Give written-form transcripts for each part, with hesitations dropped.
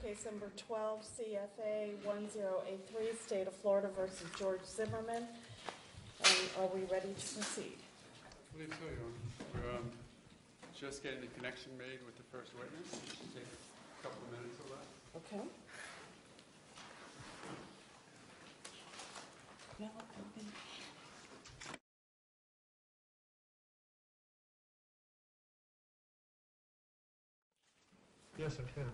Case number 12, CFA 1083, State of Florida versus George Zimmerman. And are we ready to proceed? I believe so, Your Honor. We're just getting the connection made with the first witness. It should take a couple of minutes or less. Okay. No, Yes, I can.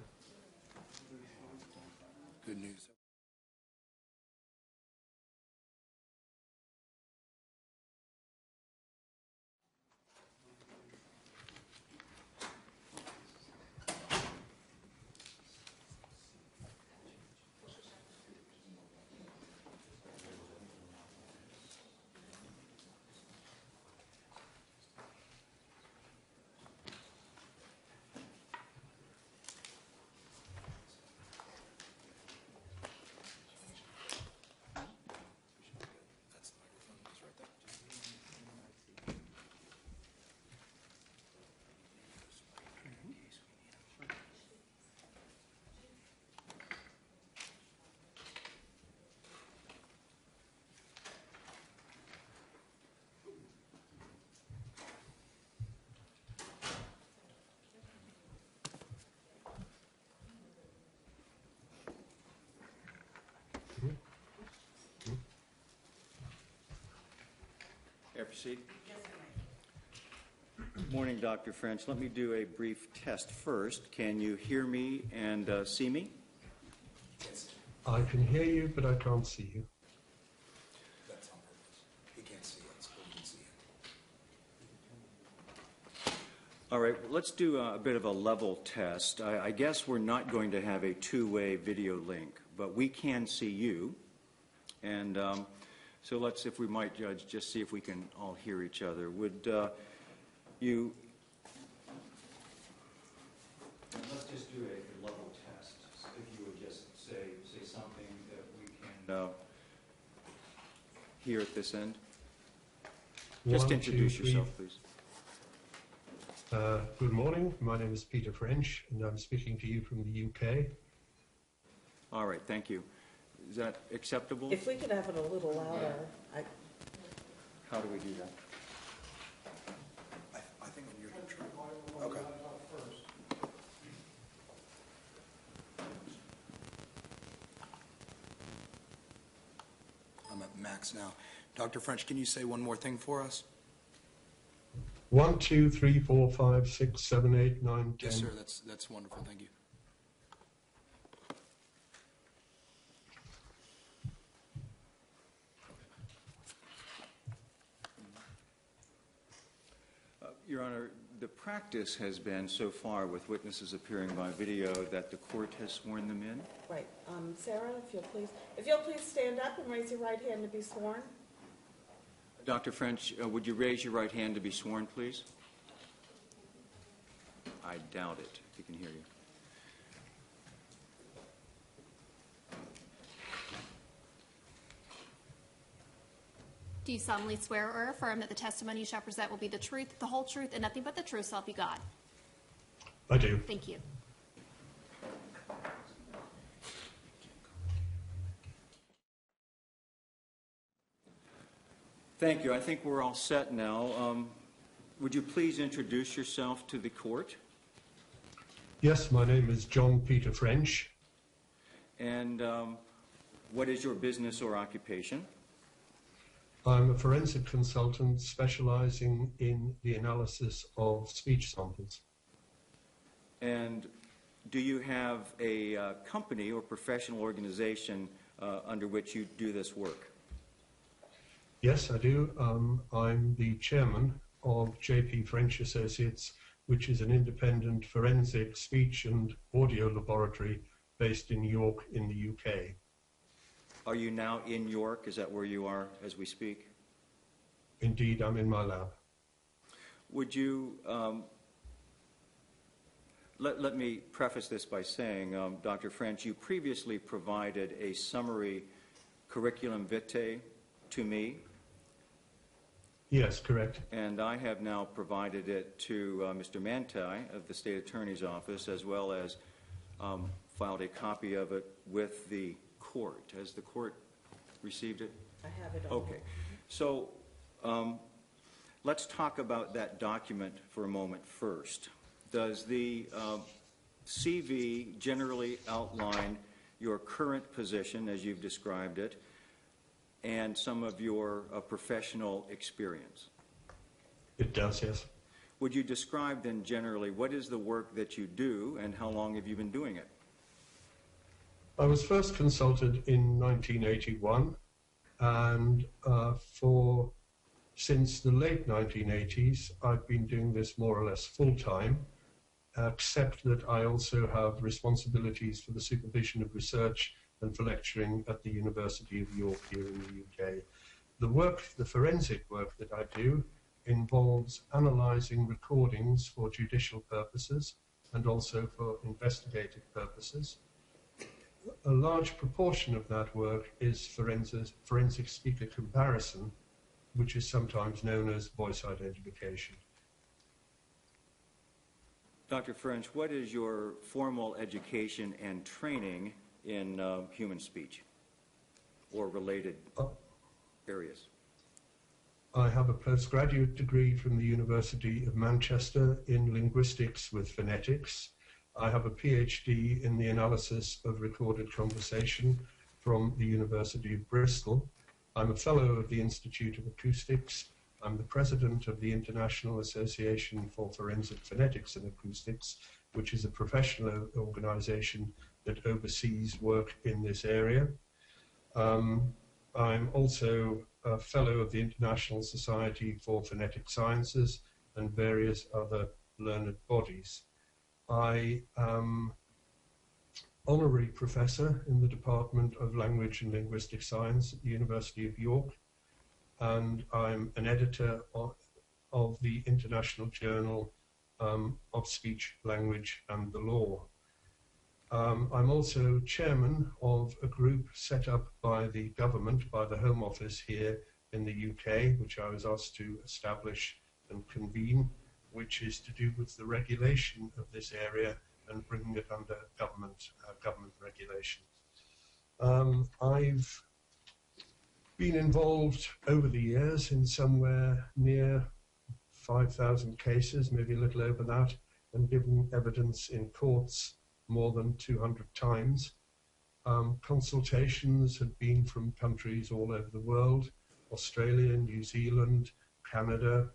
Good news. Proceed. Good morning, Dr. French. Let me do a brief test first. Can you hear me and see me? I can hear you, but I can't see you. That's on purpose. He can't see us, but we can see him. All right, well, let's do a bit of a level test. I guess we're not going to have a two-way video link, but we can see you. And so let's, if we might, Judge, just see if we can all hear each other. Would you... Let's just do a level test. If you would just say something that we can hear at this end. Just introduce yourself, please. Good morning. My name is Peter French, and I'm speaking to you from the UK. All right, thank you. Is that acceptable? if we could have it a little louder. How do we do that? I think when you're control. Okay. I'm at max now. Dr. French, can you say one more thing for us? 1, 2, 3, 4, 5, 6, 7, 8, 9, 10. Yes, sir. That's wonderful. Thank you. Your Honor, the practice has been so far with witnesses appearing by video that the court has sworn them in. Right. Sarah, if you'll please stand up and raise your right hand to be sworn. Dr. French, would you raise your right hand to be sworn, please? I doubt it, if he can hear you. Do you solemnly swear or affirm that the testimony you shall present will be the truth, the whole truth, and nothing but the truth, so help you God? I do. Thank you. Thank you. I think we're all set now. Would you please introduce yourself to the court? Yes, my name is John Peter French. And what is your business or occupation? I'm a forensic consultant specializing in the analysis of speech samples. And do you have a company or professional organization under which you do this work? Yes, I do. I'm the chairman of JP French Associates, which is an independent forensic speech and audio laboratory based in York in the UK. Are you now in York? Is that where you are as we speak? Indeed, I'm in my lab. Would you, let me preface this by saying, Dr. French, you previously provided a summary curriculum vitae to me. Yes, correct. And I have now provided it to Mr. Manti of the State Attorney's Office, as well as filed a copy of it with the court. Has the court received it? I have it on. Okay. So let's talk about that document for a moment first. Does the CV generally outline your current position as you've described it and some of your professional experience? It does, yes. Would you describe then generally what is the work that you do and how long have you been doing it? I was first consulted in 1981, and since the late 1980s, I've been doing this more or less full-time, except that I also have responsibilities for the supervision of research and for lecturing at the University of York here in the UK. The forensic work that I do involves analysing recordings for judicial purposes and also for investigative purposes. A large proportion of that work is forensic speaker comparison, which is sometimes known as voice identification. Dr. French, what is your formal education and training in human speech or related areas? I have a postgraduate degree from the University of Manchester in linguistics with phonetics. I have a PhD in the analysis of recorded conversation from the University of Bristol. I'm a fellow of the Institute of Acoustics. I'm the president of the International Association for Forensic Phonetics and Acoustics, which is a professional organization that oversees work in this area. I'm also a fellow of the International Society for Phonetic Sciences and various other learned bodies. I am honorary professor in the Department of Language and Linguistic Science at the University of York, and I'm an editor of the International Journal of Speech, Language and the Law. I'm also chairman of a group set up by the government, by the Home Office here in the UK, which I was asked to establish and convene, which is to do with the regulation of this area and bringing it under government regulation. I've been involved over the years in somewhere near 5,000 cases, maybe a little over that, and given evidence in courts more than 200 times. Consultations have been from countries all over the world: Australia, New Zealand, Canada,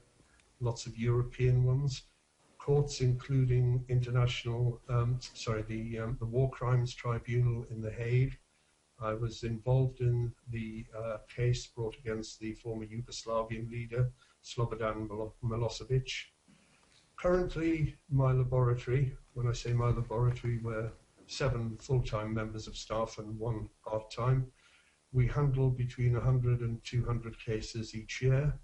lots of European ones. Courts including the War Crimes Tribunal in The Hague. I was involved in the case brought against the former Yugoslavian leader, Slobodan Milosevic. Currently, my laboratory, when I say my laboratory, we're 7 full-time members of staff and 1 part-time. We handle between 100 and 200 cases each year.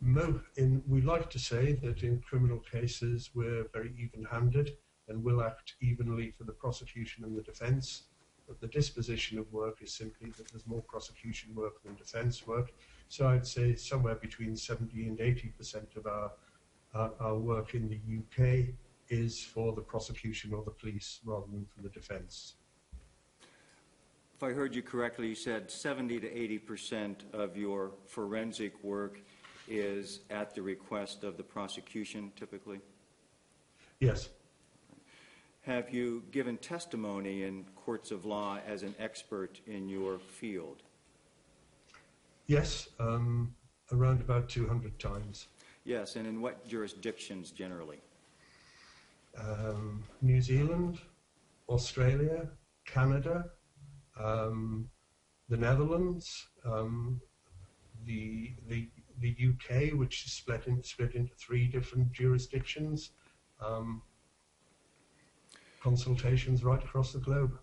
We like to say that in criminal cases we're very even-handed and will act evenly for the prosecution and the defence. But the disposition of work is simply that there's more prosecution work than defence work. So I'd say somewhere between 70 and 80% of our work in the UK is for the prosecution or the police rather than for the defence. If I heard you correctly, you said 70 to 80% of your forensic work is at the request of the prosecution, typically? Yes. Have you given testimony in courts of law as an expert in your field? Yes, around about 200 times. Yes, and in what jurisdictions generally? New Zealand, Australia, Canada, the Netherlands, the UK, which is split into 3 different jurisdictions, consultations right across the globe.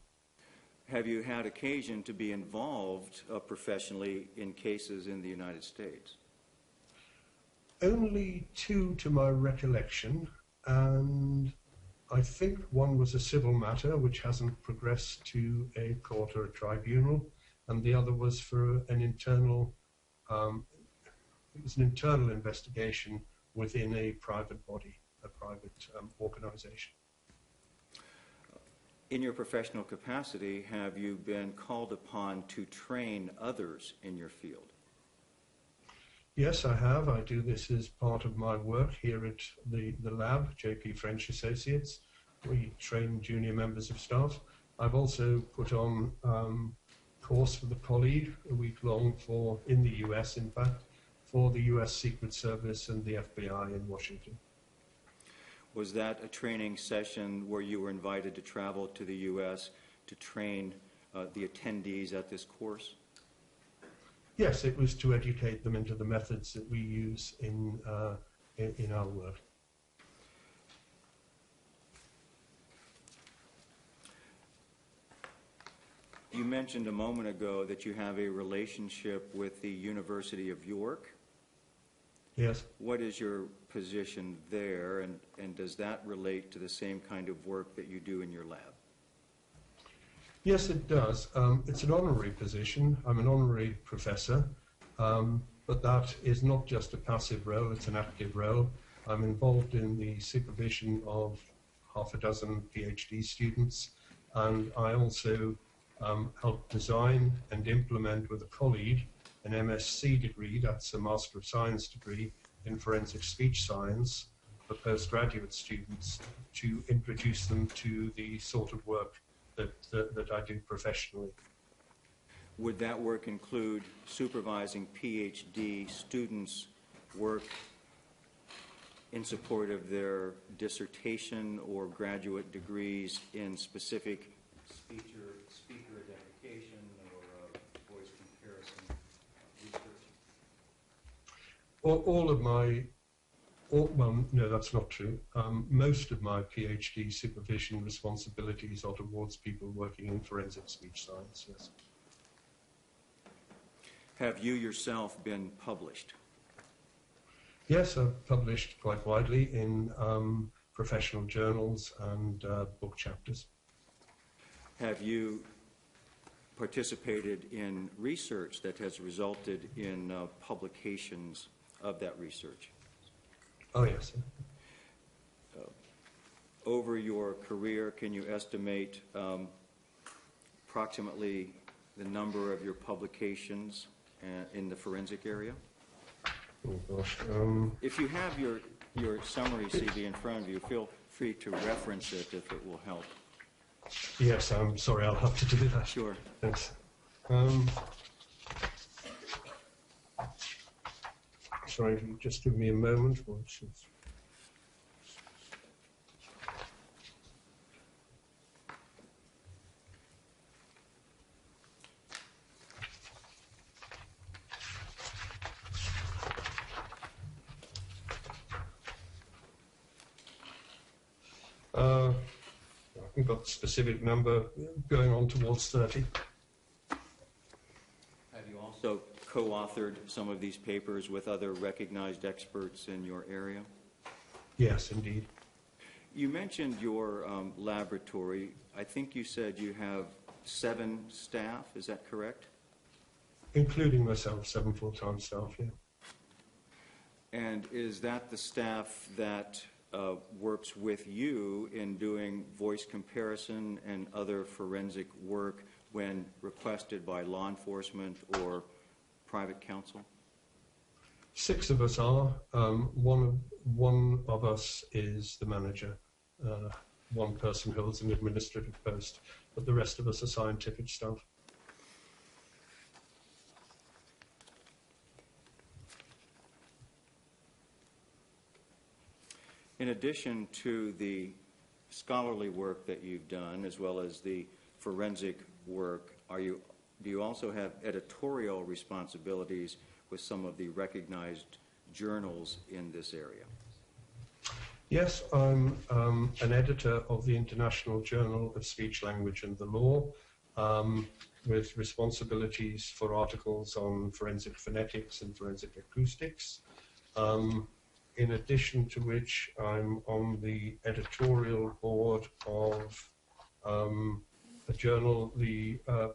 Have you had occasion to be involved professionally in cases in the United States? Only 2 to my recollection, and I think one was a civil matter which hasn't progressed to a court or a tribunal, and the other was for an internal investigation within a private body, a private organisation. In your professional capacity, have you been called upon to train others in your field? Yes, I have. I do this as part of my work here at the lab, JP French Associates. We train junior members of staff. I've also put on course for the colleague, a week long in the US, in fact, for the US Secret Service and the FBI in Washington. Was that a training session where you were invited to travel to the U.S. to train the attendees at this course? Yes, it was to educate them into the methods that we use in our work. You mentioned a moment ago that you have a relationship with the University of York. Yes. What is your position there, and does that relate to the same kind of work that you do in your lab? Yes, it does. It's an honorary position. I'm an honorary professor, but that is not just a passive role, it's an active role. I'm involved in the supervision of half a dozen PhD students, and I also help design and implement with a colleague an MSc degree, that's a Master of Science degree in Forensic Speech Science for postgraduate students, to introduce them to the sort of work that I do professionally. Would that work include supervising PhD students' work in support of their dissertation or graduate degrees in specific speaker identification or voice comparison research? Well, no, that's not true. Most of my PhD supervision responsibilities are towards people working in forensic speech science, yes. Have you yourself been published? Yes, I've published quite widely in professional journals and book chapters. Have you participated in research that has resulted in publications of that research? Oh, yes. Over your career, can you estimate approximately the number of your publications in the forensic area? Oh, gosh. If you have your summary CV in front of you, feel free to reference it if it will help. Yes, I'm sorry, I'll have to do that. Sure. Thanks. Sorry, if you just give me a moment. I haven't got the specific number, going on towards 30. Have you also co-authored some of these papers with other recognized experts in your area? Yes, indeed. You mentioned your laboratory. I think you said you have 7 staff. Is that correct? Including myself, 7 full-time staff, yeah. And is that the staff that works with you in doing voice comparison and other forensic work when requested by law enforcement or private counsel? 6 of us are. One of us is the manager. One person holds an administrative post, but the rest of us are scientific staff. In addition to the scholarly work that you've done, as well as the forensic work, do you also have editorial responsibilities with some of the recognized journals in this area? Yes, I'm an editor of the International Journal of Speech, Language and the Law, with responsibilities for articles on forensic phonetics and forensic acoustics. In addition to which, I'm on the editorial board of a journal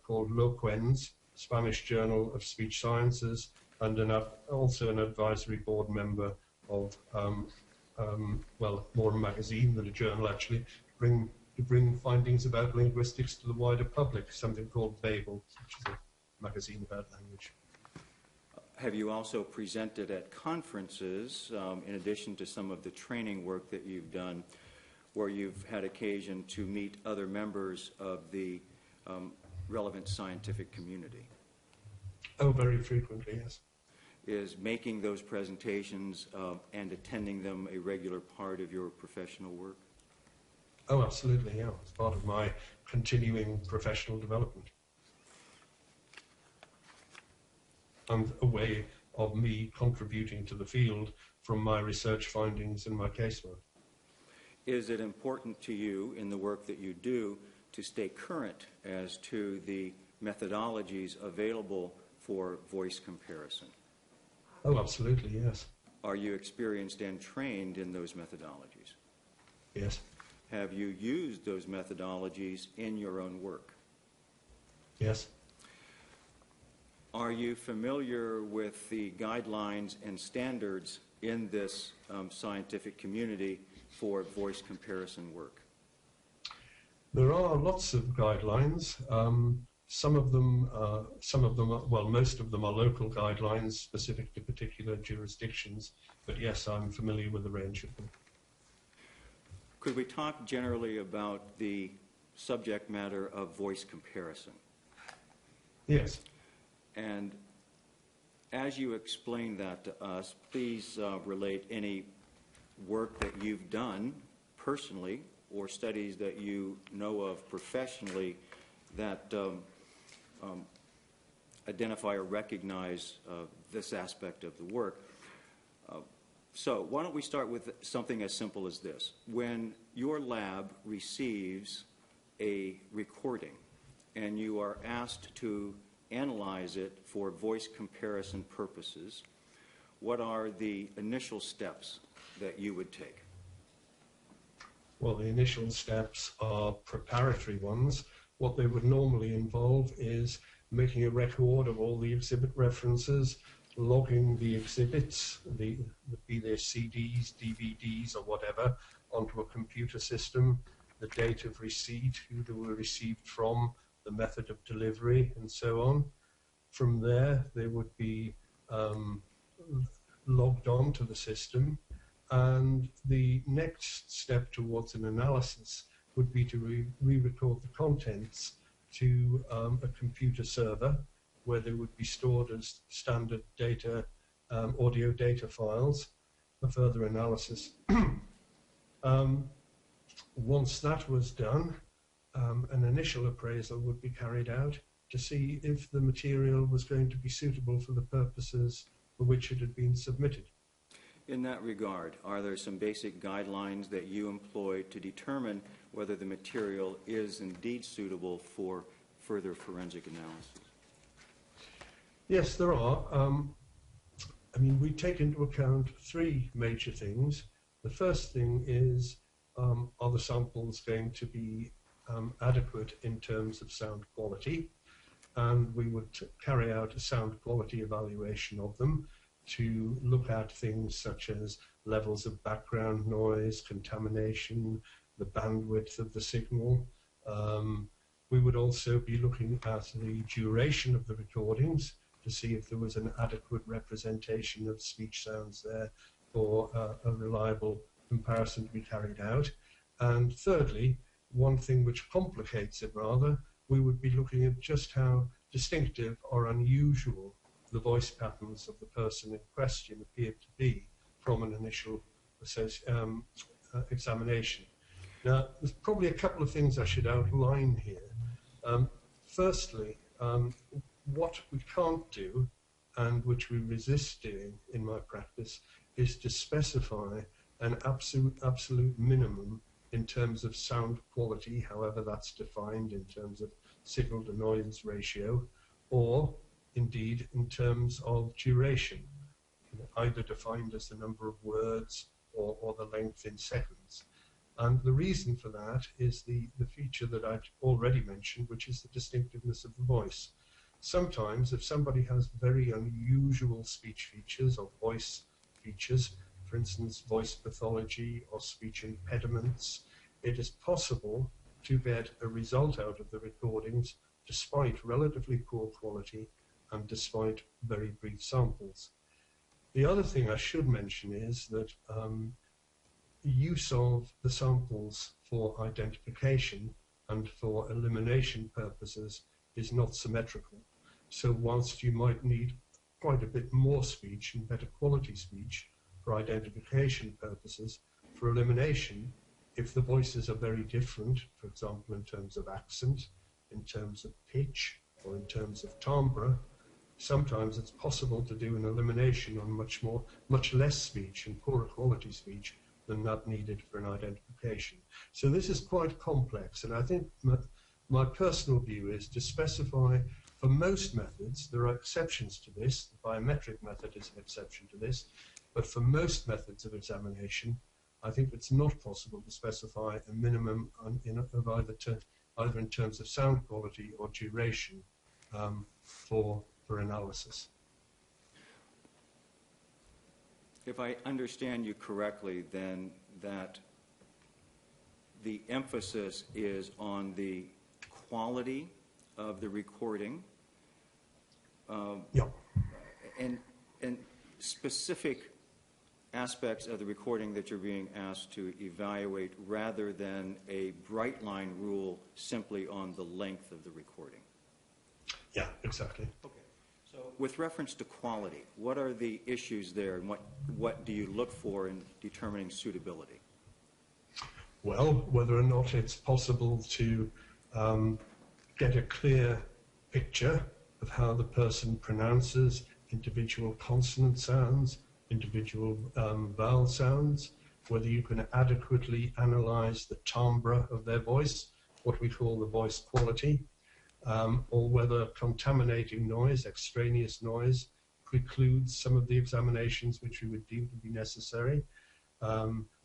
called Loquens, Spanish Journal of Speech Sciences, and also an advisory board member of, well, more a magazine than a journal actually, Ring to bring findings about linguistics to the wider public, something called Babel, which is a magazine about language. Have you also presented at conferences, in addition to some of the training work that you've done, where you've had occasion to meet other members of the relevant scientific community? Oh, very frequently, yes. Is making those presentations and attending them a regular part of your professional work? Oh, absolutely, yeah. It's part of my continuing professional development. And a way of me contributing to the field from my research findings and my casework. Is it important to you in the work that you do to stay current as to the methodologies available for voice comparison? Oh, absolutely, yes. Are you experienced and trained in those methodologies? Yes. Have you used those methodologies in your own work? Yes. Are you familiar with the guidelines and standards in this scientific community for voice comparison work? There are lots of guidelines. Some of them, well, most of them are local guidelines specific to particular jurisdictions. But yes, I'm familiar with a range of them. Could we talk generally about the subject matter of voice comparison? Yes. And as you explain that to us, please relate any work that you've done personally or studies that you know of professionally that identify or recognize this aspect of the work. So why don't we start with something as simple as this. When your lab receives a recording and you are asked to analyze it for voice comparison purposes, what are the initial steps that you would take? Well, the initial steps are preparatory ones. What they would normally involve is making a record of all the exhibit references, logging the exhibits, be they CDs, DVDs, or whatever, onto a computer system, the date of receipt, who they were received from, the method of delivery, and so on. From there, they would be logged on to the system, and the next step towards an analysis would be to re-record the contents to a computer server, where they would be stored as standard data, audio data files for further analysis. Once that was done, an initial appraisal would be carried out to see if the material was going to be suitable for the purposes for which it had been submitted. In that regard, are there some basic guidelines that you employ to determine whether the material is indeed suitable for further forensic analysis? Yes, there are. I mean, we take into account three major things. The first thing is, are the samples going to be adequate in terms of sound quality? And we would carry out a sound quality evaluation of them to look at things such as levels of background noise, contamination, the bandwidth of the signal. We would also be looking at the duration of the recordings to see if there was an adequate representation of speech sounds there for a reliable comparison to be carried out. And thirdly, one thing which complicates it rather, we would be looking at just how distinctive or unusual the voice patterns of the person in question appeared to be from an initial examination. Now, there's probably a couple of things I should outline here. Firstly, what we can't do, and which we resist doing in my practice, is to specify an absolute minimum in terms of sound quality, however that's defined in terms of signal to noise ratio, or indeed in terms of duration, either defined as the number of words or the length in seconds. And the reason for that is the feature that I've already mentioned, which is the distinctiveness of the voice. Sometimes if somebody has very unusual speech features or voice features, for instance, voice pathology or speech impediments, it is possible to get a result out of the recordings despite relatively poor quality and despite very brief samples. The other thing I should mention is that use of the samples for identification and for elimination purposes is not symmetrical. So whilst you might need quite a bit more speech and better quality speech for identification purposes, for elimination, if the voices are very different, for example, in terms of accent, in terms of pitch, or in terms of timbre, sometimes it's possible to do an elimination on much less speech and poorer quality speech than that needed for an identification. So this is quite complex, and I think my personal view is to specify for most methods, there are exceptions to this, the biometric method is an exception to this, but for most methods of examination, I think it's not possible to specify a minimum of either in terms of sound quality or duration for analysis. If I understand you correctly, then that the emphasis is on the quality of the recording, Yeah. and specific aspects of the recording that you're being asked to evaluate rather than a bright line rule simply on the length of the recording. Yeah, exactly. Okay. So with reference to quality, what are the issues there, and what do you look for in determining suitability? Well, whether or not it's possible to get a clear picture of how the person pronounces individual consonant sounds, individual vowel sounds, whether you can adequately analyze the timbre of their voice, what we call the voice quality, or whether contaminating noise, extraneous noise, precludes some of the examinations which we would deem to be necessary.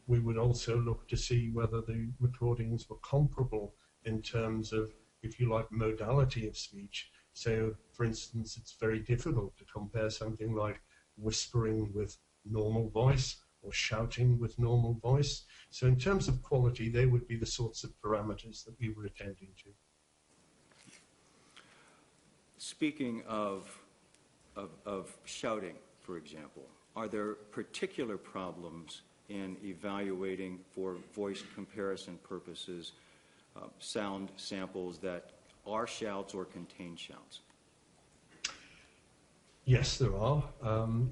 We would also look to see whether the recordings were comparable in terms of, if you like, modality of speech. So, for instance, it's very difficult to compare something like whispering with normal voice or shouting with normal voice. So in terms of quality, they would be the sorts of parameters that we were attending to. Speaking of shouting, for example, are there particular problems in evaluating for voice comparison purposes sound samples that are shouts or contain shouts? Yes, there are.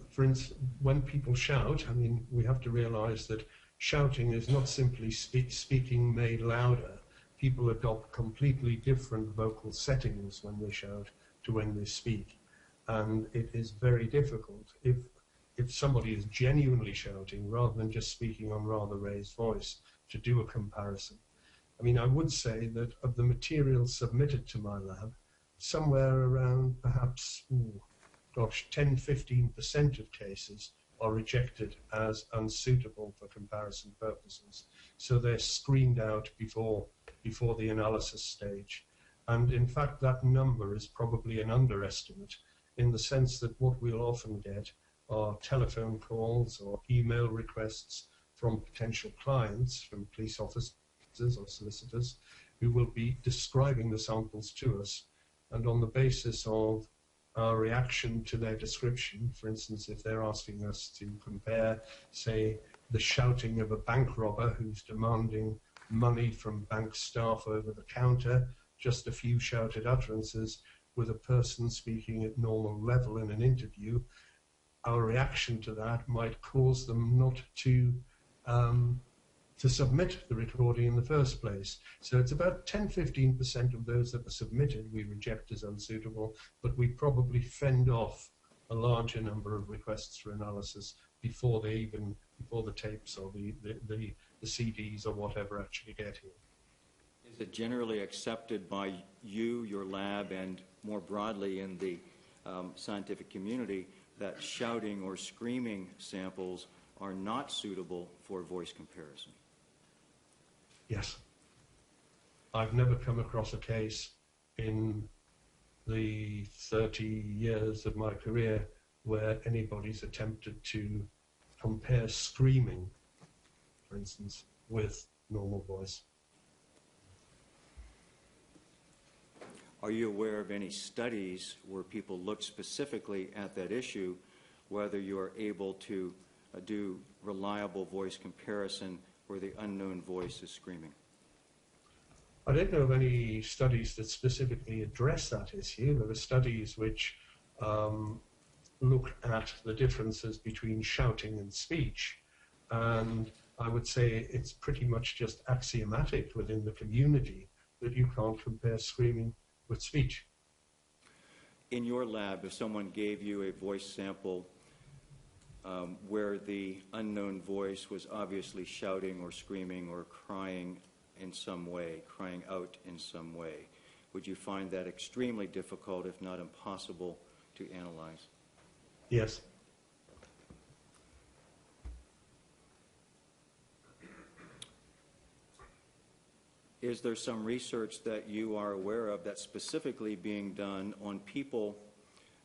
For instance, when people shout, I mean, we have to realize that shouting is not simply speaking made louder. People adopt completely different vocal settings when they shout to when they speak. And it is very difficult if somebody is genuinely shouting rather than just speaking on rather raised voice to do a comparison. I mean, I would say that of the material submitted to my lab, somewhere around perhaps 10-15% of cases are rejected as unsuitable for comparison purposes. So they're screened out before the analysis stage. And in fact, that number is probably an underestimate in the sense that what we'll often get are telephone calls or email requests from potential clients, from police officers or solicitors, who will be describing the samples to us. And on the basis of our reaction to their description, for instance, if they're asking us to compare, say, the shouting of a bank robber who's demanding money from bank staff over the counter, just a few shouted utterances, with a person speaking at normal level in an interview, our reaction to that might cause them not to submit the recording in the first place. So it's about 10-15% of those that are submitted we reject as unsuitable, but we probably fend off a larger number of requests for analysis before the tapes or the CDs or whatever actually get here. Is it generally accepted by you, your lab, and more broadly in the scientific community that shouting or screaming samples are not suitable for voice comparison? Yes. I've never come across a case in the 30 years of my career where anybody's attempted to compare screaming, for instance, with normal voice. Are you aware of any studies where people look specifically at that issue, whether you are able to do reliable voice comparison where the unknown voice is screaming? I don't know of any studies that specifically address that issue. There are studies which look at the differences between shouting and speech, and I would say it's pretty much just axiomatic within the community that you can't compare screaming with speech. In your lab, if someone gave you a voice sample where the unknown voice was obviously shouting or screaming or crying in some way, crying out in some way, would you find that extremely difficult, if not impossible, to analyze? Yes. Is there some research that you are aware of that's specifically being done on people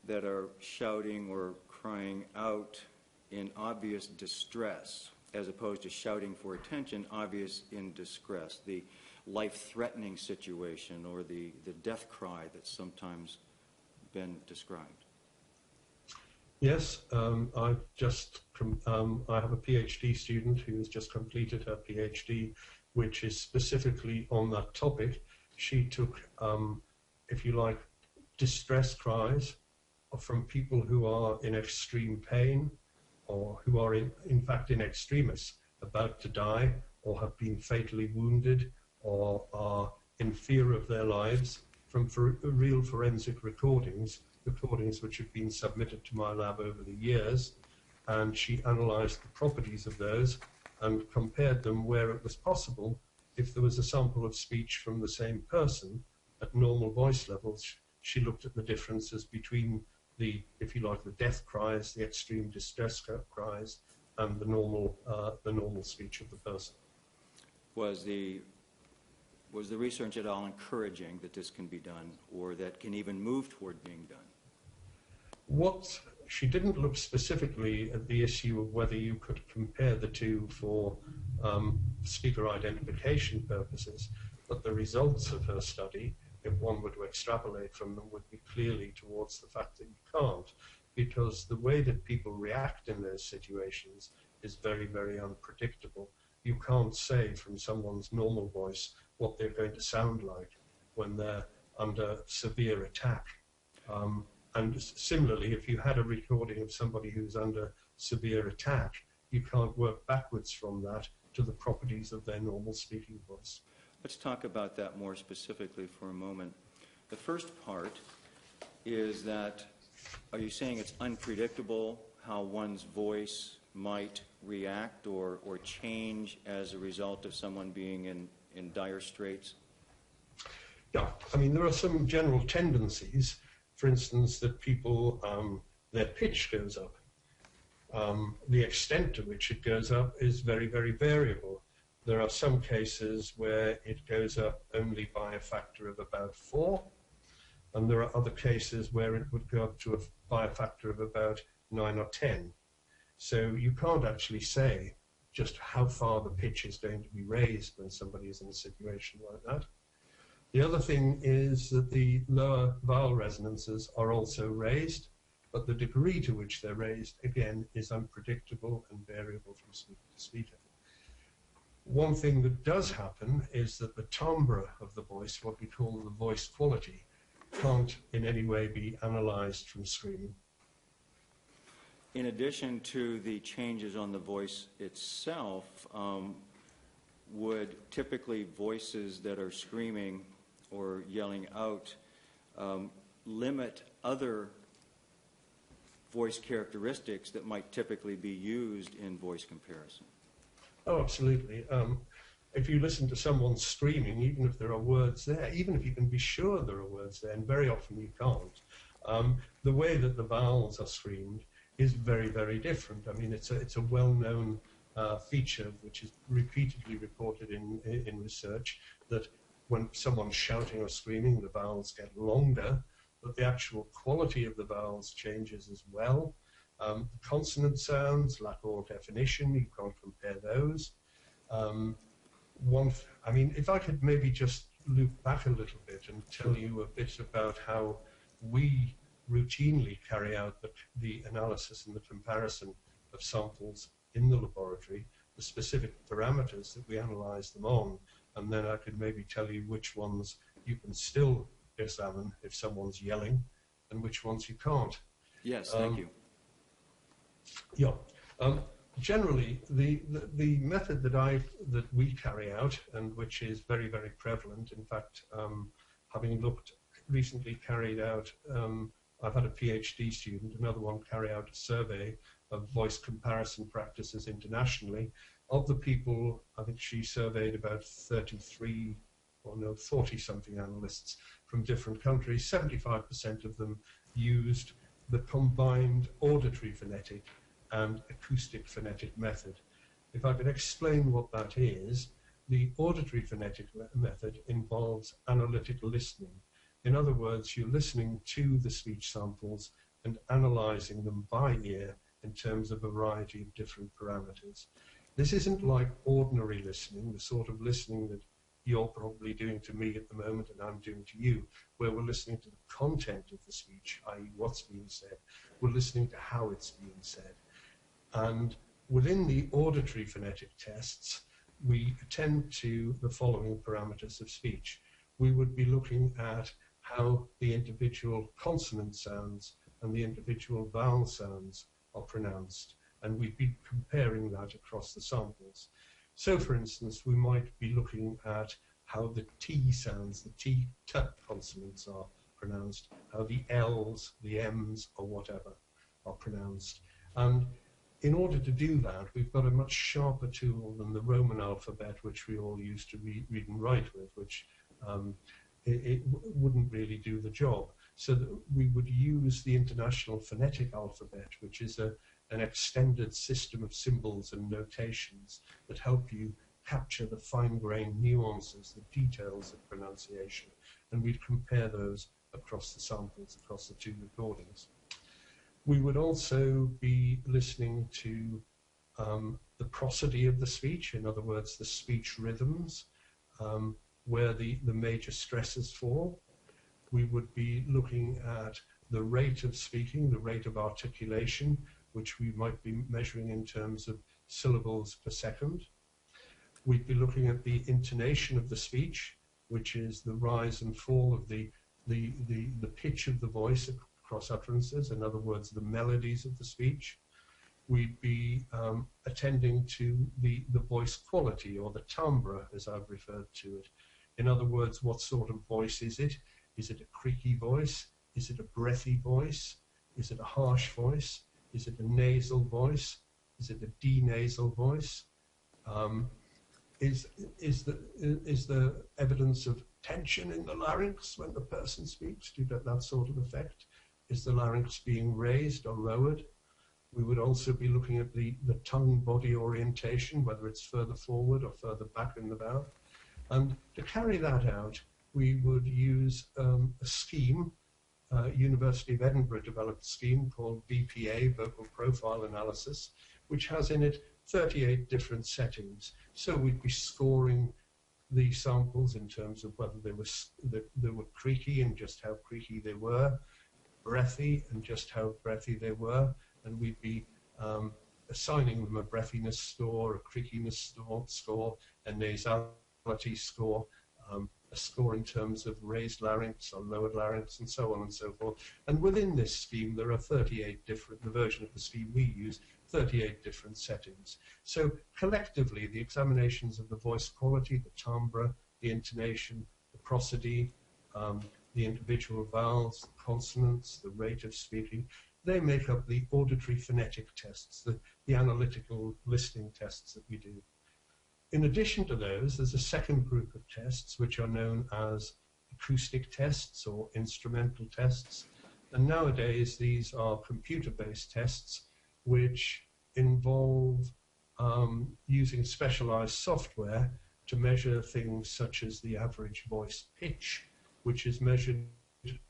that are shouting or crying out in obvious distress, as opposed to shouting for attention, obvious in distress, the life-threatening situation or the death cry that's sometimes been described? Yes, I have a PhD student who has just completed her PhD, which is specifically on that topic. She took, if you like, distress cries from people who are in extreme pain or who are in fact in extremis, about to die or have been fatally wounded or are in fear of their lives, from real forensic recordings which have been submitted to my lab over the years, and she analysed the properties of those and compared them where it was possible. If there was a sample of speech from the same person at normal voice levels, she looked at the differences between the, if you like, the death cries, the extreme distress cries, and the normal speech of the person. Was the research at all encouraging that this can be done, or that can even move toward being done? She didn't look specifically at the issue of whether you could compare the two for speaker identification purposes, but the results of her study, if one were to extrapolate from them, would be clearly towards the fact that you can't, because the way that people react in those situations is very, very unpredictable. You can't say from someone's normal voice what they're going to sound like when they're under severe attack. And similarly, if you had a recording of somebody who's under severe attack, you can't work backwards from that to the properties of their normal speaking voice. Let's talk about that more specifically for a moment. The first part is that, are you saying it's unpredictable how one's voice might react or change as a result of someone being in dire straits? Yeah, I mean, there are some general tendencies. For instance, that people, their pitch goes up. The extent to which it goes up is very, very variable. There are some cases where it goes up only by a factor of about 4, and there are other cases where it would go up to by a factor of about 9 or 10. So you can't actually say just how far the pitch is going to be raised when somebody is in a situation like that. The other thing is that the lower vowel resonances are also raised, but the degree to which they're raised, again, is unpredictable and variable from speaker to speaker. One thing that does happen is that the timbre of the voice, what we call the voice quality, can't in any way be analysed from screaming. In addition to the changes on the voice itself, would typically voices that are screaming or yelling out limit other voice characteristics that might typically be used in voice comparison? Oh, absolutely. If you listen to someone screaming, even if there are words there, even if you can be sure there are words there, and very often you can't, the way that the vowels are screamed is very, very different. I mean, it's a well-known feature which is repeatedly reported in research, that when someone's shouting or screaming, the vowels get longer, but the actual quality of the vowels changes as well. Consonant sounds lack all definition. You can't compare those. I mean, if I could maybe just loop back a little bit and tell you a bit about how we routinely carry out the analysis and the comparison of samples in the laboratory, the specific parameters that we analyze them on, and then I could maybe tell you which ones you can still examine if someone's yelling and which ones you can't. Yes, thank you. Yeah. Generally, the method that we carry out, and which is very, very prevalent, in fact, having recently carried out, I've had a PhD student, another one carry out a survey of voice comparison practices internationally. Of the people, I think she surveyed about 40-something analysts from different countries. 75% of them used the combined auditory phonetic and acoustic phonetic method. If I could explain what that is, the auditory phonetic method involves analytical listening. In other words, you're listening to the speech samples and analyzing them by ear in terms of a variety of different parameters. This isn't like ordinary listening, the sort of listening that you're probably doing to me at the moment and I'm doing to you, where we're listening to the content of the speech, i.e. what's being said. We're listening to how it's being said. And within the auditory phonetic tests, we attend to the following parameters of speech. We would be looking at how the individual consonant sounds and the individual vowel sounds are pronounced, and we'd be comparing that across the samples. So, for instance, we might be looking at how the T sounds, the T consonants are pronounced, how the L's, the M's, or whatever are pronounced. And in order to do that, we've got a much sharper tool than the Roman alphabet, which we all used to read and write with, which it wouldn't really do the job. So that we would use the International Phonetic Alphabet, which is an extended system of symbols and notations that help you capture the fine-grained nuances, the details of pronunciation, and we'd compare those across the samples, across the two recordings. We would also be listening to the prosody of the speech, in other words, the speech rhythms, where the major stresses fall. We would be looking at the rate of speaking, the rate of articulation, which we might be measuring in terms of syllables per second. We'd be looking at the intonation of the speech, which is the rise and fall of the pitch of the voice across utterances, in other words, the melodies of the speech. We'd be attending to the voice quality, or the timbre, as I've referred to it. In other words, what sort of voice is it? Is it a creaky voice? Is it a breathy voice? Is it a harsh voice? Is it a nasal voice? Is it a denasal voice? Is there evidence of tension in the larynx when the person speaks? Do you get that sort of effect? Is the larynx being raised or lowered? We would also be looking at the tongue-body orientation, whether it's further forward or further back in the mouth. And to carry that out, we would use a scheme. University of Edinburgh developed a scheme called VPA, Vocal Profile Analysis, which has in it 38 different settings. So we'd be scoring the samples in terms of whether they were creaky and just how creaky they were, breathy and just how breathy they were, and we'd be assigning them a breathiness score, a creakiness score, a nasality score, a score in terms of raised larynx or lowered larynx, and so on and so forth. And within this scheme, there are 38 different, the version of the scheme we use, 38 different settings. So collectively, the examinations of the voice quality, the timbre, the intonation, the prosody, the individual vowels, the consonants, the rate of speaking, they make up the auditory phonetic tests, the analytical listening tests that we do. In addition to those, there's a second group of tests which are known as acoustic tests or instrumental tests. And nowadays, these are computer-based tests which involve using specialized software to measure things such as the average voice pitch, which is measured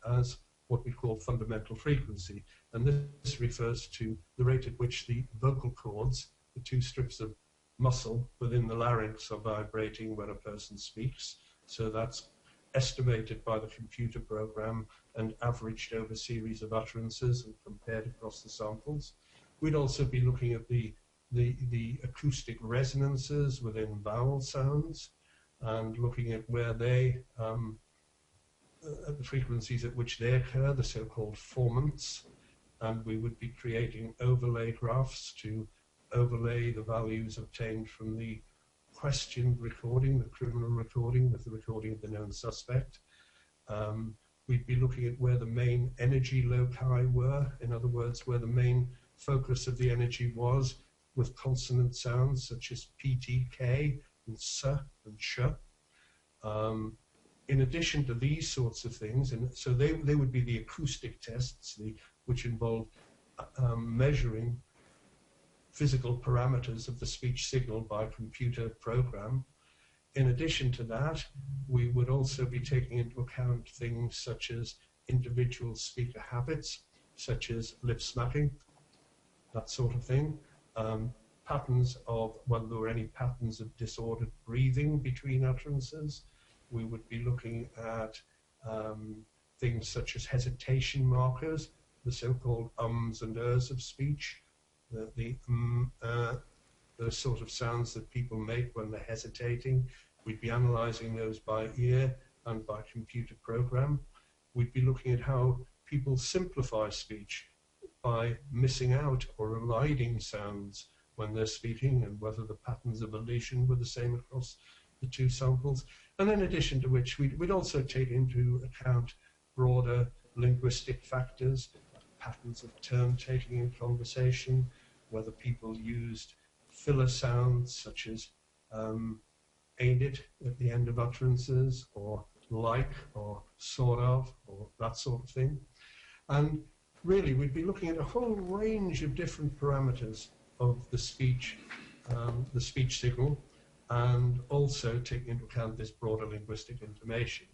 as what we call fundamental frequency. And this refers to the rate at which the vocal cords, the two strips of muscle within the larynx, are vibrating when a person speaks. So that's estimated by the computer program and averaged over a series of utterances and compared across the samples. We'd also be looking at the acoustic resonances within vowel sounds and looking at where they, at the frequencies at which they occur, the so-called formants. And we would be creating overlay graphs to overlay the values obtained from the questioned recording, the criminal recording, with the recording of the known suspect. We'd be looking at where the main energy loci were, in other words, where the main focus of the energy was, with consonant sounds such as P, T, K, and S and Sh. In addition to these sorts of things, and so they would be the acoustic tests, which involve measuring physical parameters of the speech signal by a computer program. In addition to that, we would also be taking into account things such as individual speaker habits, such as lip smacking, that sort of thing. Patterns of, whether there were any patterns of disordered breathing between utterances. We would be looking at things such as hesitation markers, the so-called ums and ers of speech, those sort of sounds that people make when they're hesitating. We'd be analysing those by ear and by computer program. We'd be looking at how people simplify speech by missing out or eliding sounds when they're speaking, and whether the patterns of elision were the same across the two samples. And in addition to which, we'd also take into account broader linguistic factors, patterns of turn taking in conversation, whether people used filler sounds such as ain't it at the end of utterances, or like, or sort of, or that sort of thing. And really, we'd be looking at a whole range of different parameters of the speech signal, and also taking into account this broader linguistic information.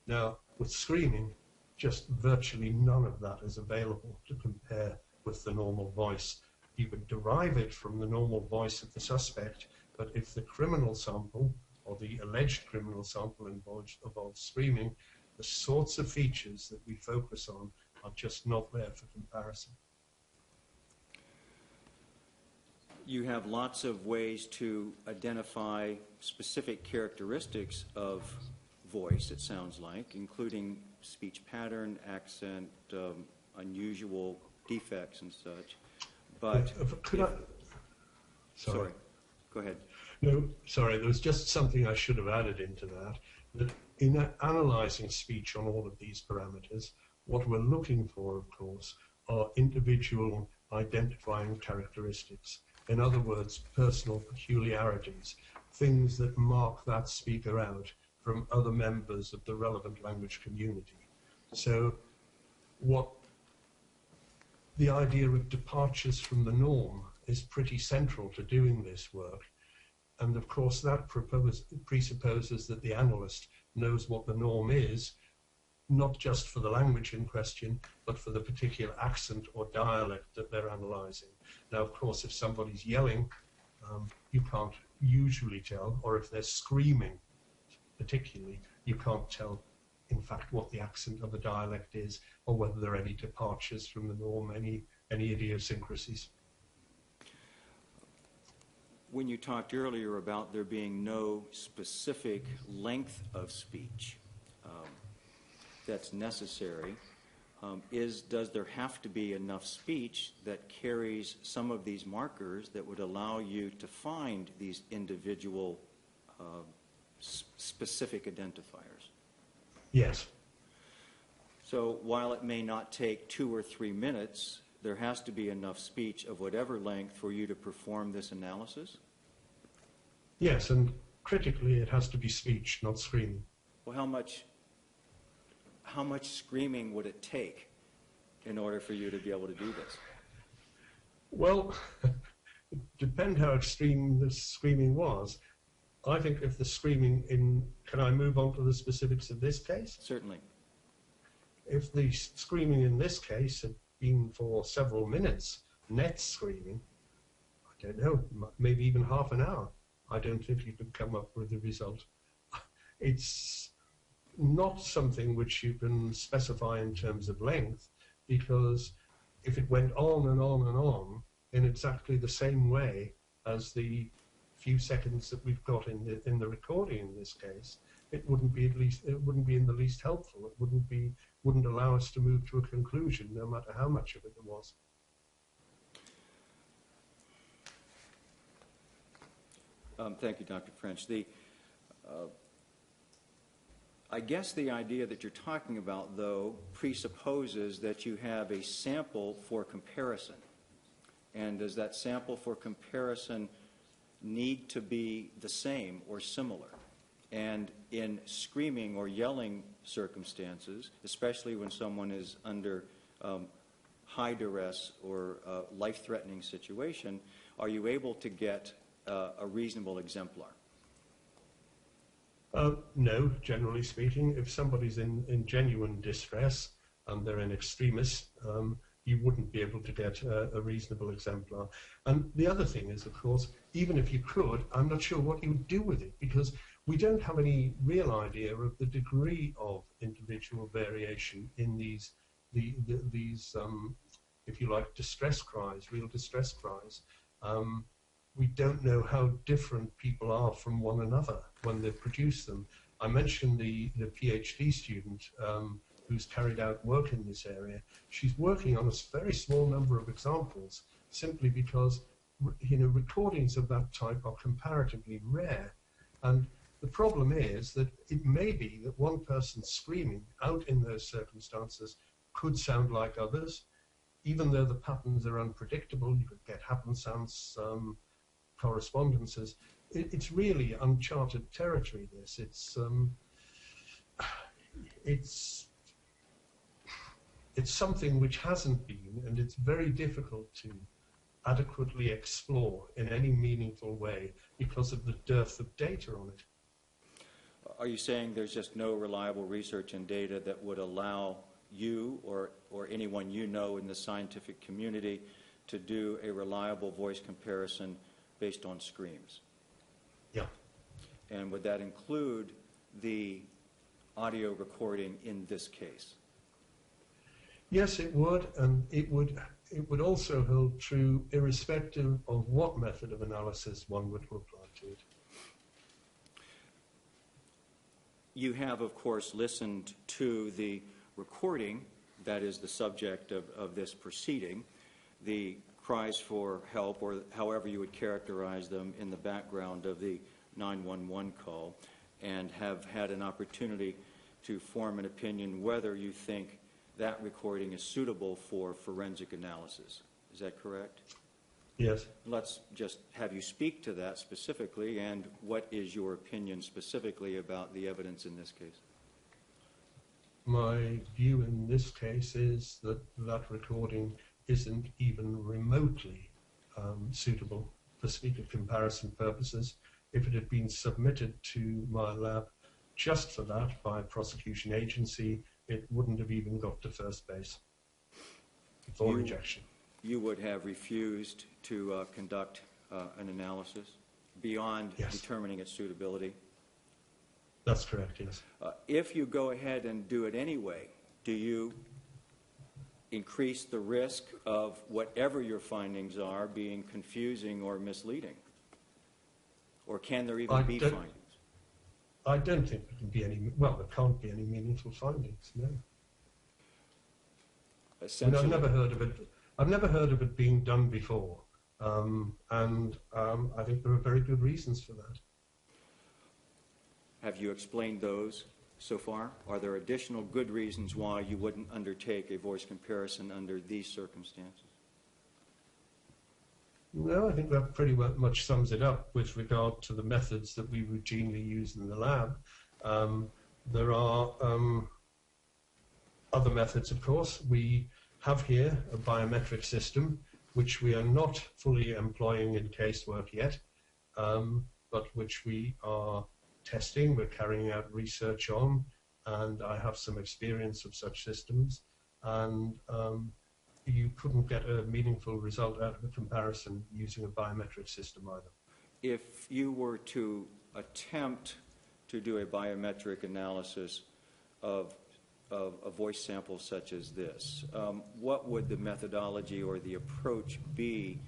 Now, with screaming, just virtually none of that is available to compare with the normal voice. You would derive it from the normal voice of the suspect, but if the criminal sample, or the alleged criminal sample, involves screaming, the sorts of features that we focus on are just not there for comparison. You have lots of ways to identify specific characteristics of voice, it sounds like, including speech pattern, accent, unusual defects and such. But sorry, go ahead. No, sorry, there was just something I should have added into that in analysing speech on all of these parameters, what we're looking for, of course, are individual identifying characteristics. In other words, personal peculiarities, things that mark that speaker out from other members of the relevant language community. So what the idea of departures from the norm is pretty central to doing this work. And of course that presupposes that the analyst knows what the norm is, not just for the language in question, but for the particular accent or dialect that they're analysing. Now, of course, if somebody's yelling, you can't usually tell, or if they're screaming particularly, you can't tell, in fact, what the accent of the dialect is, or whether there are any departures from the norm, any idiosyncrasies. When you talked earlier about there being no specific length of speech that's necessary, does there have to be enough speech that carries some of these markers that would allow you to find these individual specific identifiers? Yes. So while it may not take 2 or 3 minutes, there has to be enough speech of whatever length for you to perform this analysis? Yes, and critically it has to be speech, not screaming. Well, how much screaming would it take in order for you to be able to do this? Well, it depends how extreme the screaming was. I think if the screaming can I move on to the specifics of this case? Certainly. If the screaming in this case had been for several minutes, net screaming, I don't know, maybe even half an hour, I don't think you could come up with the result. not something which you can specify in terms of length, because if it went on and on and on in exactly the same way as the few seconds that we've got in the recording in this case, it wouldn't be in the least helpful. It wouldn't allow us to move to a conclusion, no matter how much of it there was. Thank you, Dr. French. I guess the idea that you're talking about, though, presupposes that you have a sample for comparison. And does that sample for comparison need to be the same or similar? And in screaming or yelling circumstances, especially when someone is under high duress or life-threatening situation, are you able to get a reasonable exemplar? No, generally speaking. If somebody's in genuine distress and they're in extremis, you wouldn't be able to get a reasonable exemplar. And the other thing is, of course, even if you could, I'm not sure what you would do with it, because we don't have any real idea of the degree of individual variation in these, if you like, distress cries, real distress cries. We don't know how different people are from one another when they produce them. I mentioned the PhD student who's carried out work in this area. She's working on a very small number of examples simply because recordings of that type are comparatively rare. And the problem is that it may be that one person screaming out in those circumstances could sound like others, even though the patterns are unpredictable. You could get happenstance correspondences. It's really uncharted territory, this. It's something which hasn't been, and it's very difficult to adequately explore in any meaningful way because of the dearth of data on it. Are you saying there's just no reliable research and data that would allow you or anyone you know in the scientific community to do a reliable voice comparison based on screams? Yeah. And would that include the audio recording in this case? Yes, it would, and it would also hold true irrespective of what method of analysis one would apply to it. You have, of course, listened to the recording that is the subject of this proceeding, the cries for help, or however you would characterize them, in the background of the 911 call, and have had an opportunity to form an opinion whether you think that recording is suitable for forensic analysis. Is that correct? Yes. Let's just have you speak to that specifically, and what is your opinion specifically about the evidence in this case? My view in this case is that that recording isn't even remotely suitable for speaker comparison purposes. If it had been submitted to my lab just for that by a prosecution agency, it wouldn't have even got to first base for rejection. You would have refused to conduct an analysis beyond determining its suitability? That's correct, yes. If you go ahead and do it anyway, do you increase the risk of whatever your findings are being confusing or misleading? Or can there even be findings? I don't think there can be any, well, there can't be any meaningful findings, no. Essentially, I've never heard of it being done before, and I think there are very good reasons for that. have you explained those so far? Are there additional good reasons why you wouldn't undertake a voice comparison under these circumstances? No, I think that pretty much sums it up with regard to the methods that we routinely use in the lab. There are other methods, of course. We have here a biometric system, which we are not fully employing in casework yet, but which we are testing, we're carrying out research on, and I have some experience of such systems. And you couldn't get a meaningful result out of a comparison using a biometric system either. If you were to attempt to do a biometric analysis of a voice sample such as this, what would the methodology or the approach be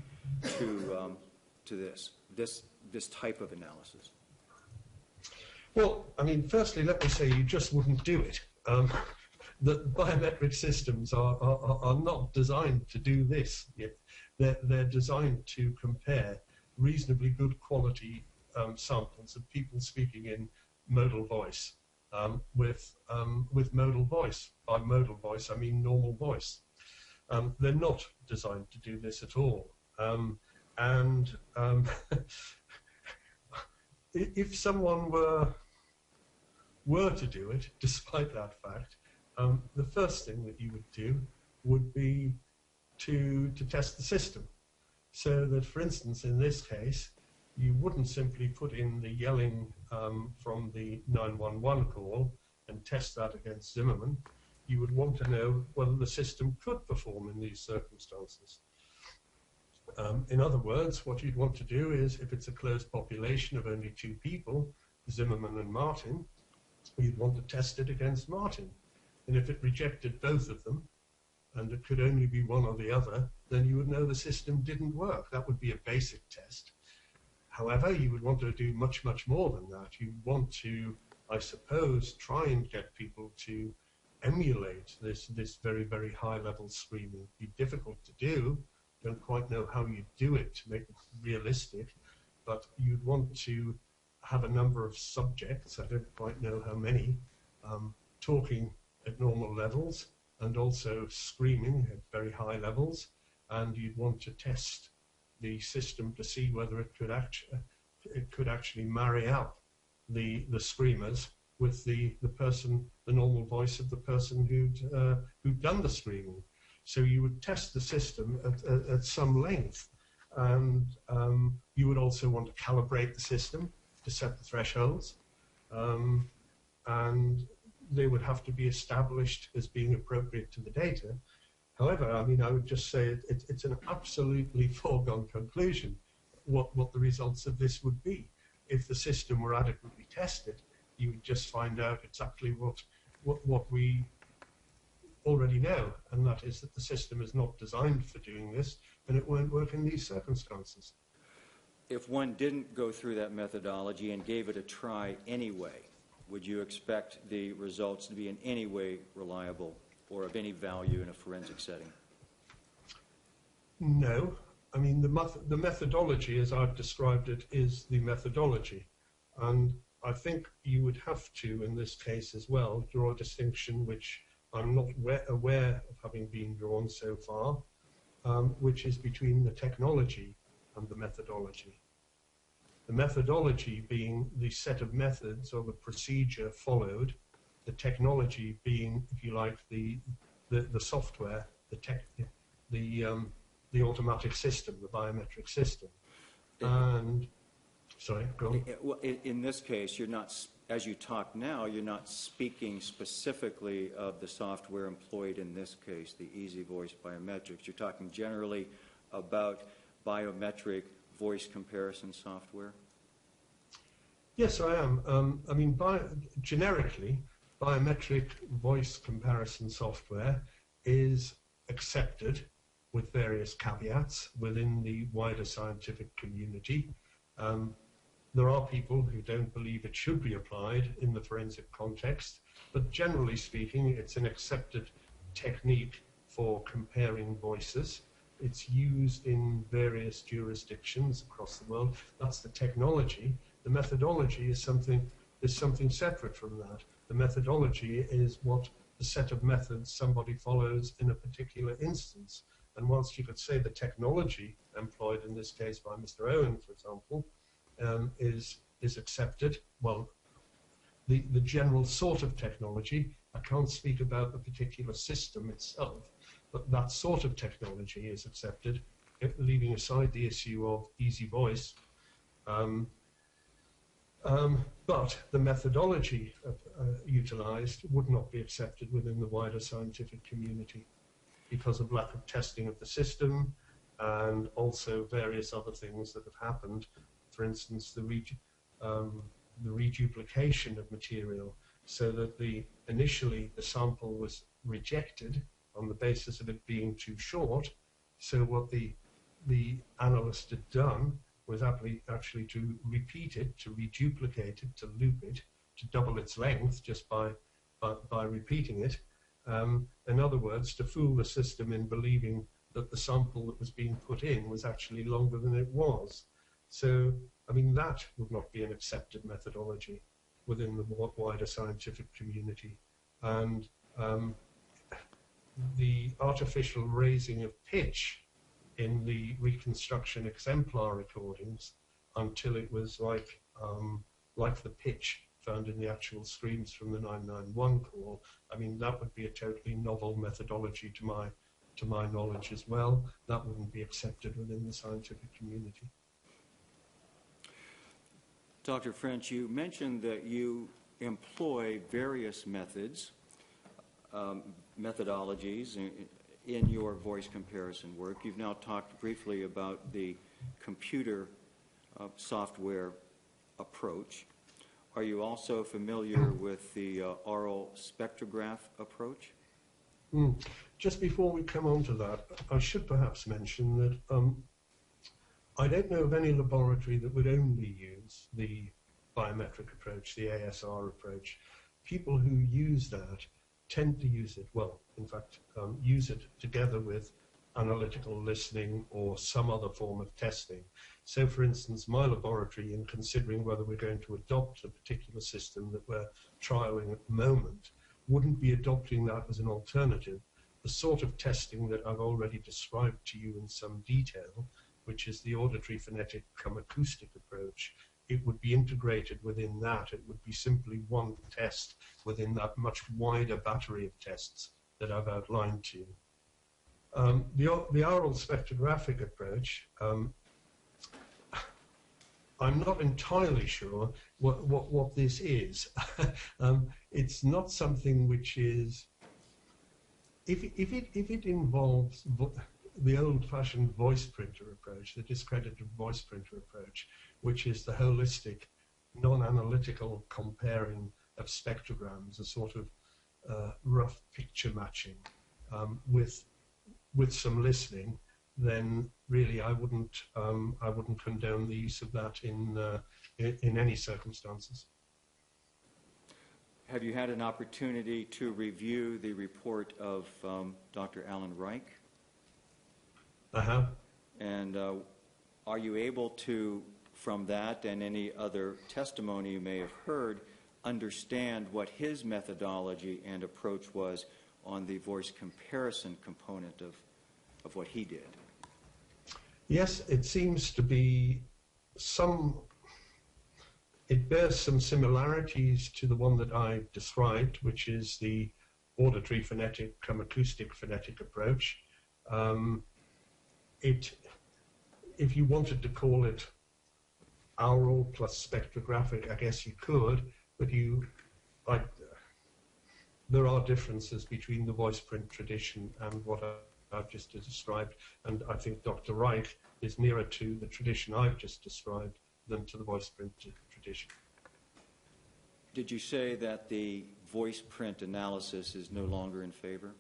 to this type of analysis? Well, I mean, firstly, let me say you just wouldn't do it. The biometric systems are not designed to do this. They're designed to compare reasonably good quality samples of people speaking in modal voice with modal voice. By modal voice, I mean normal voice. They're not designed to do this at all. If someone were to do it, despite that fact, the first thing that you would do would be to test the system. So that, for instance, in this case, you wouldn't simply put in the yelling from the 911 call and test that against Zimmerman. You would want to know whether the system could perform in these circumstances. In other words, what you'd want to do is, if it's a closed population of only 2 people, Zimmerman and Martin, you'd want to test it against Martin. And if it rejected both of them, and it could only be one or the other, then you would know the system didn't work. That would be a basic test. However, you would want to do much, much more than that. You want to, I suppose, try and get people to emulate this very, very high-level screening. It'd be difficult to do. Don't quite know how you do it to make it realistic, but you'd want to have a number of subjects, I don't quite know how many, talking at normal levels and also screaming at very high levels, and you'd want to test the system to see whether it could actually marry up the screamers with the normal voice of the person who'd done the screaming. So you would test the system at some length, and you would also want to calibrate the system to set the thresholds, and they would have to be established as being appropriate to the data. However, I mean, I would just say it's an absolutely foregone conclusion what the results of this would be. If the system were adequately tested, you would just find out exactly what we already know, and that is that the system is not designed for doing this, and it won't work in these circumstances. If one didn't go through that methodology and gave it a try anyway, would you expect the results to be in any way reliable or of any value in a forensic setting? No. I mean, the methodology, as I've described it, is the methodology. And I think you would have to, in this case as well, draw a distinction which I'm not aware of having been drawn so far, which is between the technology and the methodology. The methodology being the set of methods or the procedure followed, the technology being, if you like, the software, the automatic system, the biometric system. And sorry, go on. In this case, you're not, as you talk now, you're not speaking specifically of the software employed in this case, the Easy Voice Biometrics. You're talking generally about biometric voice comparison software? Yes, I am. I mean, generically, biometric voice comparison software is accepted with various caveats within the wider scientific community. There are people who don't believe it should be applied in the forensic context, but generally speaking, it's an accepted technique for comparing voices. It's used in various jurisdictions across the world. That's the technology. The methodology is something separate from that. The methodology is what the set of methods somebody follows in a particular instance. And whilst you could say the technology employed in this case by Mr. Owen, for example, is accepted, well, the general sort of technology, I can't speak about the particular system itself, but that sort of technology is accepted, leaving aside the issue of easy voice. But the methodology utilized would not be accepted within the wider scientific community because of lack of testing of the system and also various other things that have happened. For instance, the reduplication of material. so that initially the sample was rejected on the basis of it being too short. So what the analyst had done was actually to repeat it, to reduplicate it, to loop it, to double its length just by repeating it. In other words, to fool the system in believing that the sample that was being put in was actually longer than it was. So, I mean, that would not be an accepted methodology within the wider scientific community. And the artificial raising of pitch in the reconstruction exemplar recordings until it was like the pitch found in the actual screens from the 991 call. I mean, that would be a totally novel methodology to my knowledge as well. That wouldn't be accepted within the scientific community. Dr. French, you mentioned that you employ various methodologies in your voice comparison work. You've now talked briefly about the computer software approach. Are you also familiar with the oral spectrograph approach? Just before we come on to that, I should perhaps mention that I don't know of any laboratory that would only use the biometric approach, the ASR approach. People who use that tend to use it, well, in fact, use it together with analytical listening or some other form of testing. So, for instance, my laboratory, in considering whether we're going to adopt a particular system that we're trialing at the moment, wouldn't be adopting that as an alternative. The sort of testing that I've already described to you in some detail, which is the auditory phonetic cum acoustic approach, it would be integrated within that. It would be simply one test within that much wider battery of tests that I've outlined to you. The oral spectrographic approach, I'm not entirely sure what this is. It's not something which is, if it involves the old-fashioned voice printer approach, the discredited voice printer approach, which is the holistic, non-analytical comparing of spectrograms, a sort of rough picture matching with some listening, then really I wouldn't condone the use of that in any circumstances. Have you had an opportunity to review the report of Dr. Alan Reich? I have. And are you able to, from that and any other testimony you may have heard, understand what his methodology and approach was on the voice comparison component of what he did? Yes, it seems to be it bears some similarities to the one that I described, which is the auditory phonetic cum acoustic phonetic approach. If you wanted to call it aural plus spectrographic, I guess you could, but there are differences between the voice print tradition and what I've just described, and I think Dr. Reich is nearer to the tradition I've just described than to the voice print tradition. Did you say that the voice print analysis is no longer in favor?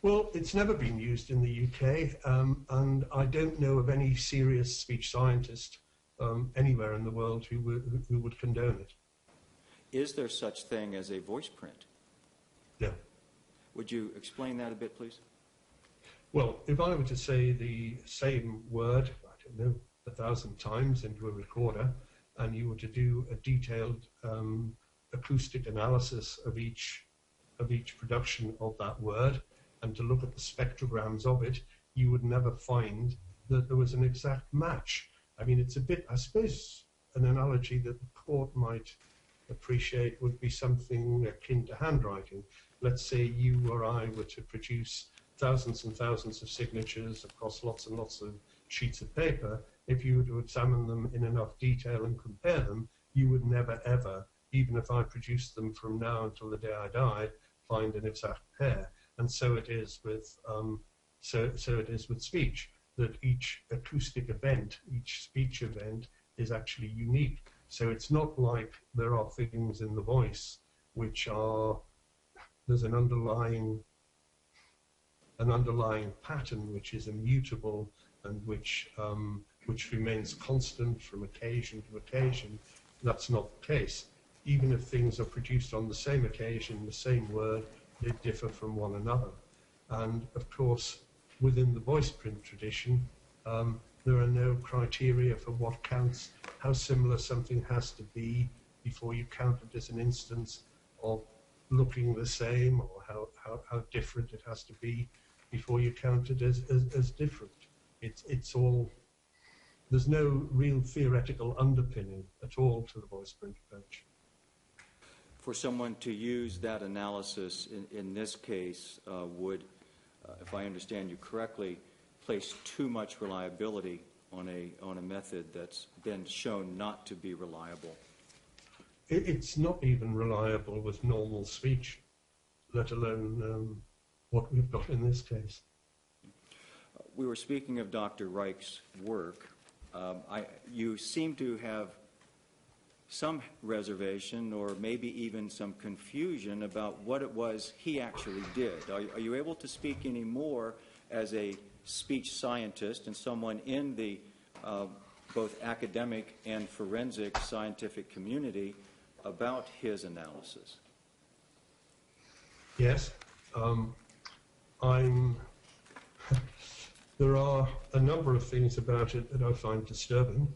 Well, it's never been used in the UK, and I don't know of any serious speech scientist anywhere in the world who would condone it. Is there such thing as a voice print? No. Would you explain that a bit, please? Well, if I were to say the same word, I don't know, 1,000 times into a recorder, and you were to do a detailed acoustic analysis of each production of that word, and to look at the spectrograms of it, you would never find that there was an exact match. I mean, it's a bit, I suppose, an analogy that the court might appreciate would be something akin to handwriting. Let's say you or I were to produce thousands and thousands of signatures across lots and lots of sheets of paper. If you were to examine them in enough detail and compare them, you would never ever, even if I produced them from now until the day I die, find an exact pair. And so it is with speech, that each acoustic event, each speech event, is actually unique. So it's not like there are things in the voice which are, there's an underlying pattern which is immutable and which remains constant from occasion to occasion. That's not the case. Even if things are produced on the same occasion, the same word, they differ from one another. And of course, within the voice print tradition, there are no criteria for what counts, how similar something has to be before you count it as an instance of looking the same, or how different it has to be before you count it as different. It's all, there's no real theoretical underpinning at all to the voice print approach. For someone to use that analysis in this case would, if I understand you correctly, place too much reliability on a method that's been shown not to be reliable. It's not even reliable with normal speech, let alone what we've got in this case. We were speaking of Dr. Reich's work. You seem to have some reservation or maybe even some confusion about what it was he actually did. Are you able to speak any more as a speech scientist and someone in the both academic and forensic scientific community about his analysis? Yes. There are a number of things about it that I find disturbing.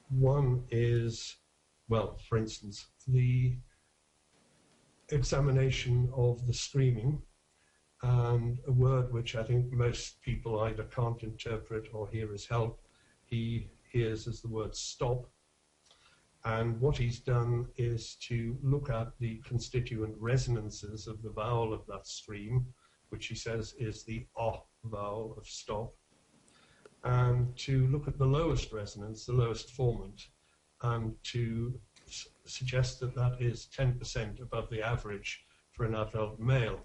One is, well, for instance, the examination of the screaming, and a word which I think most people either can't interpret or hear as help, he hears as the word stop. And what he's done is to look at the constituent resonances of the vowel of that scream, which he says is the ah vowel of stop, and to look at the lowest resonance, the lowest formant, and to suggest that that is 10% above the average for an adult male.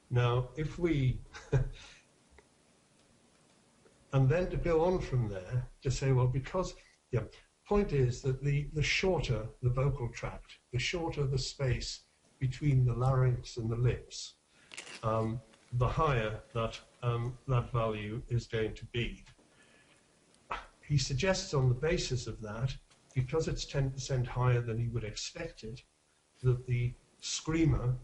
Now, if we, and then to go on from there to say, well, because, yeah, point is that the shorter the vocal tract, the shorter the space between the larynx and the lips, the higher that that value is going to be. He suggests on the basis of that, because it's 10% higher than he would expect it, that the screamer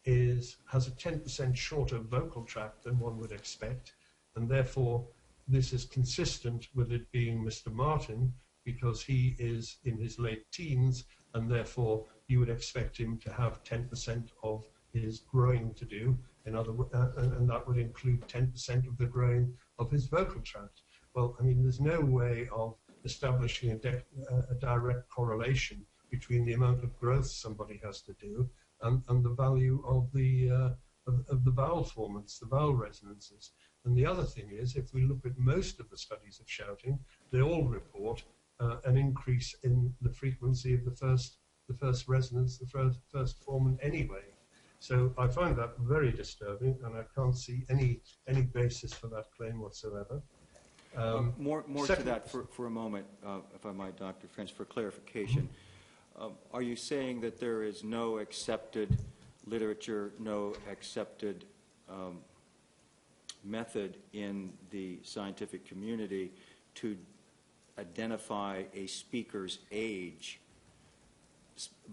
has a 10% shorter vocal tract than one would expect, and therefore this is consistent with it being Mr. Martin, because he is in his late teens, and therefore you would expect him to have 10% of his growing to do, and that would include 10% of the growing of his vocal tract. Well, I mean, there's no way of establishing a direct correlation between the amount of growth somebody has to do and the value of the vowel formants, the vowel resonances. And the other thing is, if we look at most of the studies of shouting, they all report an increase in the frequency of the first resonance, the first formant anyway. So I find that very disturbing, and I can't see any basis for that claim whatsoever. More to that for a moment, if I might, Dr. French, for clarification. Are you saying that there is no accepted literature, no accepted method in the scientific community to identify a speaker's age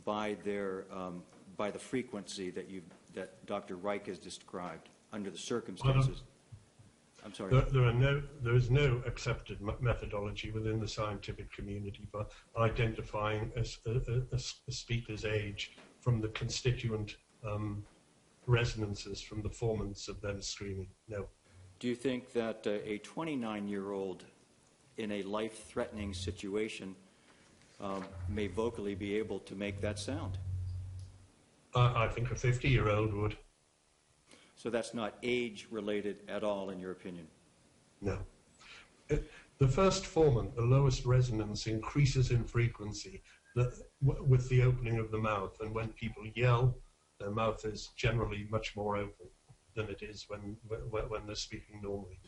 by the frequency that Dr. Reich has described under the circumstances? I'm sorry. There is no accepted methodology within the scientific community for identifying a speaker's age from the constituent resonances from the formants of them screaming. No. Do you think that a 29-year-old in a life-threatening situation may vocally be able to make that sound? I think a 50-year-old would. So that's not age-related at all, in your opinion? No. The first formant, the lowest resonance, increases in frequency with the opening of the mouth. And when people yell, their mouth is generally much more open than it is when they're speaking normally.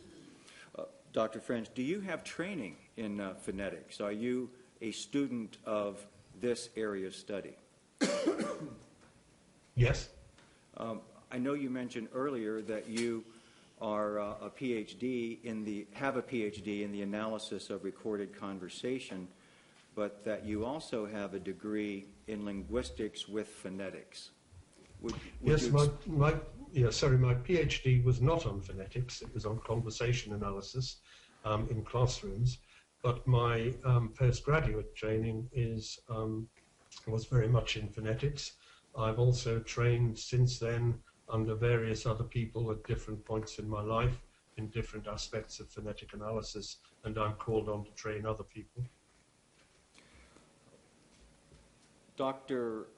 Dr. French, do you have training in phonetics? Are you a student of this area of study? Yes. I know you mentioned earlier that you are have a PhD in the analysis of recorded conversation, but that you also have a degree in linguistics with phonetics. Yes, my PhD was not on phonetics. It was on conversation analysis in classrooms. But my postgraduate training was very much in phonetics. I've also trained since then under various other people at different points in my life in different aspects of phonetic analysis, and I'm called on to train other people. Doctor,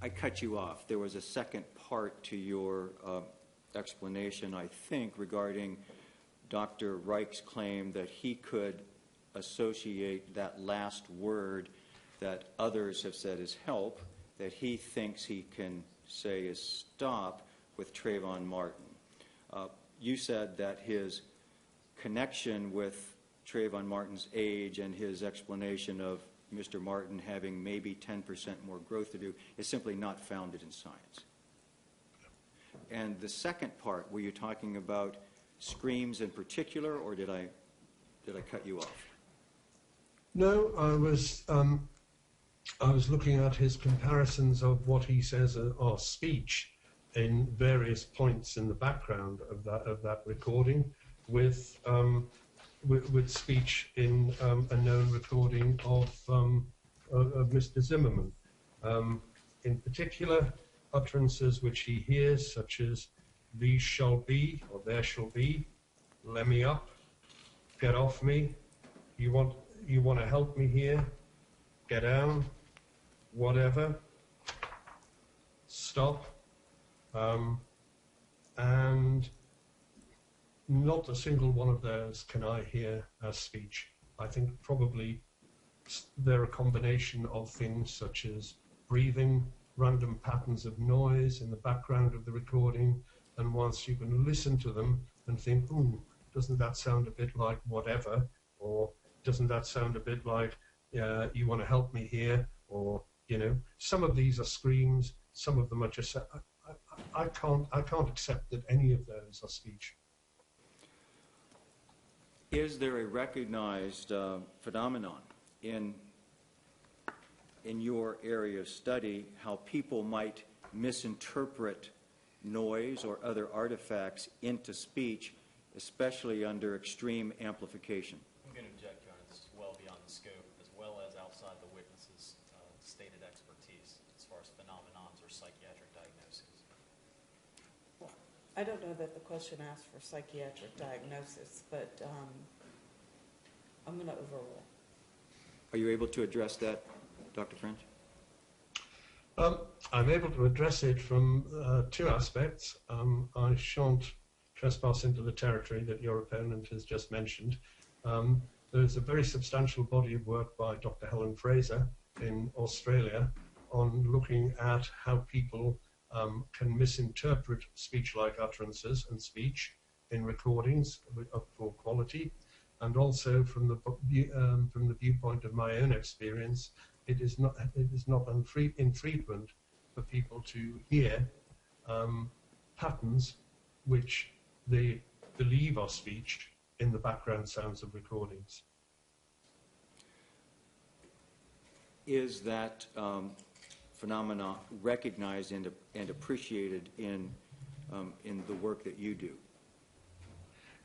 I cut you off. There was a second part to your explanation, I think, regarding Dr. Reich's claim that he could associate that last word that others have said is help, that he thinks he can say is stop with Trayvon Martin. You said that his connection with Trayvon Martin's age and his explanation of Mr. Martin having maybe 10% more growth to do is simply not founded in science. And the second part, were you talking about screams in particular, or did I cut you off? No, I was looking at his comparisons of what he says are speech in various points in the background of that recording with speech in a known recording of Mr. Zimmerman. In particular, utterances which he hears, such as "these shall be" or "there shall be," "let me up," "get off me," you want to help me here," "get down," "whatever," "stop," and not a single one of those can I hear as speech. I think probably they're a combination of things such as breathing, random patterns of noise in the background of the recording, and once you can listen to them and think, ooh, doesn't that sound a bit like whatever, or doesn't that sound a bit like you want to help me here, or some of these are screams, some of them are just. I can't accept that any of those are speech. Is there a recognized phenomenon in your area of study how people might misinterpret noise or other artifacts into speech, especially under extreme amplification? I'm going to object, Your Honor. This is well beyond the scope, as well as outside the witness's stated expertise as far as phenomenons or psychiatric diagnoses. Well, I don't know that the question asked for psychiatric diagnosis, but I'm going to overrule. Are you able to address that, Dr. French? I'm able to address it from two aspects. I shan't trespass into the territory that your opponent has just mentioned. There's a very substantial body of work by Dr. Helen Fraser in Australia on looking at how people can misinterpret speech-like utterances and speech in recordings of poor quality, and also from the viewpoint of my own experience, it is not infrequent for people to hear patterns which they believe are speech in the background sounds of recordings. Is that phenomena recognized and appreciated in the work that you do?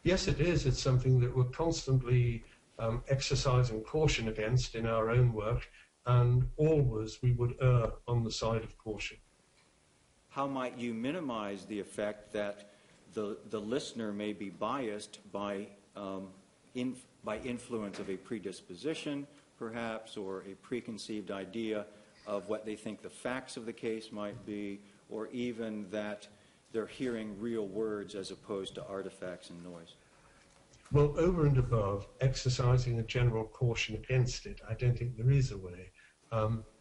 Yes, it is. It's something that we're constantly exercising caution against in our own work, and always we would err on the side of caution. How might you minimize the effect that the listener may be biased by influence of a predisposition, perhaps, or a preconceived idea of what they think the facts of the case might be, or even that they're hearing real words as opposed to artifacts and noise? Well, over and above exercising a general caution against it, I don't think there is a way.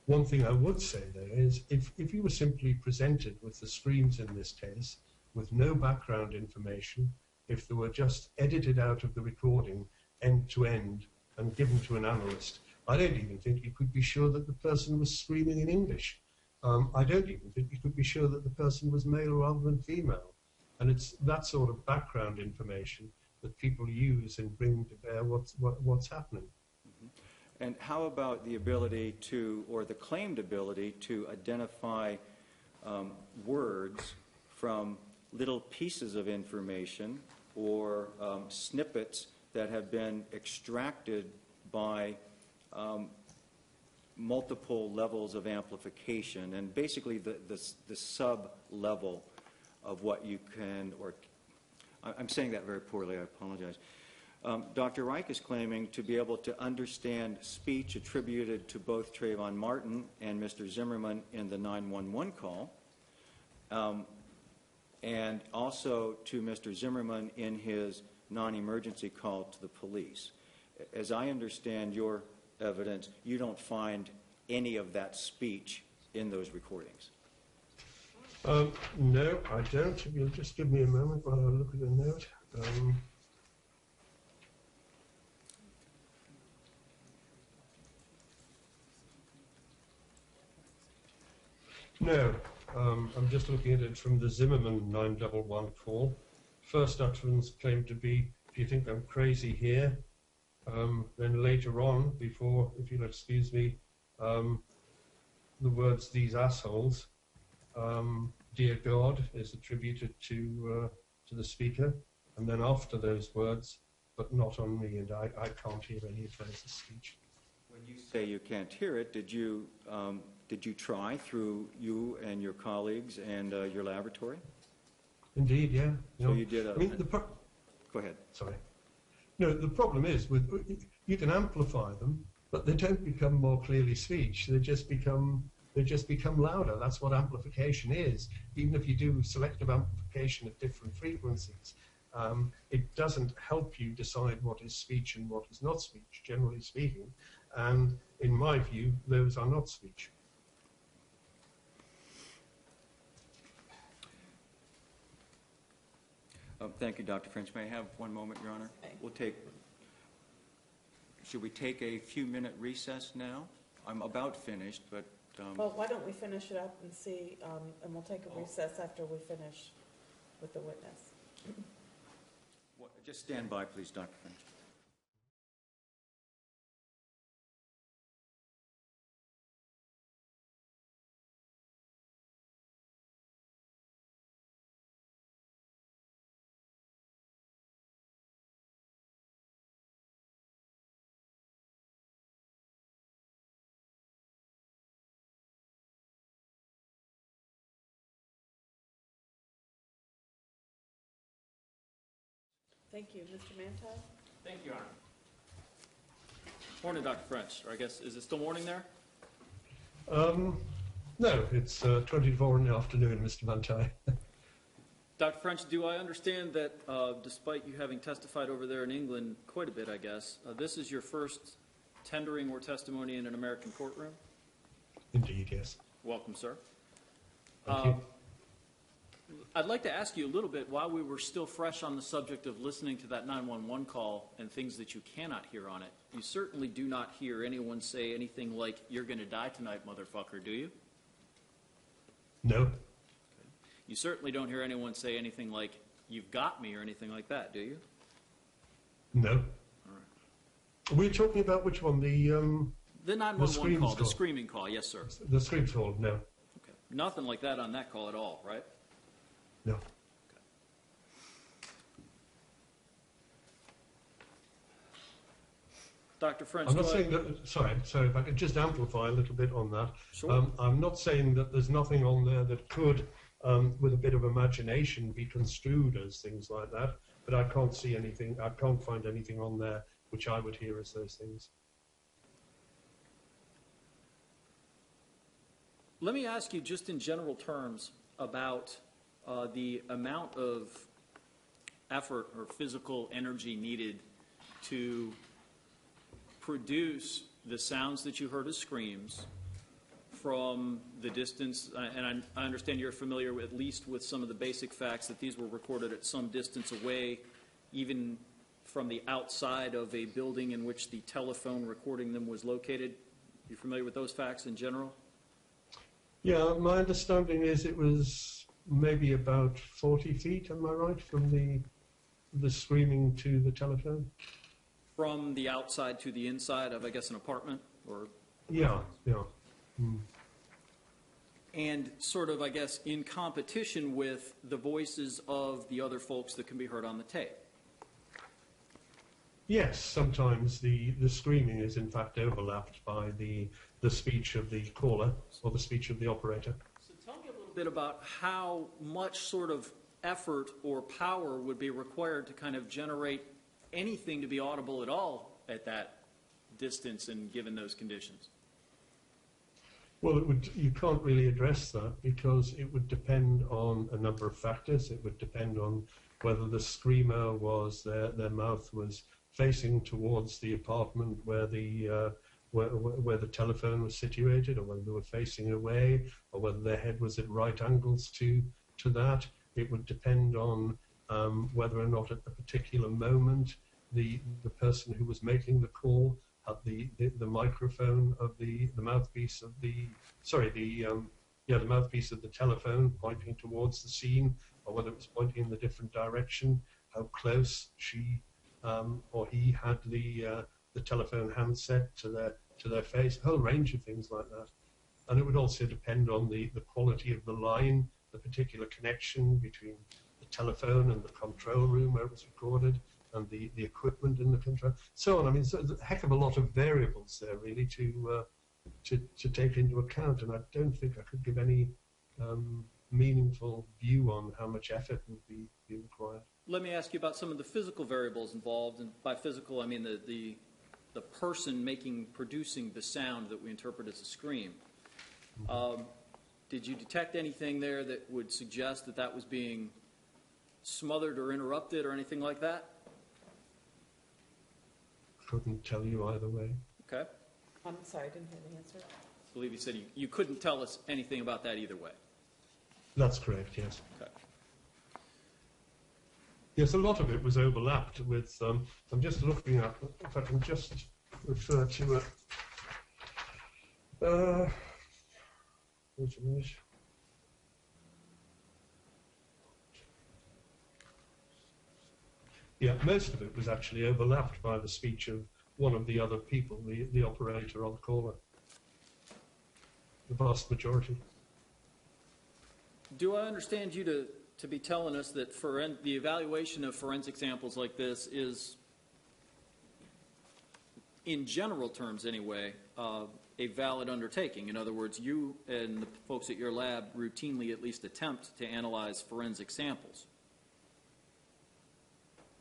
One thing I would say, though, is if you were simply presented with the screams in this case, with no background information, if they were just edited out of the recording end to end and given to an analyst. I don't even think you could be sure that the person was screaming in English. I don't even think you could be sure that the person was male rather than female. And it's that sort of background information that people use in bringing to bear what's happening. And how about the ability to, or the claimed ability to identify words from little pieces of information or snippets that have been extracted by multiple levels of amplification, and basically the sub-level of what you can, or I'm saying that very poorly, I apologize. Dr. Reich is claiming to be able to understand speech attributed to both Trayvon Martin and Mr. Zimmerman in the 911 call, and also to Mr. Zimmerman in his non-emergency call to the police. As I understand your evidence, you don't find any of that speech in those recordings. No, I don't. If you'll just give me a moment while I look at the note. No, I'm just looking at it from the Zimmerman 911 call. First utterance claimed to be, "Do you think I'm crazy here?" Then later on, before, if you'll excuse me, the words "these assholes," "dear God" is attributed to the speaker, and then after those words, "but not on me," and I can't hear any of those speech. When you say you can't hear it, did you try through you and your colleagues and your laboratory? Indeed, yeah. So you did. I mean, go ahead. Sorry. No, the problem is you can amplify them, but they don't become more clearly speech. They just become louder. That's what amplification is. Even if you do selective amplification at different frequencies, it doesn't help you decide what is speech and what is not speech, generally speaking. And in my view, those are not speech. Thank you, Dr. French. May I have one moment, Your Honor? Should we take a few-minute recess now? I'm about finished, but... Well, why don't we finish it up and see, and we'll take a recess after we finish with the witness. Just stand by, please, Dr. French. Thank you. Mr. Manti? Thank you, Your Honor. Morning, Dr. French. Or I guess, is it still morning there? No, it's 24 in the afternoon, Mr. Manti. Dr. French, do I understand that despite you having testified over there in England quite a bit, I guess, this is your first tendering or testimony in an American courtroom? Indeed, yes. Welcome, sir. Thank you. I'd like to ask you a little bit, while we were still fresh on the subject of listening to that 911 call and things that you cannot hear on it, you certainly do not hear anyone say anything like, "You're going to die tonight, motherfucker," do you? No. Okay. You certainly don't hear anyone say anything like, "You've got me," or anything like that, do you? No. All right. We're talking about which one? The 911 call, the screaming call, yes, sir. The scream call, no. Okay. Nothing like that on that call at all, right? No. Dr. French, I'm not saying that, sorry, if I could just amplify a little bit on that. Sure. I'm not saying that there's nothing on there that could, with a bit of imagination, be construed as things like that, but I can't see anything, I can't find anything on there which I would hear as those things. let me ask you just in general terms about the amount of effort or physical energy needed to produce the sounds that you heard as screams from the distance, and I understand you're familiar at least with some of the basic facts that these were recorded at some distance away, even from the outside of a building in which the telephone recording them was located. You familiar with those facts in general? Yeah, my understanding is it was maybe about 40 feet, am I right, from the screaming to the telephone? From the outside to the inside of, I guess, an apartment? Or Yeah, yeah. and sort of, I guess, in competition with the voices of the other folks that can be heard on the tape. Yes, sometimes the screaming is in fact overlapped by the speech of the caller or the speech of the operator. So tell me a little bit about how much sort of effort or power would be required to kind of generate anything to be audible at all at that distance and given those conditions. Well, you can't really address that because it would depend on a number of factors. It would depend on whether the screamer was, their mouth was facing towards the apartment where the telephone was situated, or whether they were facing away, or whether their head was at right angles to that. It would depend on whether or not at a particular moment the person who was making the call had the microphone of the mouthpiece of the mouthpiece of the telephone pointing towards the scene, or whether it was pointing in the different direction, how close she or he had the telephone handset to their face, a whole range of things like that. And it would also depend on the quality of the line, the particular connection between the telephone and the control room where it was recorded, and the equipment in the control, so on. I mean, so there's a heck of a lot of variables there, really, to take into account, and I don't think I could give any meaningful view on how much effort would be required. Let me ask you about some of the physical variables involved, and by physical I mean the person producing the sound that we interpret as a scream. Did you detect anything there that would suggest that that was being smothered or interrupted or anything like that? Couldn't tell you either way. Okay. I'm sorry, I didn't hear the answer. I believe you said you couldn't tell us anything about that either way. That's correct, yes. Okay. Yes, a lot of it was overlapped with, I'm just looking at, if I can just refer to it. Wait a minute. Yeah, most of it was actually overlapped by the speech of one of the other people, the operator or the caller. The vast majority. Do I understand you to be telling us that the evaluation of forensic samples like this is, in general terms anyway, a valid undertaking? In other words, you and the folks at your lab routinely at least attempt to analyze forensic samples.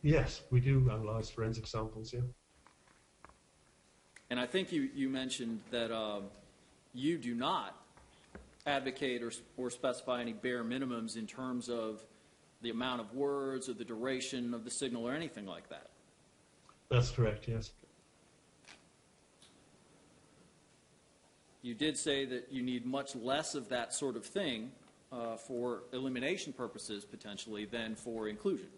Yes, we do analyze forensic samples, yeah. And I think you mentioned that you do not advocate or specify any bare minimums in terms of the amount of words or the duration of the signal or anything like that. That's correct, yes. You did say that you need much less of that sort of thing for elimination purposes, potentially, than for inclusion.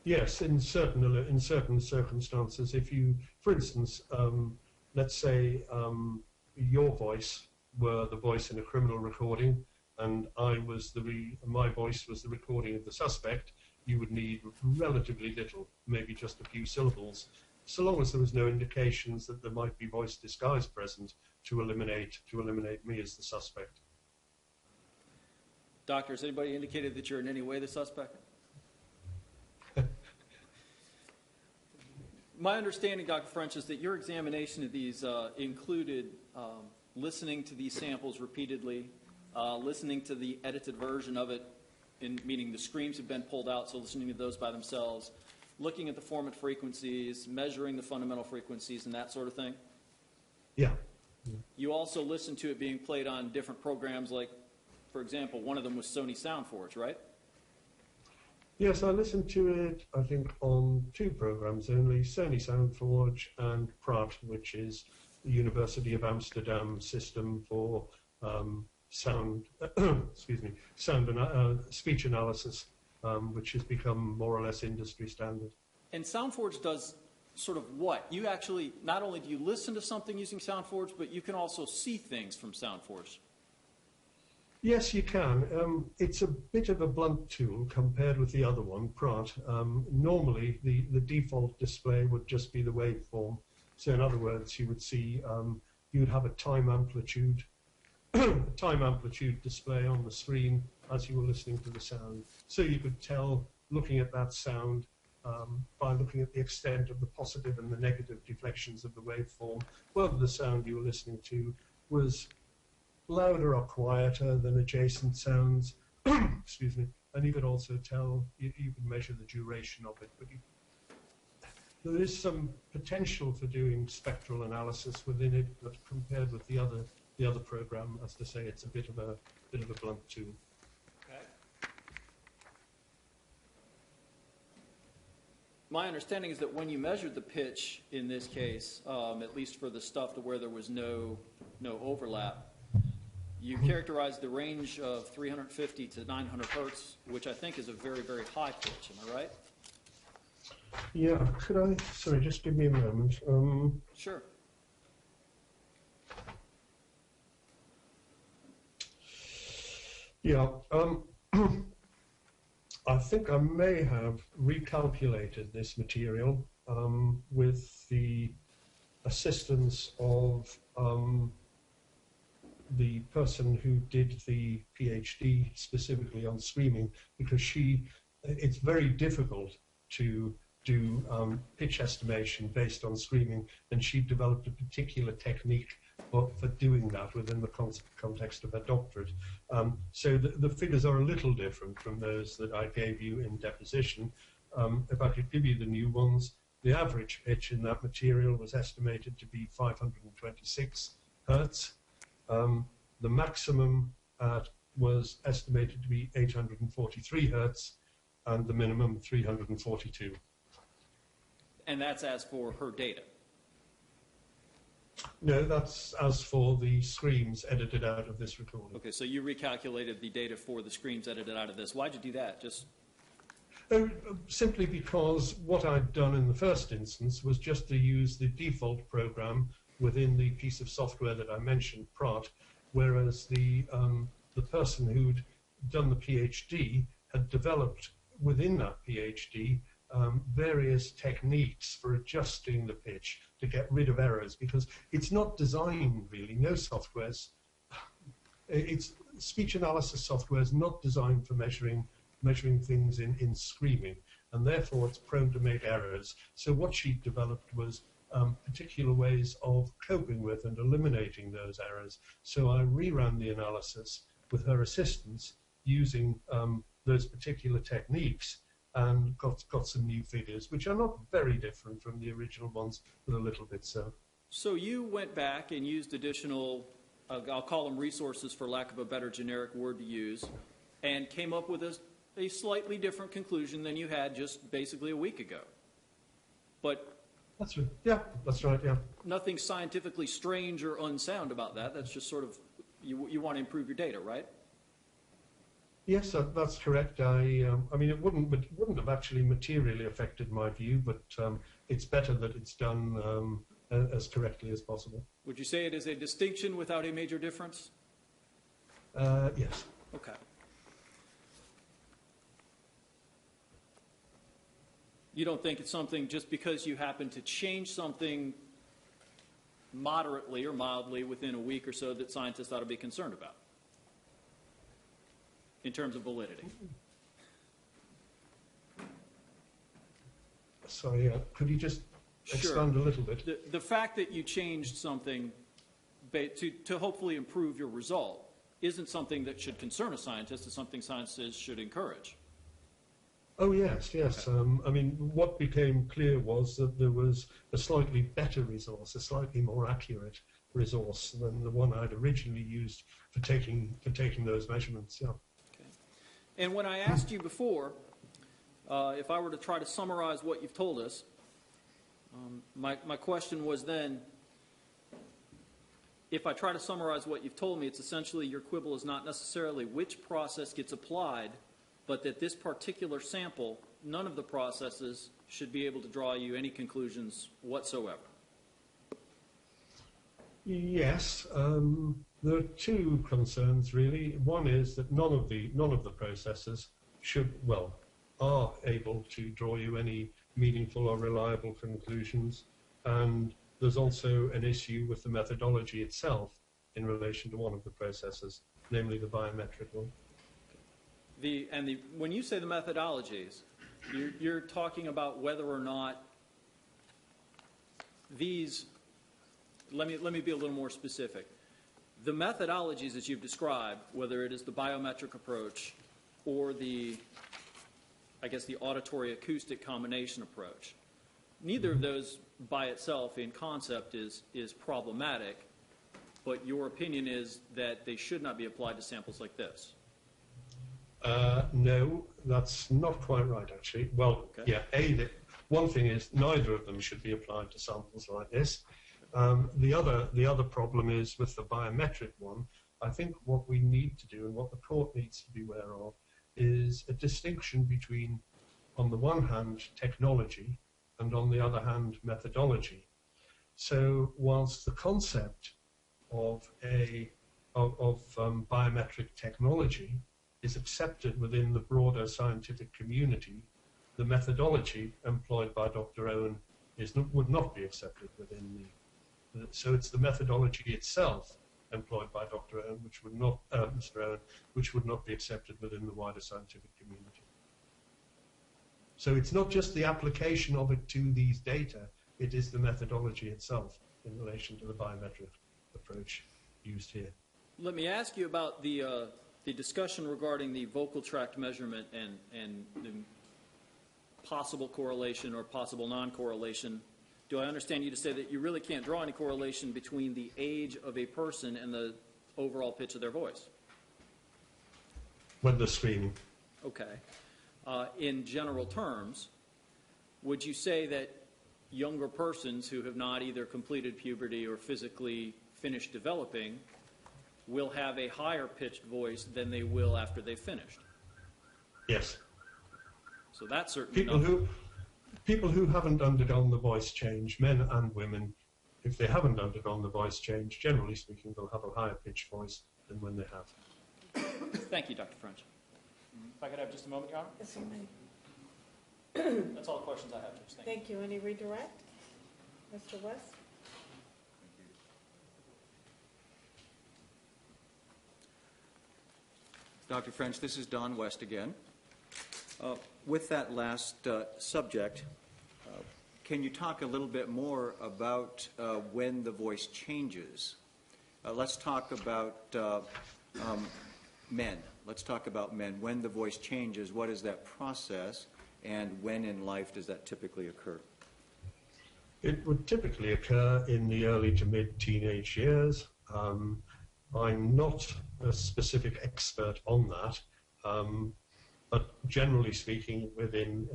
Yes, in certain circumstances, if you, for instance, let's say your voice were the voice in a criminal recording, and my voice was the recording of the suspect, you would need relatively little, maybe just a few syllables, so long as there was no indications that there might be voice disguise present to eliminate me as the suspect. Doctor, has anybody indicated that you're in any way the suspect? My understanding, Dr. French, is that your examination of these included listening to these samples repeatedly, listening to the edited version of it, meaning the screams have been pulled out, so listening to those by themselves, looking at the formant frequencies, measuring the fundamental frequencies, and that sort of thing? Yeah. You also listened to it being played on different programs, like, for example, one of them was Sony SoundForge, right? Yes, I listened to it, I think, on two programs only, Sony SoundForge and Pratt, which is the University of Amsterdam system for speech analysis, which has become more or less industry standard. And SoundForge does sort of what? You actually, not only do you listen to something using SoundForge, but you can also see things from SoundForge. Yes, you can. It's a bit of a blunt tool compared with the other one, Pratt. Normally, the default display would just be the waveform. So in other words, you would see, you would have a time amplitude display on the screen as you were listening to the sound. So you could tell, looking at that sound, by looking at the extent of the positive and the negative deflections of the waveform, whether the sound you were listening to was louder or quieter than adjacent sounds. Excuse me. And you could also tell, you could measure the duration of it. But there is some potential for doing spectral analysis within it, but compared with the other program, as to say, it's a bit of a blunt tool. Okay. My understanding is that when you measured the pitch in this case, at least for the stuff to where there was no overlap, you characterized the range of 350 to 900 hertz, which I think is a very, very high pitch. Am I right? Yeah, could I? Sorry, just give me a moment. Sure. Yeah, I think I may have recalculated this material with the assistance of the person who did the PhD specifically on screaming, because it's very difficult to do pitch estimation based on screaming, and she developed a particular technique for doing that within the context of her doctorate. So the figures are a little different from those that I gave you in deposition. If I could give you the new ones, the average pitch in that material was estimated to be 526 hertz. The maximum was estimated to be 843 hertz, and the minimum 342. And that's as for her data? No, that's as for the screams edited out of this recording. Okay, so you recalculated the data for the screams edited out of this. Why'd you do that? Just simply because what I'd done in the first instance was just to use the default program within the piece of software that I mentioned, Pratt, whereas the person who'd done the PhD had developed within that PhD various techniques for adjusting the pitch to get rid of errors, because it's not designed really, no softwares, it's speech analysis software is not designed for measuring things in screaming, and therefore it's prone to make errors. So what she developed was particular ways of coping with and eliminating those errors. So I reran the analysis with her assistance using those particular techniques, and got some new figures, which are not very different from the original ones, but a little bit so. So you went back and used additional, I'll call them resources for lack of a better generic word to use, and came up with a slightly different conclusion than you had just basically a week ago. But that's right. Yeah, that's right. Yeah. Nothing scientifically strange or unsound about that. That's just sort of you want to improve your data, right? Yes, that's correct. I mean, it wouldn't have actually materially affected my view, but it's better that it's done as correctly as possible. Would you say it is a distinction without a major difference? Yes. Okay. You don't think it's something just because you happen to change something moderately or mildly within a week or so that scientists ought to be concerned about in terms of validity? Sorry, could you just expand a little bit? The fact that you changed something to hopefully improve your result isn't something that should concern a scientist. It's something scientists should encourage. Oh, yes, yes. Okay. I mean, what became clear was that there was a slightly better resource, a slightly more accurate resource than the one I'd originally used for taking those measurements, yeah. Okay. And when I asked you before, if I were to try to summarize what you've told us, my question was then, if I try to summarize what you've told me, it's essentially your quibble is not necessarily which process gets applied, but that this particular sample, none of the processes should be able to draw you any conclusions whatsoever. Yes, there are two concerns really. One is that none of the processes are able to draw you any meaningful or reliable conclusions, and there's also an issue with the methodology itself in relation to one of the processes, namely the biometric one. When you say the methodologies, you're talking about whether or not these. Let me be a little more specific. The methodologies that you've described, whether it is the biometric approach or the auditory acoustic combination approach, neither of those by itself in concept is problematic, but your opinion is that they should not be applied to samples like this. No, that's not quite right, actually. Well, okay. Yeah, one thing is neither of them should be applied to samples like this. The other problem is with the biometric one. I think what we need to do and what the court needs to be aware of is a distinction between, on the one hand, technology and on the other hand, methodology. So whilst the concept of biometric technology is accepted within the broader scientific community, the methodology employed by Dr. Owen would not be accepted within so it's the methodology itself employed by Dr. Owen, Mr. Owen, which would not be accepted within the wider scientific community. So it's not just the application of it to these data, it is the methodology itself in relation to the biometric approach used here. Let me ask you about the discussion regarding the vocal tract measurement and the possible correlation or possible non-correlation. Do I understand you to say that you really can't draw any correlation between the age of a person and the overall pitch of their voice? When they're screaming. Okay. In general terms, would you say that younger persons who have not either completed puberty or physically finished developing will have a higher pitched voice than they will after they've finished? Yes. So that's certainly people who haven't undergone the voice change, men and women, if they haven't undergone the voice change, generally speaking, they'll have a higher pitched voice than when they have. Thank you, Dr. French. If I could have just a moment, Your Honor? Yes, you may. That's all the questions I have, Judge. Thank you. Thank you. Any redirect? Mr. West? Dr. French, this is Don West again. With that last subject, can you talk a little bit more about when the voice changes? Let's talk about men. Let's talk about men. When the voice changes, what is that process, and when in life does that typically occur? It would typically occur in the early to mid-teenage years. I'm not a specific expert on that, but generally speaking, within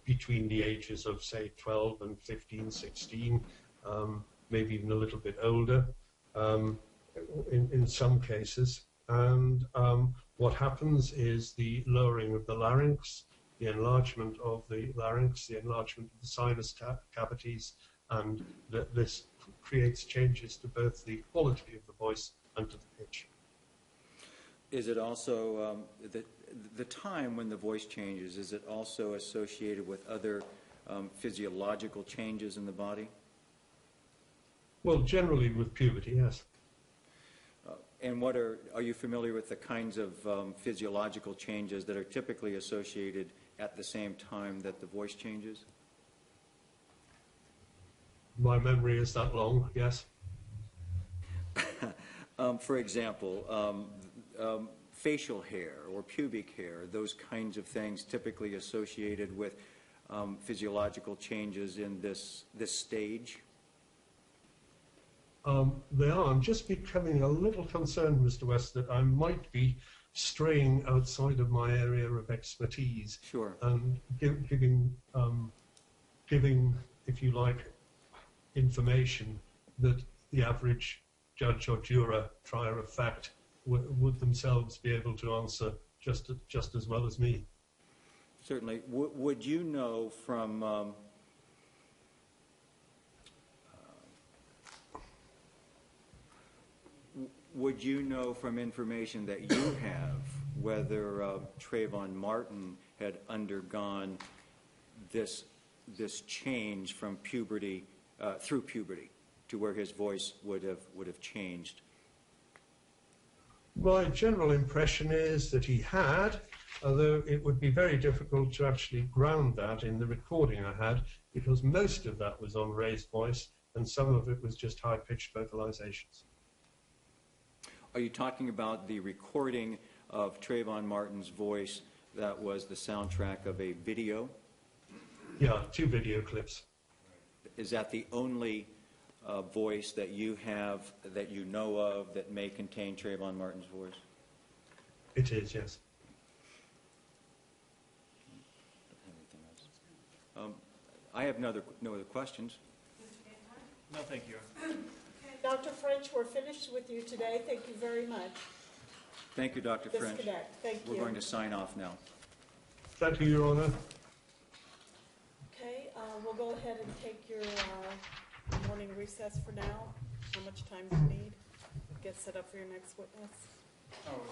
between the ages of, say, 12 and 15, 16, maybe even a little bit older in some cases. And what happens is the lowering of the larynx, the enlargement of the larynx, the enlargement of the sinus cavities, and this creates changes to both the quality of the voice and to the pitch. Is it also the time when the voice changes, is it also associated with other physiological changes in the body? Well, generally with puberty, yes. And what are you familiar with the kinds of physiological changes that are typically associated at the same time that the voice changes? My memory is that long, yes. For example, facial hair or pubic hair, those kinds of things typically associated with physiological changes in this stage? They are. I'm just becoming a little concerned, Mr. West, that I might be straying outside of my area of expertise. Sure. And giving, if you like, information that the average judge or juror, trier of fact, would themselves be able to answer just as well as me. Certainly. Would you know from would you know from information that you have whether Trayvon Martin had undergone this change from puberty through puberty to where his voice would have changed? My general impression is that he had, although it would be very difficult to actually ground that in the recording I had, because most of that was on raised voice and some of it was just high-pitched vocalizations. Are you talking about the recording of Trayvon Martin's voice that was the soundtrack of a video? Yeah, 2 video clips. Is that the only voice that you have, that you know of, that may contain Trayvon Martin's voice? It is, yes. I have no other questions. No, thank you. Dr. French, we're finished with you today. Thank you very much. Thank you, Dr. French. Disconnect. Thank you. We're going to sign off now. Thank you, Your Honor. Okay, we'll go ahead and take your morning recess for now. How much time do you need? Get set up for your next witness. Oh,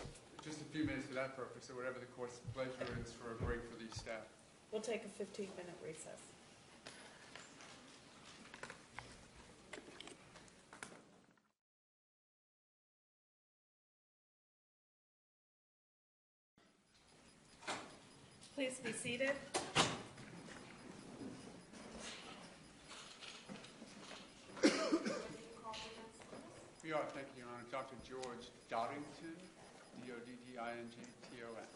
just a few minutes for that purpose, or whatever the court's pleasure is for a break for the staff. We'll take a 15-minute recess. Please be seated. We are, thank you, Your Honor. Dr. George Doddington, D-O-D-D-I-N-G-T-O-N.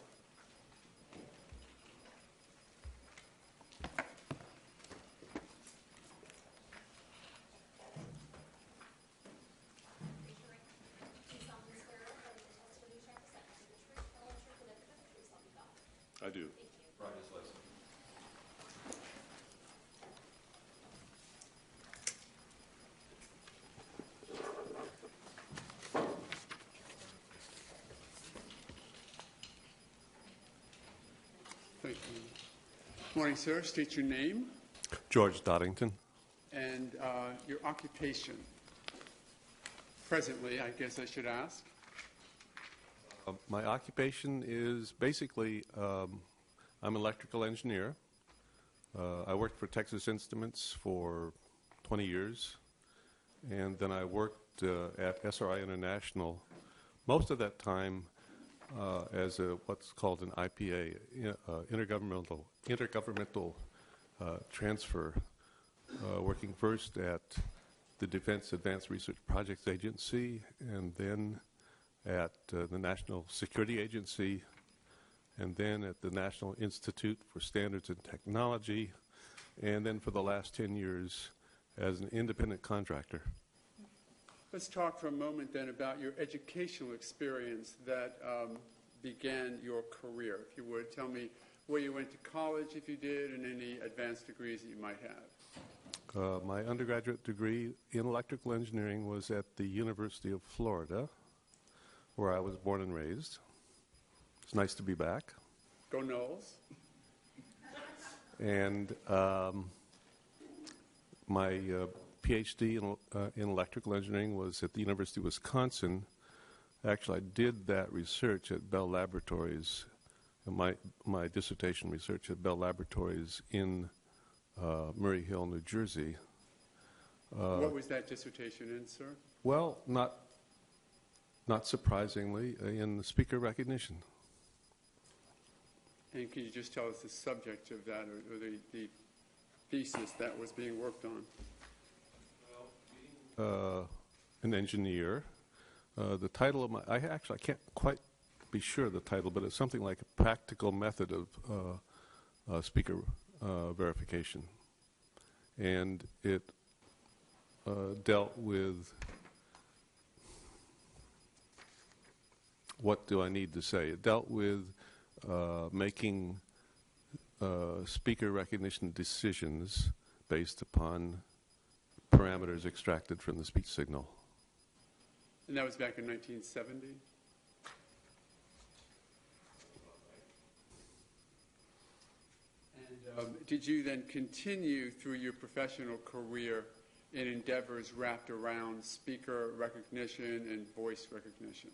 I do. Thank you. Morning, sir. State your name George Doddington. and your occupation. Presently, I guess I should ask. My occupation is basically, I'm an electrical engineer. I worked for Texas Instruments for 20 years, and then I worked at SRI International most of that time as what's called an IPA, intergovernmental transfer, working first at the Defense Advanced Research Projects Agency, and then at the National Security Agency, and then at the National Institute for Standards and Technology, and then for the last 10 years as an independent contractor. Let's talk for a moment then about your educational experience that began your career. If you would, tell me where you went to college, if you did, and any advanced degrees that you might have. My undergraduate degree in electrical engineering was at the University of Florida, where I was born and raised. It's nice to be back. Go Knowles. And my PhD in electrical engineering was at the University of Wisconsin. Actually, I did that research at Bell Laboratories, my dissertation research at Bell Laboratories in Murray Hill, New Jersey. What was that dissertation in, sir? Well, not surprisingly, in speaker recognition. And can you just tell us the subject of that, or the thesis that was being worked on? An engineer. The title of I can't quite be sure of the title, but it's something like a practical method of speaker verification. And it dealt with, what do I need to say? It dealt with making speaker recognition decisions based upon parameters extracted from the speech signal. And that was back in 1970? Did you then continue through your professional career in endeavors wrapped around speaker recognition and voice recognition?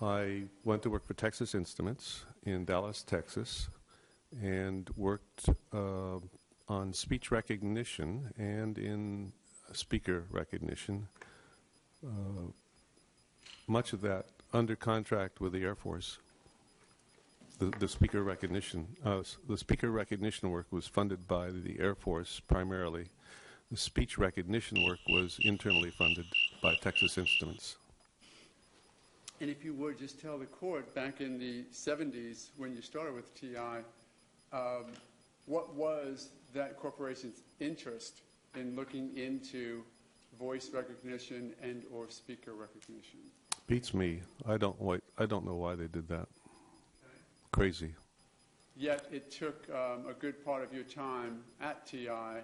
I went to work for Texas Instruments in Dallas, Texas, and worked on speech recognition and in speaker recognition. Much of that under contract with the Air Force. The speaker recognition work was funded by the Air Force primarily. The speech recognition work was internally funded by Texas Instruments. And if you would, just tell the court, back in the 70s when you started with TI, what was that corporation's interest in looking into voice recognition and or speaker recognition? Beats me. I don't know why they did that. Crazy. Yet it took a good part of your time at TI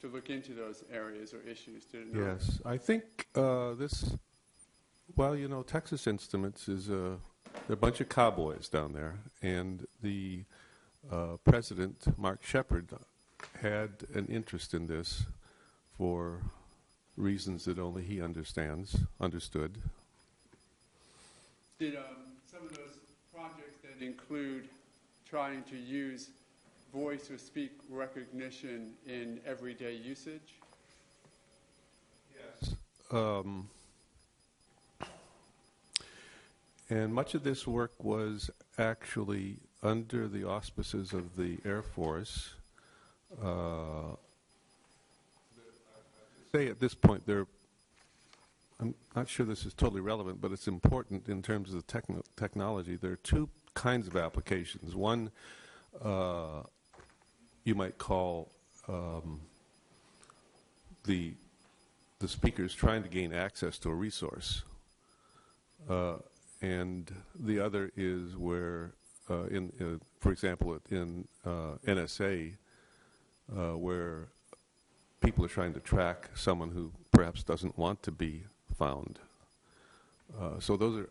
to look into those areas or issues, did it not? Yes. I think Texas Instruments is they're a bunch of cowboys down there, and the president, Mark Shepard, had an interest in this for reasons that only he understood. Did some of those projects that include trying to use voice or speak recognition in everyday usage? Yes. And much of this work was actually under the auspices of the Air Force. Say at this point, I'm not sure this is totally relevant, but it's important in terms of the technology. There are two kinds of applications. One you might call the speakers trying to gain access to a resource. And the other is where, for example, in NSA, where people are trying to track someone who perhaps doesn't want to be found. So those are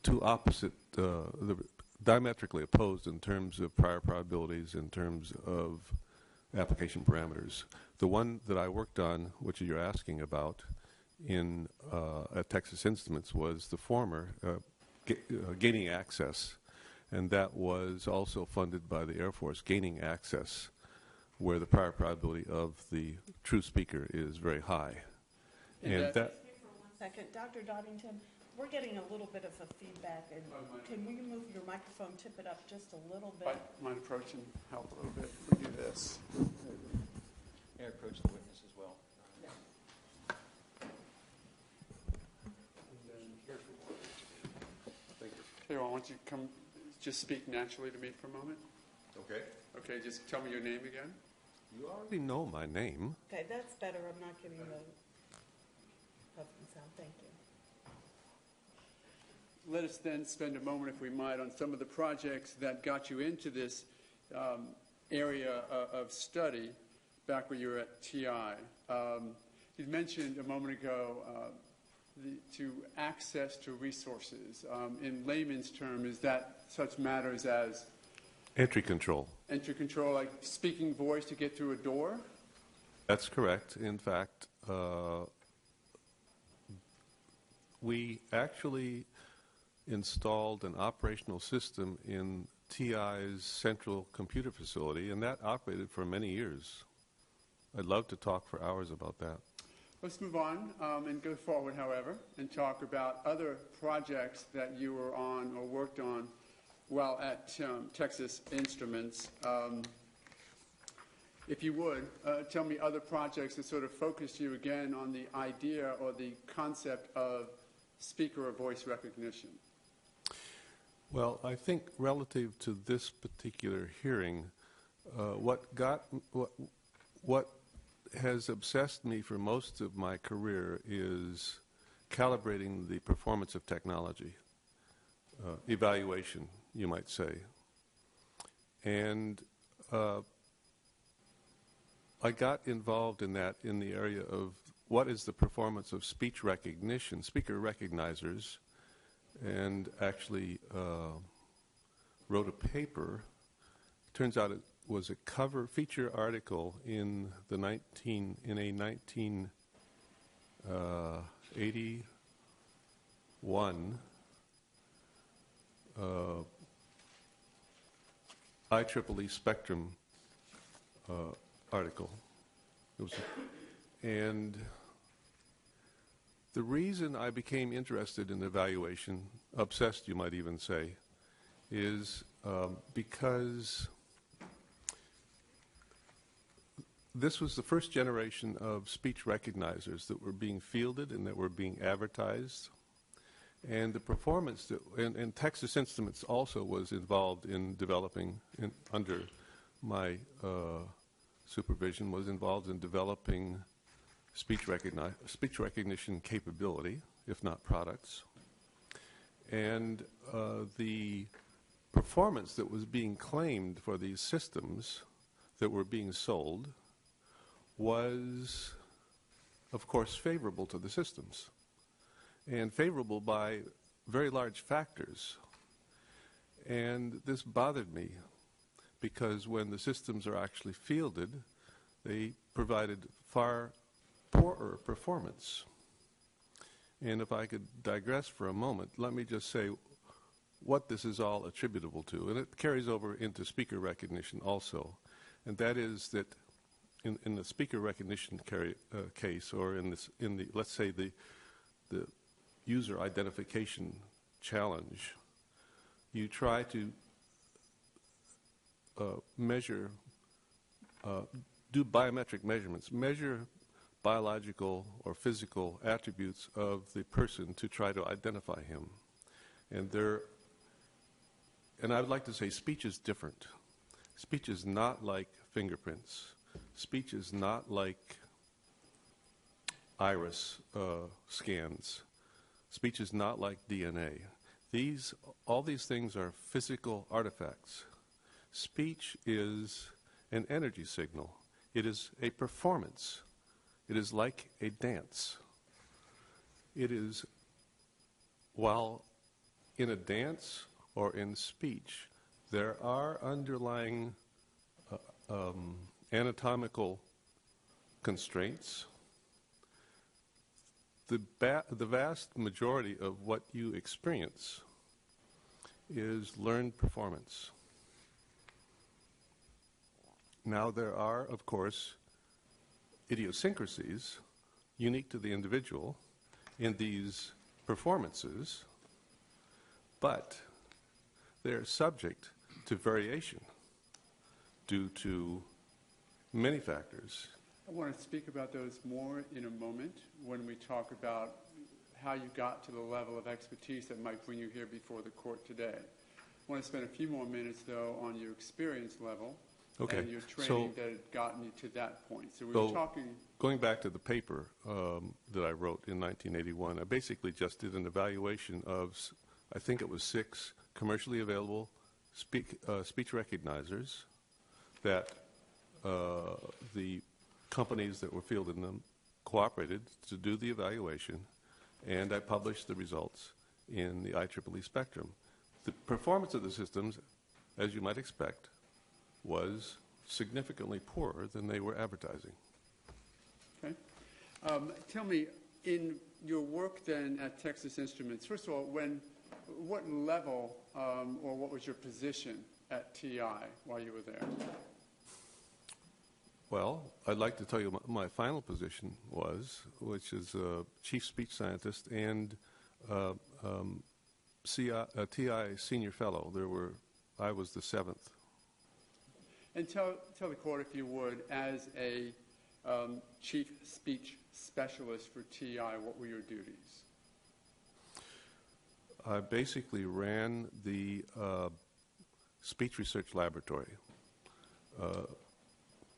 two opposite, diametrically opposed in terms of prior probabilities, in terms of application parameters. The one that I worked on, which you're asking about, at Texas Instruments was the former, gaining access, and that was also funded by the Air Force, gaining access, where the prior probability of the true speaker is very high. And that. For 1 second, Dr. Doddington, we're getting a little bit of a feedback, and can we move your microphone, tip it up just a little bit? Might approach and help a little bit if we do this. May I approach the witness as well? Hey, why don't you come just speak naturally to me for a moment? Okay. Okay, just tell me your name again. You already know my name. Okay, that's better. I'm not getting the puffing sound. Thank you. Let us then spend a moment, if we might, on some of the projects that got you into this area of study back when you were at TI. You mentioned a moment ago to access to resources. In layman's term, is that such matters as Entry control. entry control, like speaking voice to get through a door? That's correct. In fact, we actually installed an operational system in TI's central computer facility, and that operated for many years. I'd love to talk for hours about that. Let's move on and go forward, however, and talk about other projects that you were on or worked on while at Texas Instruments. If you would, tell me other projects that sort of focused you again on the idea or the concept of speaker or voice recognition. Well, I think relative to this particular hearing, what has obsessed me for most of my career is calibrating the performance of technology, evaluation, you might say. And I got involved in that in the area of what is the performance of speech recognition, speaker recognizers, and actually wrote a paper turns out it was a cover feature article in a 1981 IEEE Spectrum article. And the reason I became interested in evaluation, obsessed you might even say, is because this was the first generation of speech recognizers that were being fielded and that were being advertised. And the performance, and Texas Instruments also was involved in developing, under my supervision, was involved in developing speech recognition capability, if not products. And the performance that was being claimed for these systems that were being sold was, of course, favorable to the systems, and favorable by very large factors. And this bothered me because when the systems are actually fielded, they provided far poorer performance. And if I could digress for a moment, let me just say what this is all attributable to. And it carries over into speaker recognition also. And that is that in the speaker recognition case, or in the let's say the user identification challenge, you try to measure, do biometric measurements, measure biological or physical attributes of the person to try to identify him. And I would like to say speech is different. Speech is not like fingerprints. Speech is not like iris scans. Speech is not like DNA. All these things are physical artifacts. Speech is an energy signal. It is a performance. It is like a dance. It is, while in a dance or in speech, there are underlying anatomical constraints. The vast majority of what you experience is learned performance. Now, there are, of course, idiosyncrasies unique to the individual in these performances, but they're subject to variation due to many factors. I want to speak about those more in a moment when we talk about how you got to the level of expertise that might bring you here before the court today. I want to spend a few more minutes, though, on your experience level and your training that had gotten you to that point. So we were talking... Going back to the paper that I wrote in 1981, I basically just did an evaluation of, I think it was 6 commercially available speech recognizers that the companies that were fielding them cooperated to do the evaluation, and I published the results in the IEEE Spectrum. The performance of the systems, as you might expect, was significantly poorer than they were advertising. Okay. Tell me, in your work then at Texas Instruments, first of all, what level or what was your position at TI while you were there? Well, I'd like to tell you what my final position was, which is Chief Speech Scientist and TI Senior Fellow. I was the 7th. And tell the court, if you would, as a Chief Speech Specialist for TI, what were your duties? I basically ran the speech research laboratory.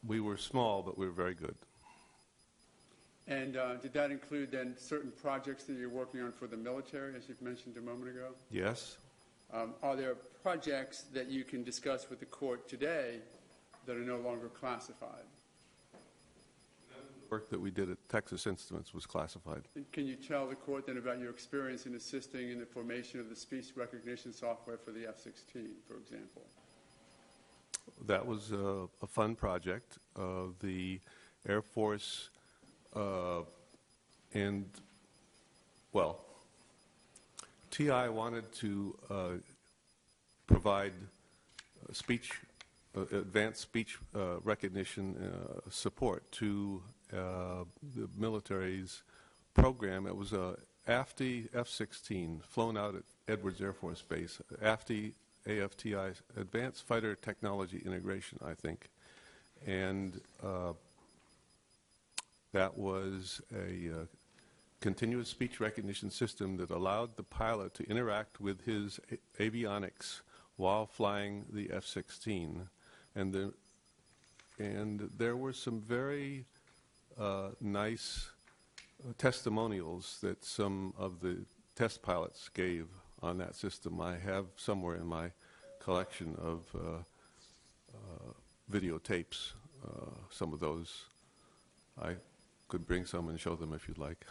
We were small, but we were very good. And did that include then certain projects that you're working on for the military, as you've mentioned a moment ago? Yes. Are there projects that you can discuss with the court today that are no longer classified? The work that we did at Texas Instruments was classified. And can you tell the court then about your experience in assisting in the formation of the speech recognition software for the F-16, for example? That was a fun project. The Air Force and, well, TI wanted to provide advanced speech recognition support to the military's program. It was a AFTI F-16 flown out at Edwards Air Force Base. AFTI, AFTI, Advanced Fighter Technology Integration, I think. And that was a continuous speech recognition system that allowed the pilot to interact with his avionics while flying the F-16. And there were some very nice testimonials that some of the test pilots gave on that system. I have somewhere in my collection of videotapes some of those. I could bring some and show them if you'd like.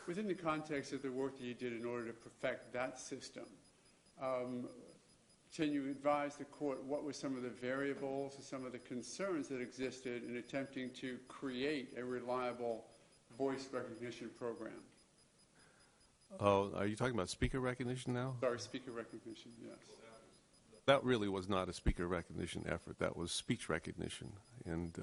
Within the context of the work that you did in order to perfect that system, can you advise the court what were some of the variables or some of the concerns that existed in attempting to create a reliable voice recognition program? Oh, are you talking about speaker recognition now? Sorry, speaker recognition, yes. That really was not a speaker recognition effort. That was speech recognition. And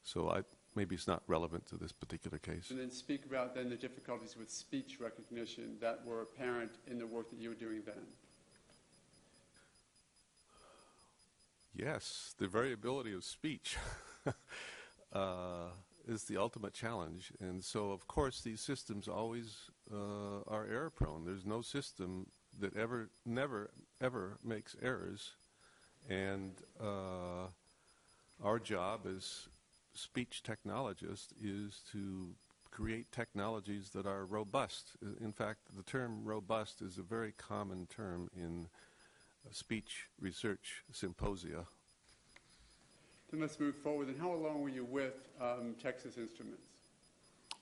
so maybe it's not relevant to this particular case. And then speak about then the difficulties with speech recognition that were apparent in the work that you were doing then. Yes, the variability of speech is the ultimate challenge. And so, of course, these systems always are error-prone. There's no system that never, ever makes errors. And our job as speech technologists is to create technologies that are robust. In fact, the term robust is a very common term in speech research symposia. Then let's move forward. And how long were you with Texas Instruments?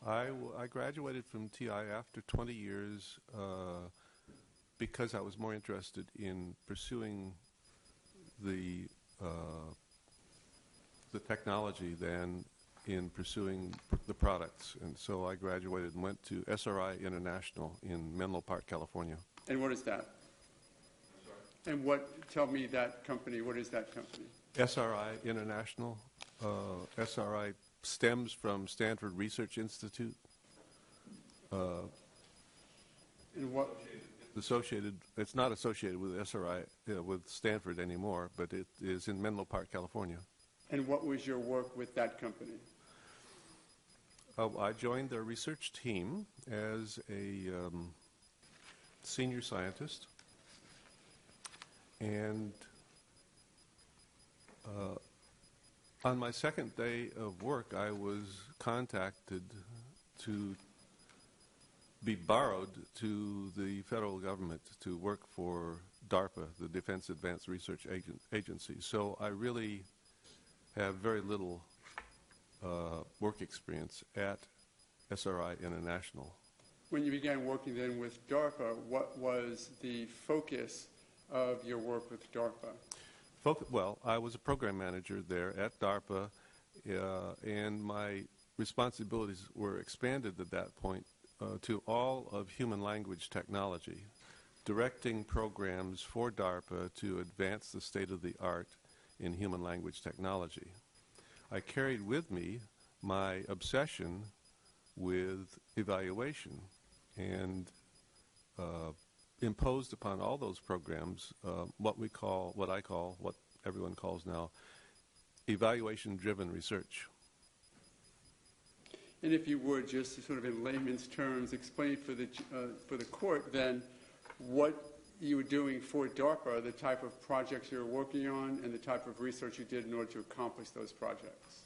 I graduated from TI after 20 years because I was more interested in pursuing the technology than in pursuing the products. And so I graduated and went to SRI International in Menlo Park, California. And what is that? And tell me that company, what is that company? SRI International. SRI stems from Stanford Research Institute. And what? It's not associated with SRI, with Stanford anymore, but it is in Menlo Park, California. And what was your work with that company? I joined their research team as a senior scientist. And on my second day of work, I was contacted to be borrowed to the federal government to work for DARPA, the Defense Advanced Research Agency. So I really have very little work experience at SRI International. When you began working then with DARPA, what was the focus of your work with DARPA? Well, I was a program manager there at DARPA, and my responsibilities were expanded at that point to all of human language technology, directing programs for DARPA to advance the state of the art in human language technology. I carried with me my obsession with evaluation and imposed upon all those programs what everyone calls now evaluation-driven research. And if you would, just sort of in layman's terms, explain for the court then what you were doing for DARPA, the type of projects you were working on, and the type of research you did in order to accomplish those projects.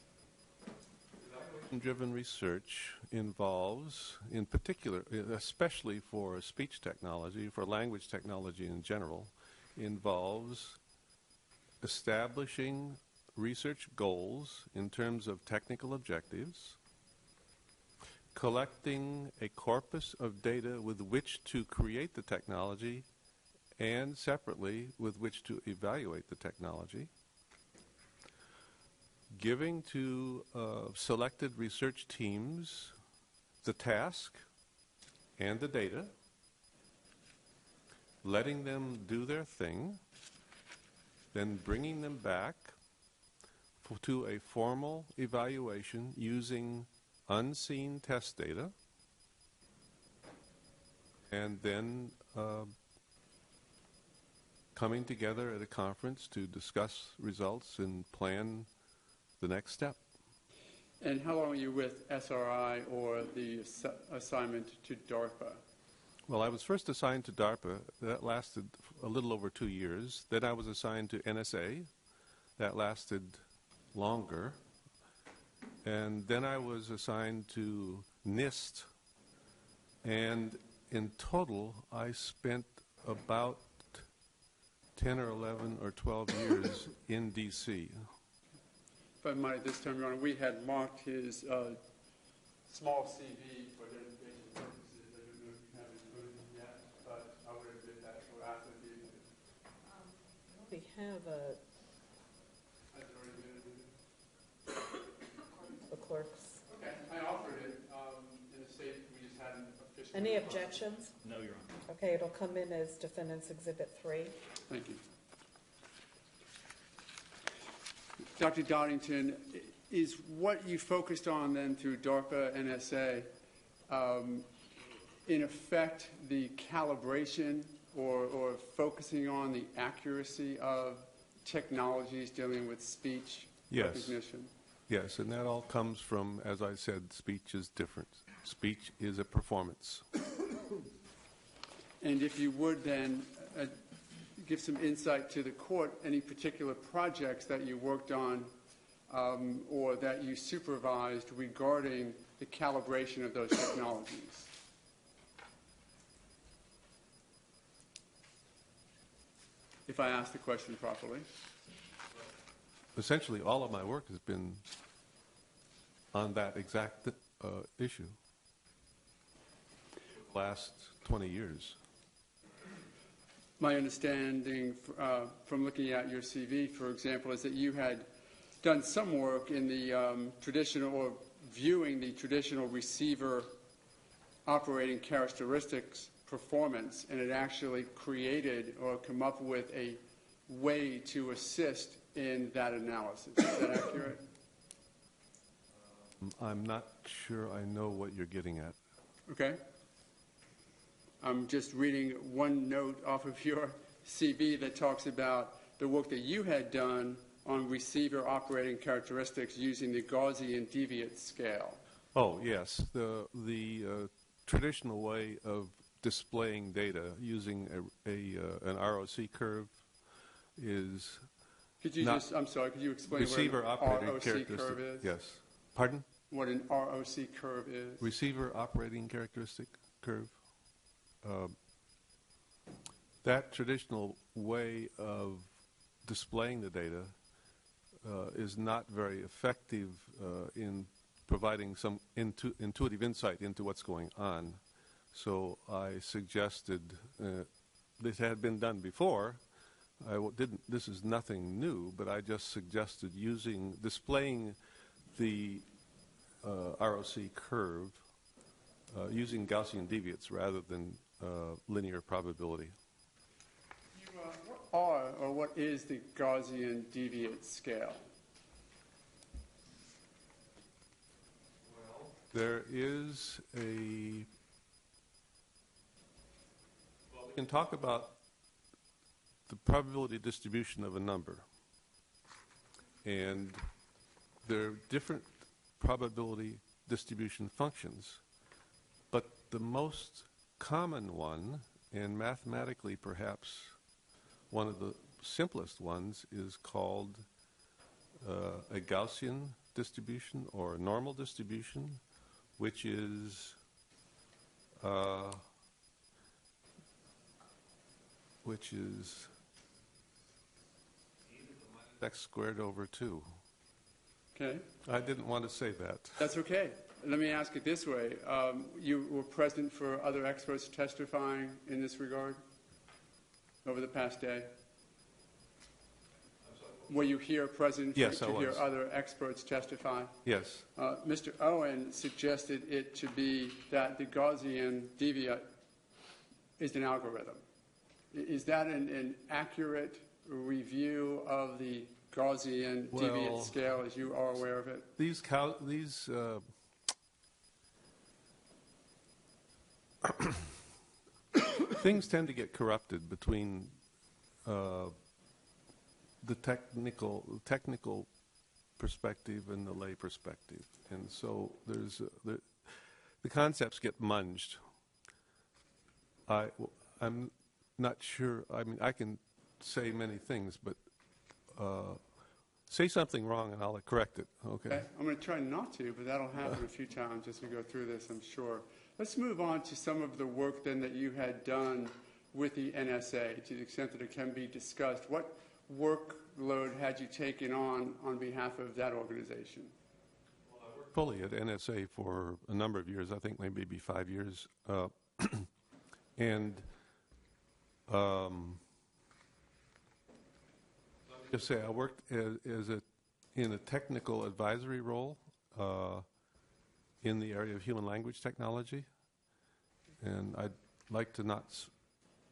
Evaluation-driven research involves, in particular, especially for speech technology, for language technology in general, involves establishing research goals in terms of technical objectives, collecting a corpus of data with which to create the technology and separately with which to evaluate the technology, giving to selected research teams the task and the data, letting them do their thing, then bringing them back to a formal evaluation using unseen test data, and then coming together at a conference to discuss results and plan the next step. And how long were you with SRI or the assignment to DARPA? Well, I was first assigned to DARPA. That lasted a little over 2 years. Then I was assigned to NSA. That lasted longer. And then I was assigned to NIST. And in total, I spent about 10 or 11 or 12 years in D.C. If I might, this time, Your Honor, we had marked his small CV for identification purposes. I don't know if you have included it yet, but I would admit that for after the We have Has it already been included? the clerks. Okay, I offered it in the state. We just hadn't officially. Any objections? No, Your Honor. Okay, it'll come in as Defendant's Exhibit 3. Thank you. Dr. Doddington, is what you focused on then through DARPA NSA, in effect, the calibration or focusing on the accuracy of technologies dealing with speech recognition? Yes, and that all comes from, as I said, speech is different. Speech is a performance. And if you would then give some insight to the court, any particular projects that you worked on or that you supervised regarding the calibration of those technologies. If I asked the question properly. Essentially, all of my work has been on that exact issue. Last 20 years. My understanding from looking at your CV, for example, is that you had done some work in the traditional, or viewing the traditional receiver operating characteristics performance, and it actually created or come up with a way to assist in that analysis. Is that accurate? I'm not sure I know what you're getting at. Okay. I'm just reading one note off of your CV that talks about the work that you had done on receiver operating characteristics using the Gaussian deviate scale. Oh, yes. The traditional way of displaying data using an ROC curve is Could you just, I'm sorry, could you explain receiver what operating an ROC characteristic. curve is? Yes. Pardon? What an ROC curve is? Receiver operating characteristic curve. That traditional way of displaying the data is not very effective in providing some intuitive insight into what's going on. So I suggested, this had been done before. This is nothing new, but I just suggested displaying the ROC curve using Gaussian deviates rather than linear probability. What is the Gaussian deviate scale? Well, there is we can talk about the probability distribution of a number. And there are different probability distribution functions. But the most common one, and mathematically perhaps one of the simplest ones, is called a Gaussian distribution or a normal distribution, which is x squared over 2. Okay. I didn't want to say that. That's okay. Let me ask it this way. You were present for other experts testifying in this regard over the past day? Were you here present Yes, I to hear was. other experts testify? Yes. Mr. Owen suggested it to be that the Gaussian deviate is an algorithm. Is that an accurate review of the Gaussian deviate Well, scale as you are aware of it? These things tend to get corrupted between the technical perspective and the lay perspective, and so the concepts get munged. I'm not sure. I mean, I can say many things, but say something wrong and I'll correct it. Okay. I'm going to try not to, but that'll happen a few times as we go through this, I'm sure. Let's move on to some of the work then that you had done with the NSA, to the extent that it can be discussed. What workload had you taken on behalf of that organization? Well, I worked fully at NSA for a number of years, I think maybe 5 years. And just say I worked in a technical advisory role in the area of human language technology, and I'd like to not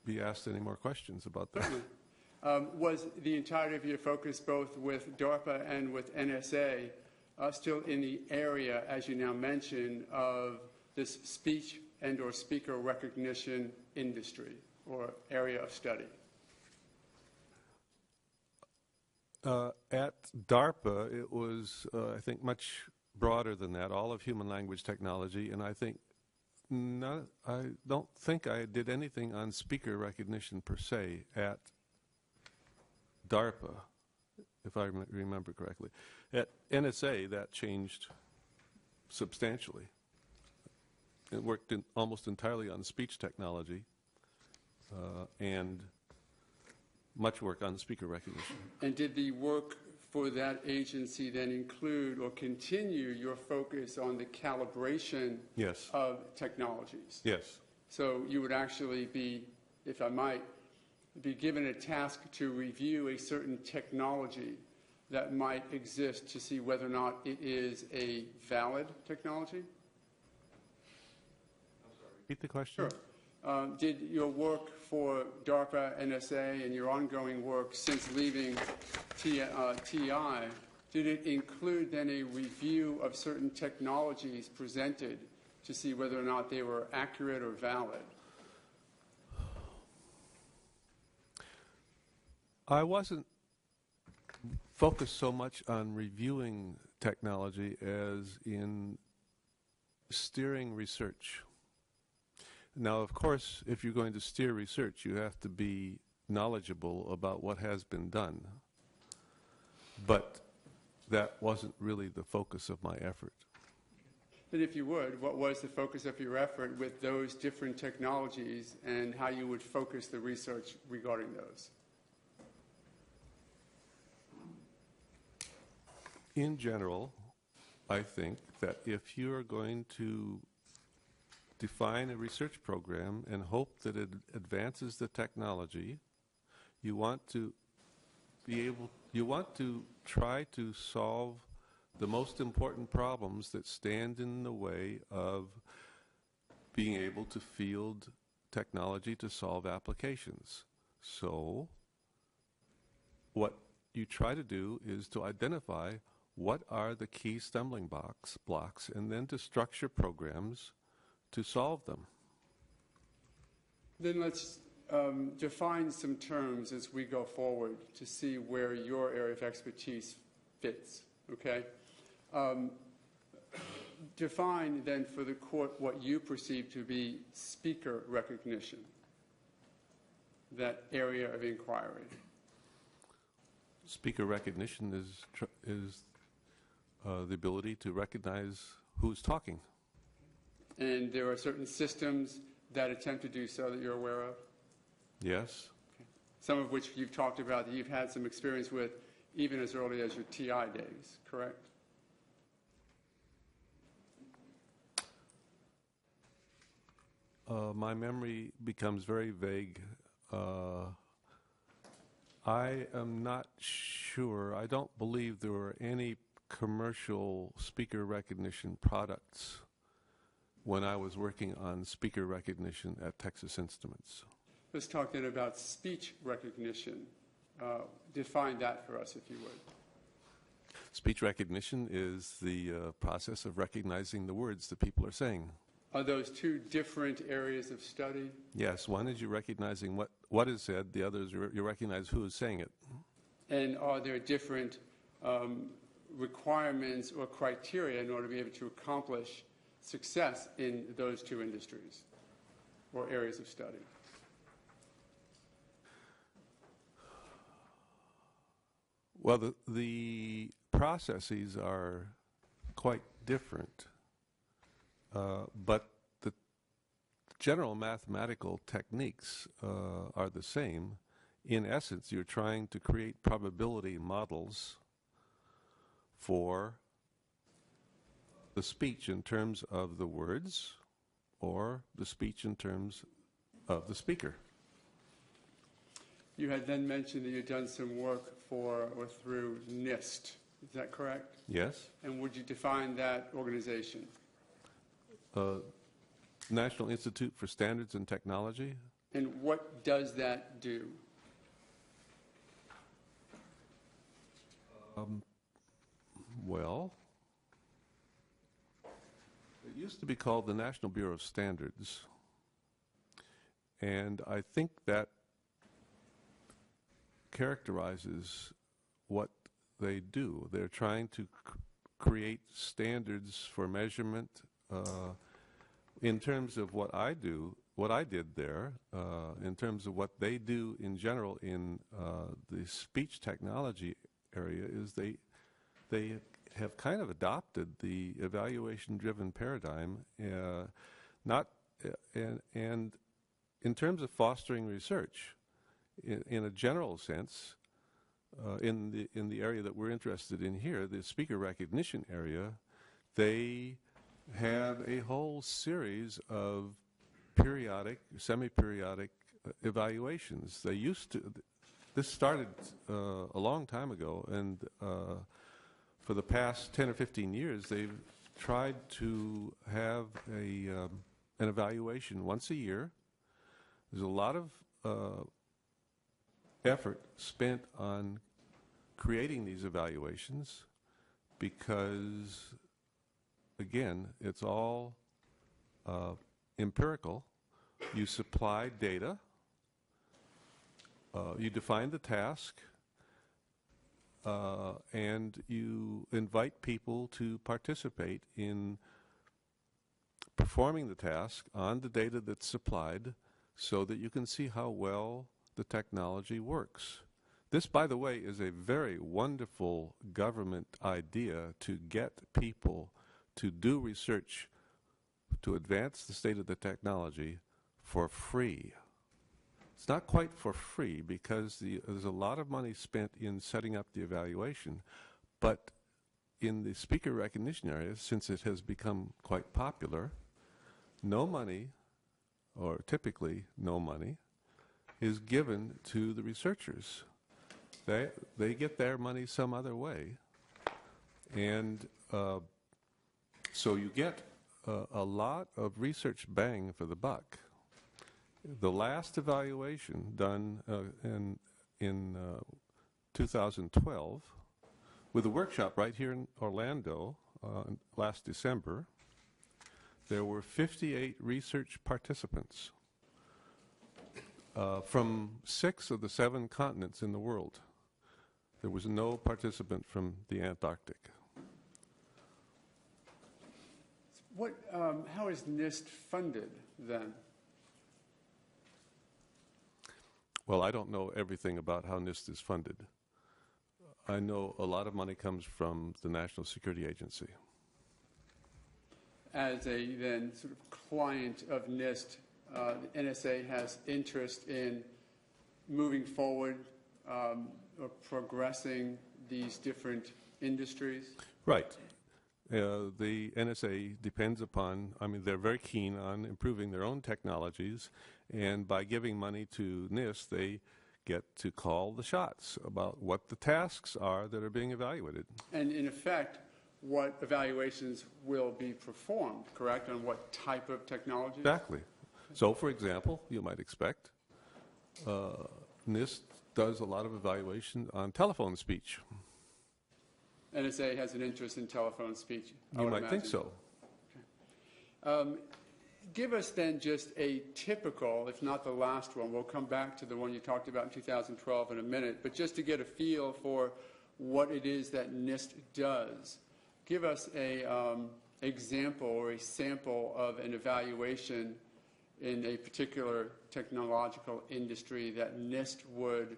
be asked any more questions about that. Was the entirety of your focus, both with DARPA and with NSA, still in the area, as you now mention, of this speech and or speaker recognition industry or area of study? At DARPA, it was, I think, much broader than that, all of human language technology, and I don't think I did anything on speaker recognition per se at DARPA, if I remember correctly. At NSA, that changed substantially. It worked almost entirely on speech technology and much work on speaker recognition. And did the work for that agency then include or continue your focus on the calibration Yes. of technologies? Yes. So you would actually be, if I might, be given a task to review a certain technology that might exist to see whether or not it is a valid technology? Repeat the question? Sure. Did your work for DARPA, NSA, and your ongoing work since leaving TI, did it include then a review of certain technologies presented to see whether or not they were accurate or valid? I wasn't focused so much on reviewing technology as in steering research. Now, of course, if you're going to steer research, you have to be knowledgeable about what has been done. But that wasn't really the focus of my effort. And if you would, what was the focus of your effort with those different technologies and how you would focus the research regarding those? In general, I think that if you are going to define a research program and hope that it advances the technology, you want to try to solve the most important problems that stand in the way of being able to field technology to solve applications. So what you try to do is to identify what are the key stumbling blocks, and then to structure programs to solve them. Then let's define some terms as we go forward to see where your area of expertise fits, okay? Define then for the court what you perceive to be speaker recognition, that area of inquiry. Speaker recognition is the ability to recognize who's talking. And there are certain systems that attempt to do so that you're aware of? Yes. Okay. Some of which you've talked about that you've had some experience with even as early as your TI days, correct? My memory becomes very vague. I am not sure. sure. I don't believe there were any commercial speaker recognition products when I was working on speaker recognition at Texas Instruments. Let's talk then about speech recognition. Define that for us, if you would. Speech recognition is the process of recognizing the words that people are saying. Are those two different areas of study? Yes, one is you're recognizing what is said, the other is you recognize who is saying it. And are there different requirements or criteria in order to be able to accomplish success in those two industries or areas of study? Well, the processes are quite different, but the general mathematical techniques are the same. In essence, you're trying to create probability models for the speech in terms of the words or the speech in terms of the speaker. You had then mentioned that you'd done some work for or through NIST. Is that correct? Yes. And would you define that organization? National Institute for Standards and Technology. And what does that do? Well, it used to be called the National Bureau of Standards, and I think that characterizes what they do. They're trying to create standards for measurement in terms of what I do, what I did there, in terms of what they do in general in the speech technology area, is they have kind of adopted the evaluation-driven paradigm, and in terms of fostering research, in a general sense, in the area that we're interested in here, the speaker recognition area, they have a whole series of periodic, semi-periodic evaluations. They used to. This started a long time ago, and for the past 10 or 15 years, they've tried to have an evaluation once a year. There's a lot of effort spent on creating these evaluations because, again, it's all empirical. You supply data, you define the task, and you invite people to participate in performing the task on the data that's supplied so that you can see how well the technology works. This, by the way, is a very wonderful government idea to get people to do research to advance the state of the technology for free. It's not quite for free because there's a lot of money spent in setting up the evaluation, but in the speaker recognition area, since it has become quite popular, no money, or typically no money, is given to the researchers. They get their money some other way, and so you get a lot of research bang for the buck. The last evaluation done in 2012 with a workshop right here in Orlando last December, there were 58 research participants from 6 of the 7 continents in the world. There was no participant from the Antarctic. How is NIST funded then? Well, I don't know everything about how NIST is funded. I know a lot of money comes from the National Security Agency. As a then sort of client of NIST, the NSA has interest in moving forward or progressing these different industries? Right. The NSA depends upon, they're very keen on improving their own technologies, and by giving money to NIST, they get to call the shots about what the tasks are that are being evaluated. And in effect, what evaluations will be performed, correct, on what type of technology? Exactly. So, for example, you might expect NIST does a lot of evaluation on telephone speech. NSA has an interest in telephone speech. I You would might think imagine. so. Give us then just a typical, if not the last one, we'll come back to the one you talked about in 2012 in a minute, but just to get a feel for what it is that NIST does, give us a example or a sample of an evaluation in a particular technological industry that NIST would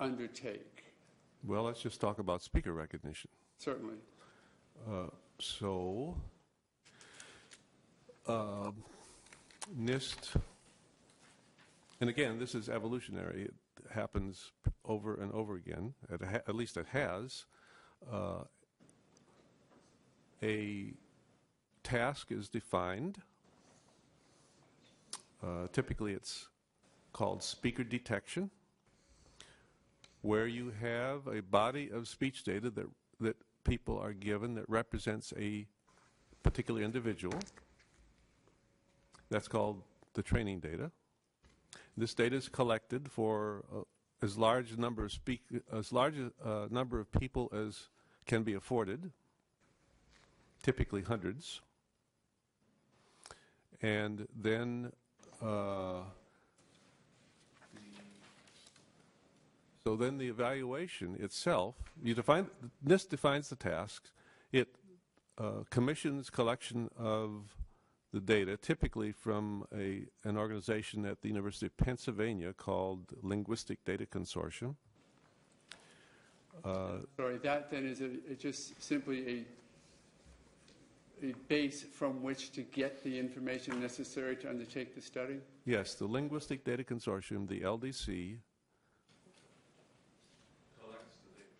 undertake. Well, let's just talk about speaker recognition. Certainly. NIST, and again, this is evolutionary. It happens over and over again. At least it has. A task is defined. Typically, it's called speaker detection, where you have a body of speech data that people are given that represents a particular individual. That's called the training data. This data is collected for as large a number of people as can be afforded, typically hundreds. And then, so then the evaluation itself, NIST defines the tasks. It commissions collection of the data, typically from an organization at the University of Pennsylvania called Linguistic Data Consortium. Sorry, that then is just simply a base from which to get the information necessary to undertake the study? Yes, the Linguistic Data Consortium, the LDC, collects the data.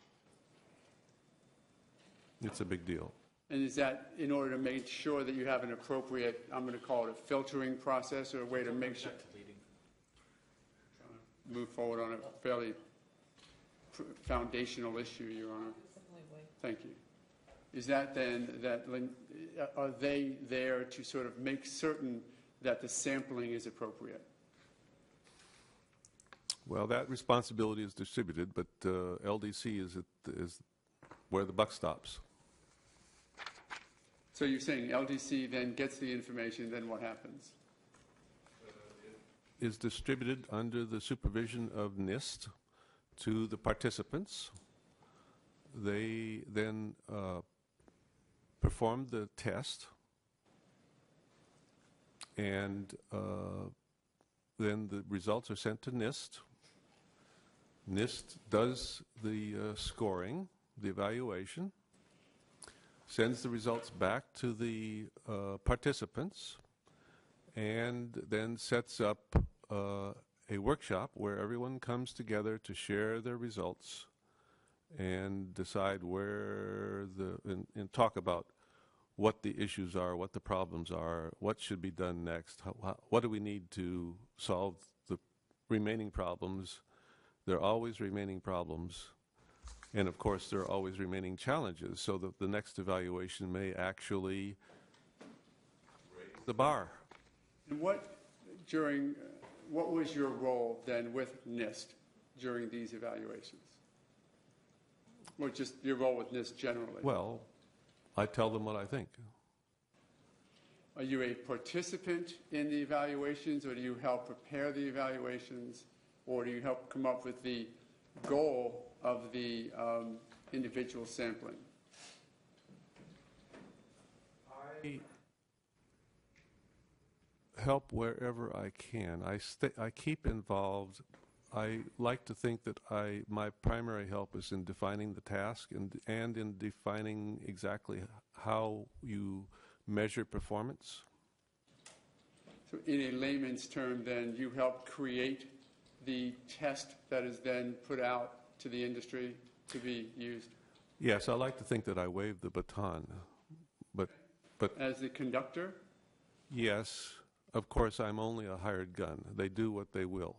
It's a big deal. And is that in order to make sure that you have an appropriate, I'm going to call it a filtering process or a way to make sure, move forward on a fairly foundational issue, Your Honor. Thank you. Is that then, are they there to sort of make certain that the sampling is appropriate? Well, that responsibility is distributed, but LDC is where the buck stops. So you're saying LDC then gets the information, then what happens? Is distributed under the supervision of NIST to the participants. They then perform the test, and then the results are sent to NIST. NIST does the scoring, the evaluation, sends the results back to the participants, and then sets up a workshop where everyone comes together to share their results and decide and talk about what the issues are, what the problems are, what should be done next, what do we need to solve the remaining problems. There are always remaining problems. And of course, there are always remaining challenges, so that the next evaluation may actually raise the bar. And what was your role then with NIST during these evaluations? Or just your role with NIST generally? Well, I tell them what I think. Are you a participant in the evaluations, or do you help prepare the evaluations, or do you help come up with the goal of the individual sampling? I help wherever I can. I keep involved. I like to think that my primary help is in defining the task and in defining exactly how you measure performance. So in a layman's term, then, you help create the test that is then put out to the industry to be used? Yes, I like to think that I wave the baton. But As the conductor? yes, of course, I'm only a hired gun. They do what they will.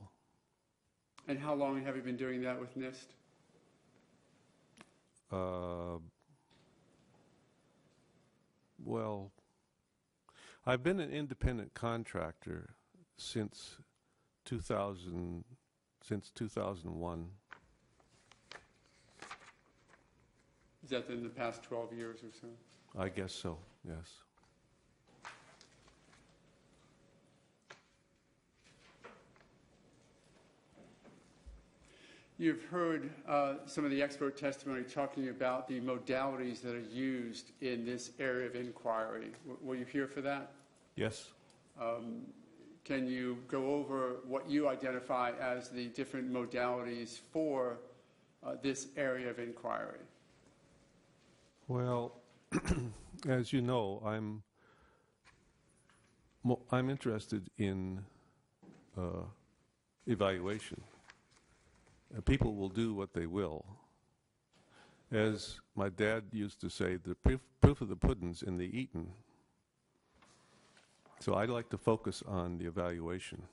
And how long have you been doing that with NIST? Well, I've been an independent contractor since 2001. Is that in the past 12 years or so? I guess so, yes. You've heard some of the expert testimony talking about the modalities that are used in this area of inquiry. Were you here for that? Yes. Can you go over what you identify as the different modalities for this area of inquiry? Well, as you know, I'm interested in evaluation. People will do what they will. As my dad used to say, the proof of the pudding's in the eating. So I'd like to focus on the evaluation.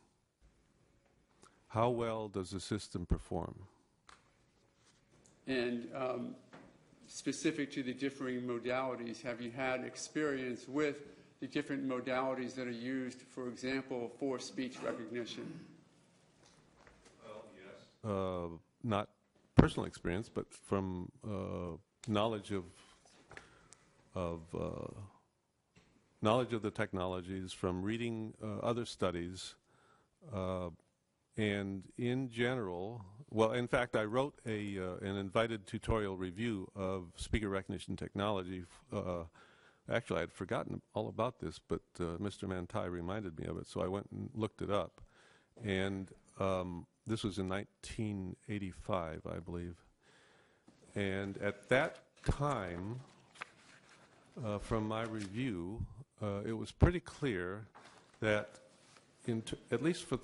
How well does the system perform? And specific to the differing modalities, have you had experience with the different modalities that are used, for example, for speech recognition? Well, yes. Not personal experience, but from knowledge of the technologies, from reading other studies, and in general, well, in fact, I wrote an invited tutorial review of speaker recognition technology. Actually, I had forgotten all about this, but Mr. Mantai reminded me of it, so I went and looked it up. And this was in 1985, I believe. And at that time, from my review, it was pretty clear that, at least for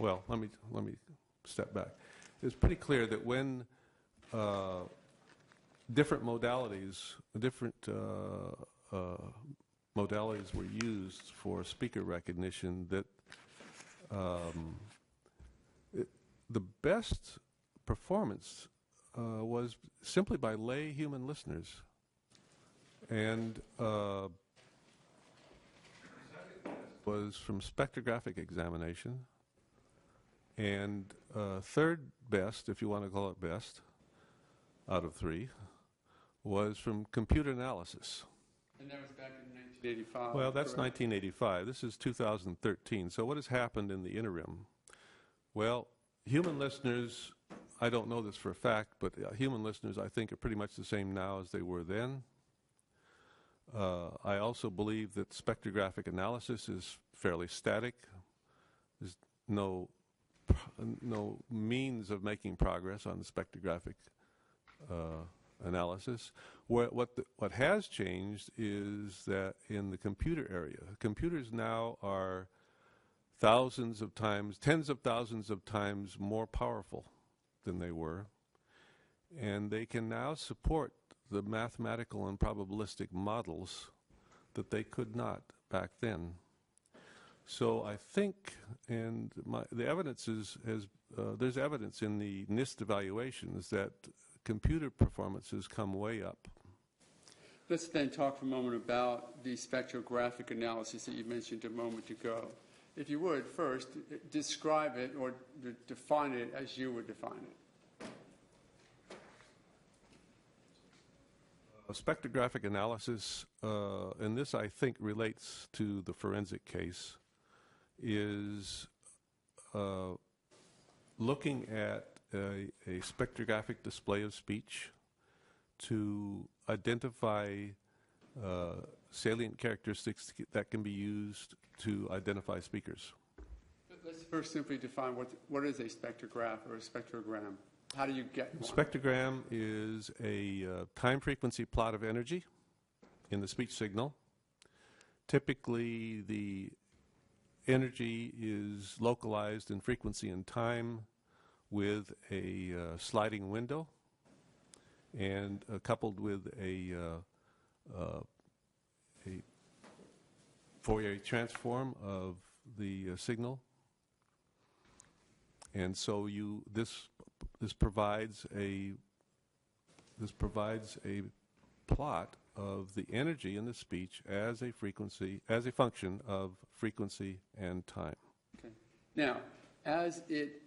well, let me step back. It was pretty clear that when different modalities were used for speaker recognition, that the best performance was simply by lay human listeners. And was from spectrographic examination. And third best, if you want to call it best, out of three, was from computer analysis. And that was back in 1985. Well, that's correct? 1985. This is 2013. So what has happened in the interim? Well, human listeners, I don't know this for a fact, but human listeners, I think, are pretty much the same now as they were then. I also believe that spectrographic analysis is fairly static. There's no means of making progress on the spectrographic analysis. What has changed is that in the computer area, computers now are thousands of times, tens of thousands of times more powerful than they were, and they can now support the mathematical and probabilistic models that they could not back then. So I think, and the evidence there's evidence in the NIST evaluations that computer performance has come way up. Let's then talk for a moment about the spectrographic analysis that you mentioned a moment ago. If you would, first, describe it or define it as you would define it. Spectrographic analysis, and this I think relates to the forensic case, is looking at a spectrographic display of speech to identify salient characteristics that can be used to identify speakers. Let's first simply define what is a spectrograph or a spectrogram. How do you get one? Spectrogram is a time frequency plot of energy in the speech signal. Typically, the energy is localized in frequency and time with a sliding window and coupled with a Fourier transform of the signal. And so this provides a plot of the energy in the speech as a function of frequency and time. Okay. Now, as it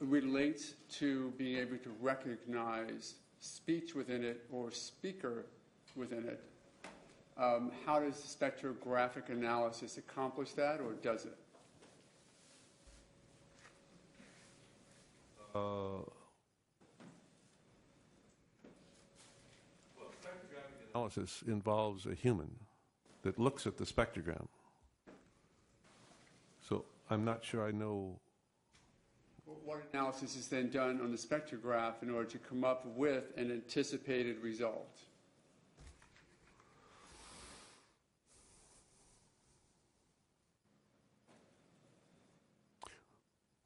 relates to being able to recognize speech within it or speaker within it, how does spectrographic analysis accomplish that, or does it? Spectrographic analysis involves a human that looks at the spectrogram. So I'm not sure I know. What analysis is then done on the spectrograph in order to come up with an anticipated result?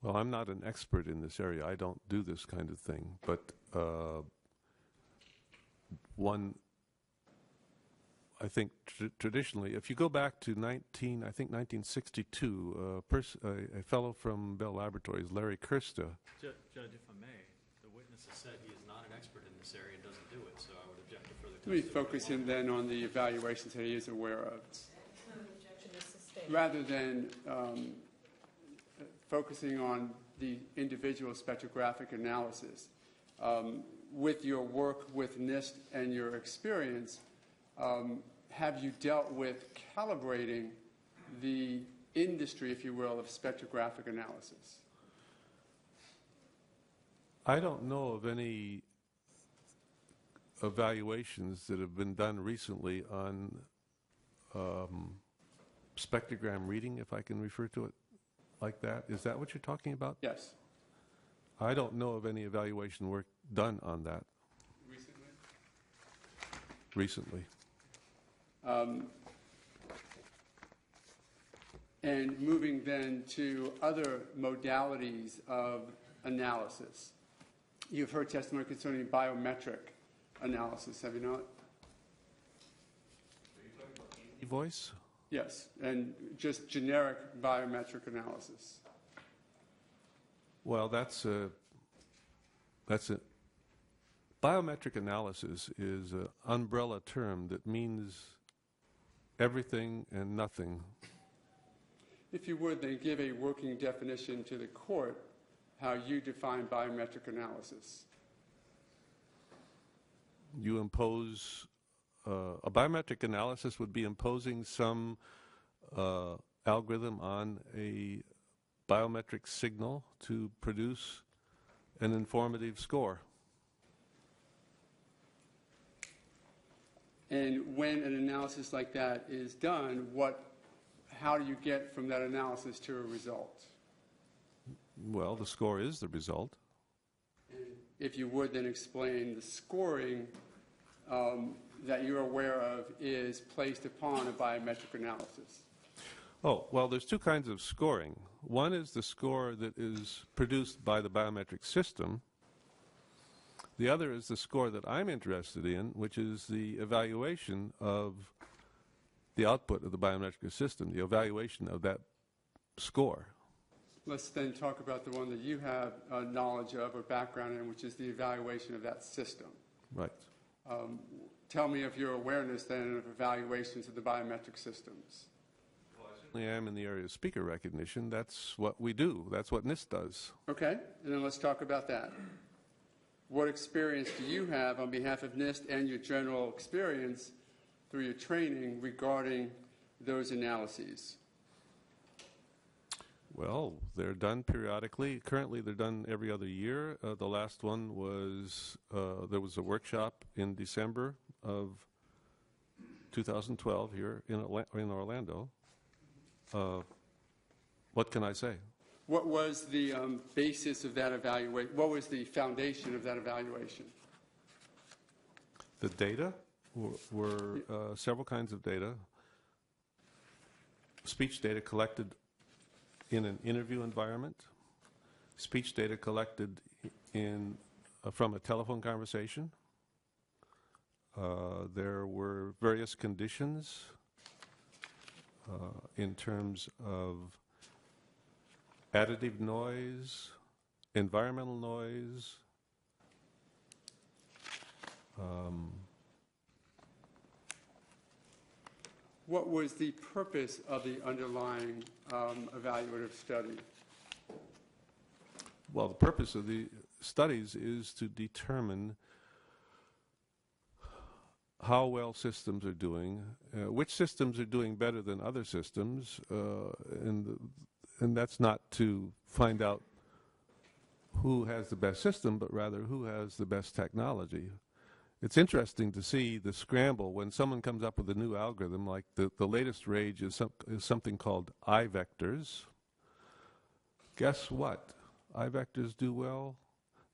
Well, I'm not an expert in this area. I don't do this kind of thing. But I think traditionally, if you go back to 1962, a fellow from Bell Laboratories, Larry Kirsta. Judge, if I may, the witness has said he is not an expert in this area and doesn't do it, so I would object to further testimony. Let me focus him then on the evaluations that he is aware of. Objection is sustained. Rather than focusing on the individual spectrographic analysis. With your work with NIST and your experience, have you dealt with calibrating the industry, if you will, of spectrographic analysis? I don't know of any evaluations that have been done recently on spectrogram reading, if I can refer to it like that. Is that what you're talking about? Yes. I don't know of any evaluation work done on that recently. And moving then to other modalities of analysis. You've heard testimony concerning biometric analysis, have you not? Are you talking about voice? Yes, and just generic biometric analysis. Well, that's a biometric analysis is an umbrella term that means everything and nothing. If you would, then give a working definition to the court how you define biometric analysis. You impose a biometric analysis would be imposing some algorithm on a biometric signal to produce an informative score. And when an analysis like that is done, how do you get from that analysis to a result? Well, the score is the result. If you would then explain the scoring that you're aware of is placed upon a biometric analysis. Oh, well, there's two kinds of scoring. One is the score that is produced by the biometric system. The other is the score that I'm interested in, which is the evaluation of the output of the biometric system, the evaluation of that score. Let's then talk about the one that you have knowledge of or background in, which is the evaluation of that system. Right. Tell me of your awareness then of evaluations of the biometric systems. Well, I certainly am in the area of speaker recognition. That's what we do. That's what NIST does. Okay, and then let's talk about that. What experience do you have on behalf of NIST and your general experience through your training regarding those analyses? Well, they're done periodically. Currently, they're done every other year. The last one was, there was a workshop in December of 2012 here in Orlando. What can I say? What was the basis of that evaluation? What was the foundation of that evaluation? The data were several kinds of data. Speech data collected in an interview environment, speech data collected from a telephone conversation. There were various conditions in terms of additive noise, environmental noise, What was the purpose of the underlying evaluative study? well, the purpose of the studies is to determine how well systems are doing, which systems are doing better than other systems, and that's not to find out who has the best system, but rather who has the best technology. It's interesting to see the scramble when someone comes up with a new algorithm, like the latest rage is something called I-vectors. Guess what? I-vectors do well.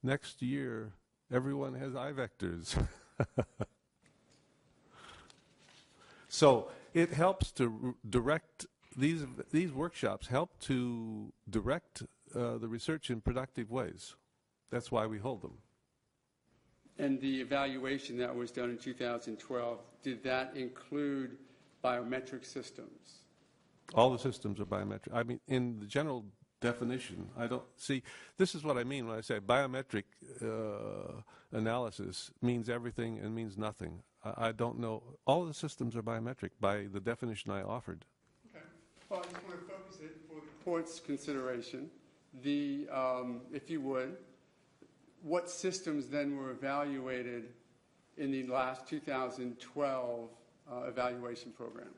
Next year, everyone has I-vectors. So it helps to direct, these workshops help to direct the research in productive ways. That's why we hold them. And the evaluation that was done in 2012, did that include biometric systems? All the systems are biometric. I mean, in the general definition, I don't see, this is what I mean when I say biometric analysis means everything and means nothing. I don't know. All the systems are biometric by the definition I offered. Okay. Well, I just want to focus it for the court's consideration. The, if you would, what systems then were evaluated in the last 2012 evaluation program?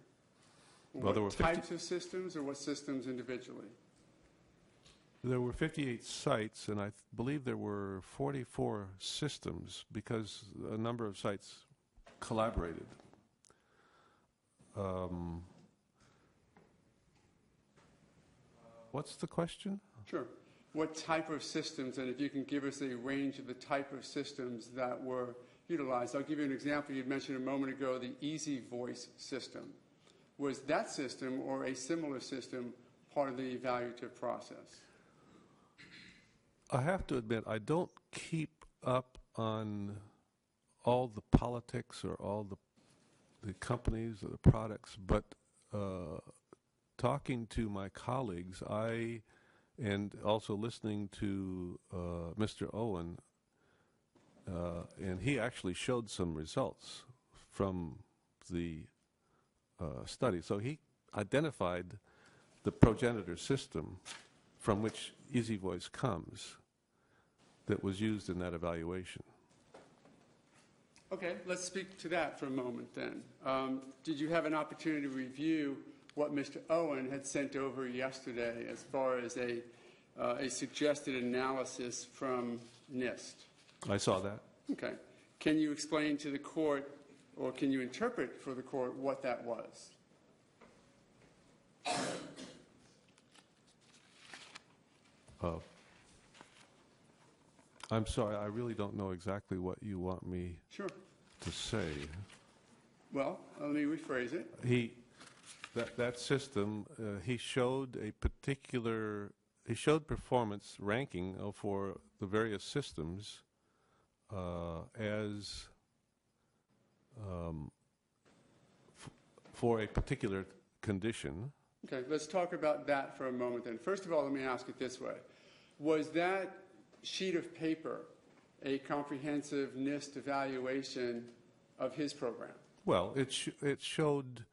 Well, there were what types of systems or what systems individually? There were 58 sites, and I believe there were 44 systems because a number of sites collaborated. What's the question? Sure. What type of systems, and if you can give us a range of the type of systems that were utilized. I'll give you an example. You mentioned a moment ago the Easy Voice system. Was that system or a similar system part of the evaluative process? I have to admit, I don't keep up on all the politics or all the companies or the products, but talking to my colleagues, and also listening to Mr. Owen, and he actually showed some results from the study. So he identified the progenitor system from which Easy Voice comes that was used in that evaluation. Okay, let's speak to that for a moment then. Did you have an opportunity to review what Mr. Owen had sent over yesterday as far as a suggested analysis from NIST? I saw that. Okay. Can you explain to the court, or can you interpret for the court what that was? I'm sorry, I really don't know exactly what you want me Sure. to say. Well, let me rephrase it. That system, he showed performance ranking for the various systems as for a particular condition. Okay, let's talk about that for a moment then. First of all, let me ask it this way. Was that sheet of paper a comprehensive NIST evaluation of his program? Well, it showed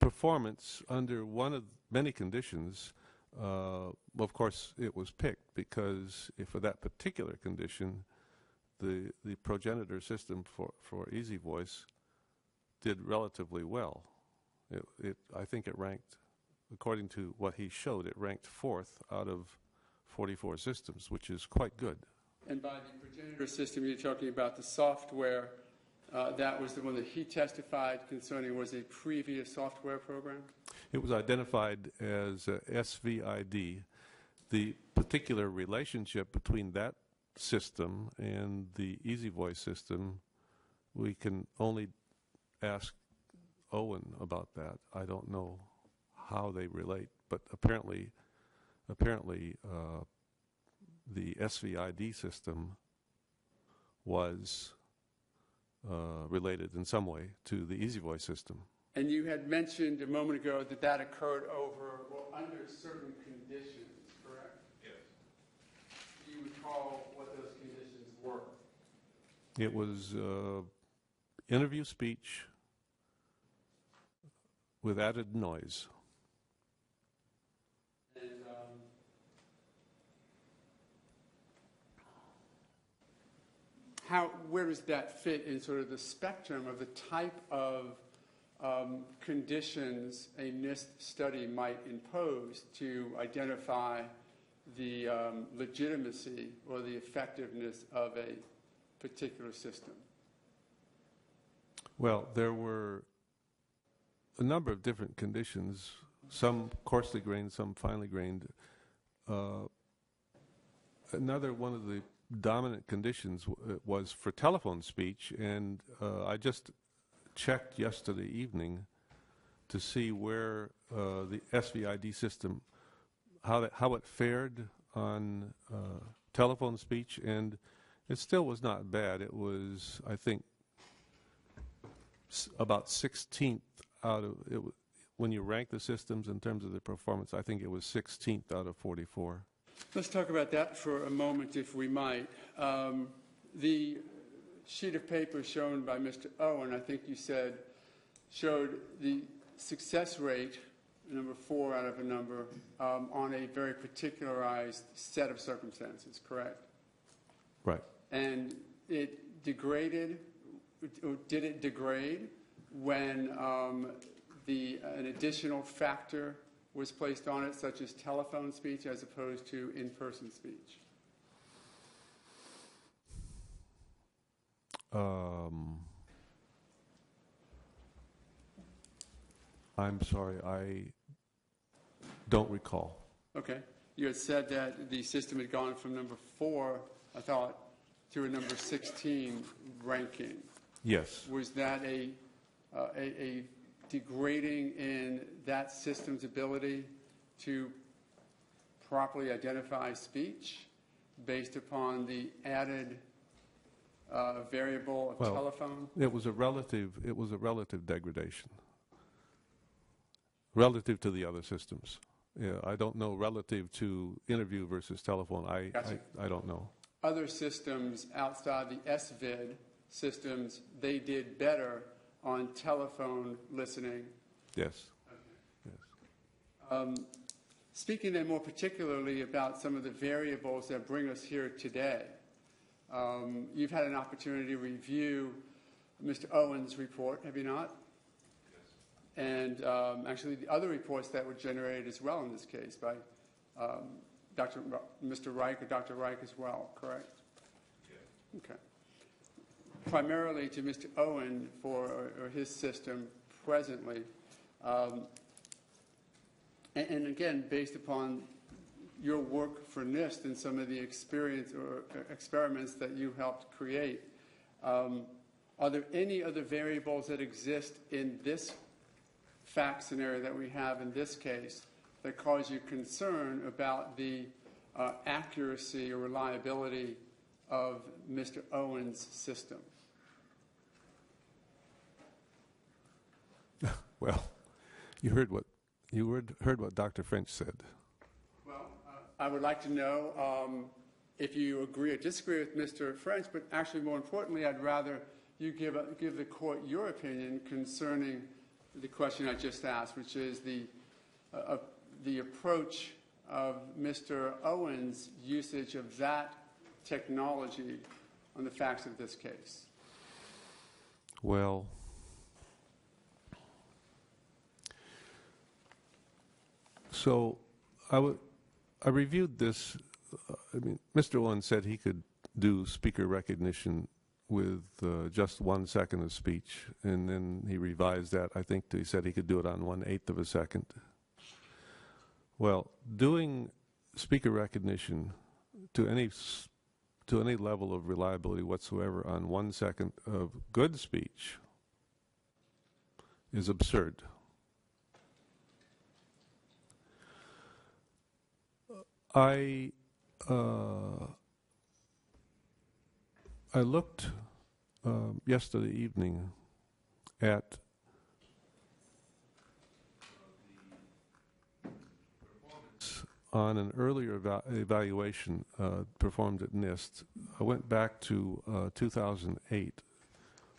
performance under one of many conditions. Of course, it was picked because for that particular condition, the progenitor system for Easy Voice did relatively well. I think it ranked, according to what he showed, it ranked 4th out of 44 systems, which is quite good. And by the progenitor system, you're talking about the software. That was the one that he testified concerning was a previous software program? It was identified as SVID. The particular relationship between that system and the Easy Voice system, we can only ask Owen about that. I don't know how they relate, but apparently the SVID system was related in some way to the Easy Voice system. And you had mentioned a moment ago that that occurred under certain conditions, correct? Yes. Do you recall what those conditions were. It was interview speech with added noise. And where does that fit in sort of the spectrum of the type of conditions a NIST study might impose to identify the legitimacy or the effectiveness of a particular system? Well, there were a number of different conditions, some coarsely grained, some finely grained. Another one of the dominant conditions was for telephone speech, and I just checked yesterday evening to see where the SVID system, how it fared on telephone speech, and it still was not bad. It was, I think, about 16th out of it. When you rank the systems in terms of the performance, I think it was 16th out of 44. Let's talk about that for a moment, if we might. The sheet of paper shown by Mr. Owen, I think you said, showed the success rate, number 4 out of a number, on a very particularized set of circumstances, correct? Right. And it degraded, or did it degrade when an additional factor was placed on it, such as telephone speech as opposed to in-person speech? I'm sorry, I don't recall. Okay. You had said that the system had gone from number 4, I thought, to a number 16 ranking. Yes. Was that a degrading in that system's ability to properly identify speech based upon the added variable of telephone? It was a relative degradation relative to the other systems. Yeah, I don't know relative to interview versus telephone. I don't know. Other systems outside the SVID systems, they did better on telephone listening. Yes. Okay. Yes. Speaking then more particularly about some of the variables that bring us here today, you've had an opportunity to review Mr. Owen's report, have you not? Yes. And actually the other reports that were generated as well in this case by Mr. Reich or Dr. Reich as well, correct? Yes. Okay. Primarily to Mr. Owen for his system presently. And again, based upon your work for NIST and some of the experience or experiments that you helped create, are there any other variables that exist in this fact scenario that we have in this case that cause you concern about the accuracy or reliability of Mr. Owen's system? Well, you heard what Dr. French said. Well, I would like to know if you agree or disagree with Mr. French, but actually more importantly, I'd rather you give the court your opinion concerning the question I just asked, which is the approach of Mr. Owen's usage of that technology on the facts of this case. Well, so I reviewed this. Mr. Owen said he could do speaker recognition with just 1 second of speech, and then he revised that. I think he said he could do it on 1/8 of a second. Well, doing speaker recognition to any level of reliability whatsoever on 1 second of good speech is absurd. I looked yesterday evening at the performance on an earlier evaluation performed at NIST. I went back to 2008,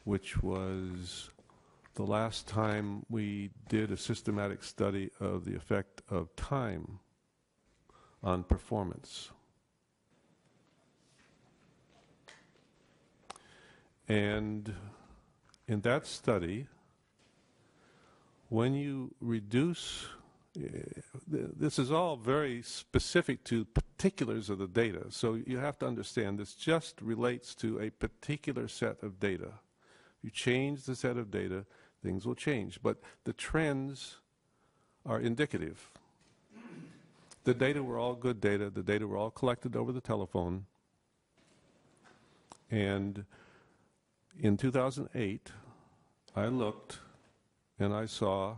which was the last time we did a systematic study of the effect of time on performance. And in that study, when you reduce, this is all very specific to particulars of the data, so you have to understand this just relates to a particular set of data. You change the set of data, things will change, but the trends are indicative. The data were all good data, the data were all collected over the telephone, and in 2008, I looked and I saw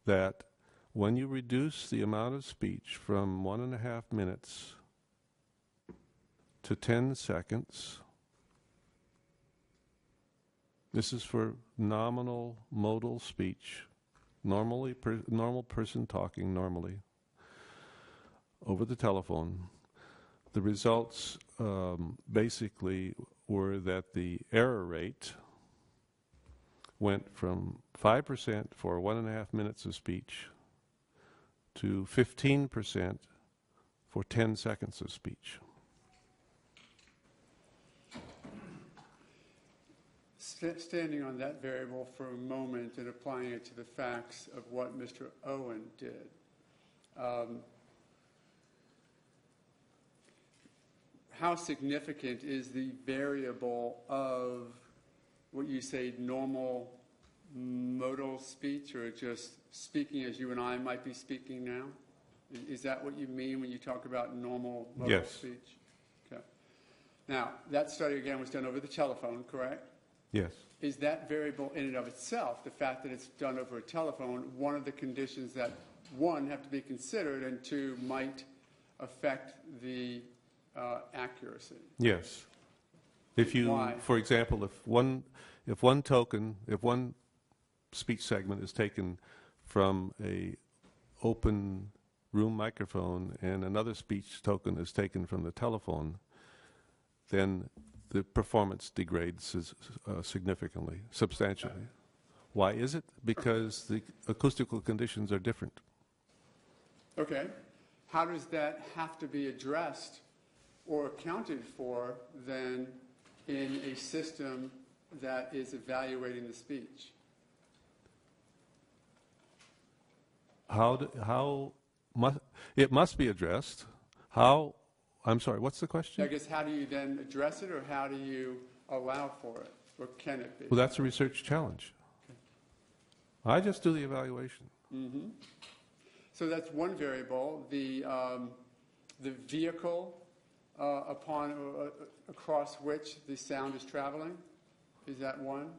that when you reduce the amount of speech from 1.5 minutes to 10 seconds, this is for nominal modal speech, normal person talking normally over the telephone, the results basically were that the error rate went from 5% for 1.5 minutes of speech to 15% for 10 seconds of speech. Standing on that variable for a moment and applying it to the facts of what Mr. Owen did, how significant is the variable of what you say normal modal speech, or just speaking as you and I might be speaking now? Is that what you mean when you talk about normal modal speech? Okay. Now, that study again was done over the telephone, correct? Yes. Is that variable in and of itself, the fact that it's done over a telephone, one of the conditions that, one, have to be considered, and two, might affect the accuracy? Yes. If you, Why? for example, if one speech segment is taken from a open room microphone and another speech token is taken from the telephone, then the performance degrades significantly, substantially. Why is it? Because the acoustical conditions are different. Okay. How does that have to be addressed or accounted for then in a system that is evaluating the speech? It must be addressed. How? I'm sorry, what's the question? I guess how do you then address it, or how do you allow for it, or can it be? Well, that's a research challenge. Okay. I just do the evaluation. Mm-hmm. So that's one variable. The vehicle across which the sound is traveling, is that one?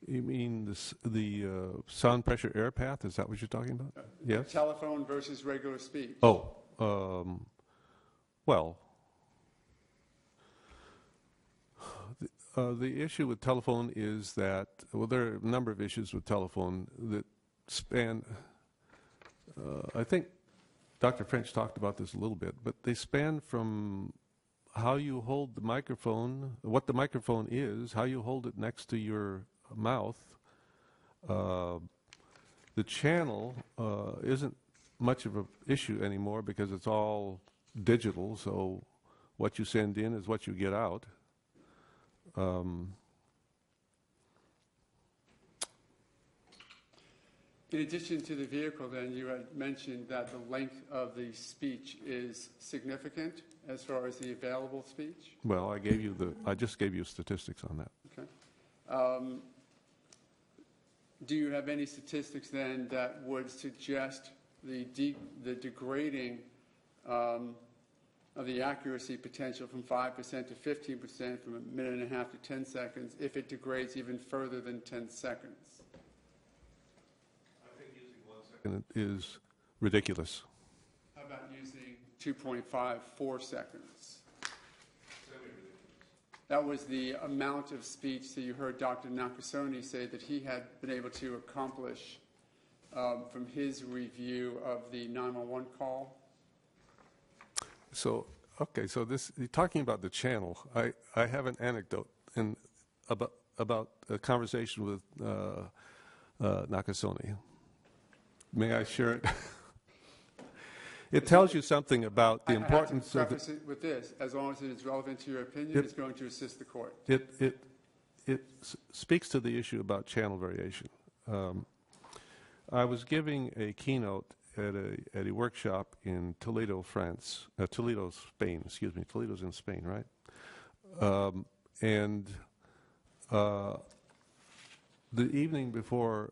You mean the sound pressure air path? Is that what you're talking about? Yes. Telephone versus regular speech. Oh, well, the issue with telephone is that, well, there are a number of issues with telephone that span, I think Dr. French talked about this a little bit, but they span from how you hold the microphone, what the microphone is, how you hold it next to your mouth. The channel isn't much of an issue anymore because it's all digital, so what you send in is what you get out. In addition to the vehicle, then, you had mentioned that the length of the speech is significant as far as the available speech? Well, I just gave you statistics on that. Okay. Do you have any statistics then that would suggest the degrading of the accuracy potential from 5% to 15% from 1.5 minutes to 10 seconds if it degrades even further than 10 seconds? I think using 1 second is ridiculous. How about using 2.54 seconds? That was the amount of speech that you heard Dr. Nakasone say that he had been able to accomplish from his review of the 911 call? So, okay, so this, you're talking about the channel. I have an anecdote about a conversation with Nakasone. May I share it? It tells you something about the importance I of have to preface it with this: as long as it is relevant to your opinion, it's going to assist the court. It speaks to the issue about channel variation. I was giving a keynote at a workshop in Toledo, France, Toledo, Spain. Excuse me, Toledo's in Spain, right? The evening before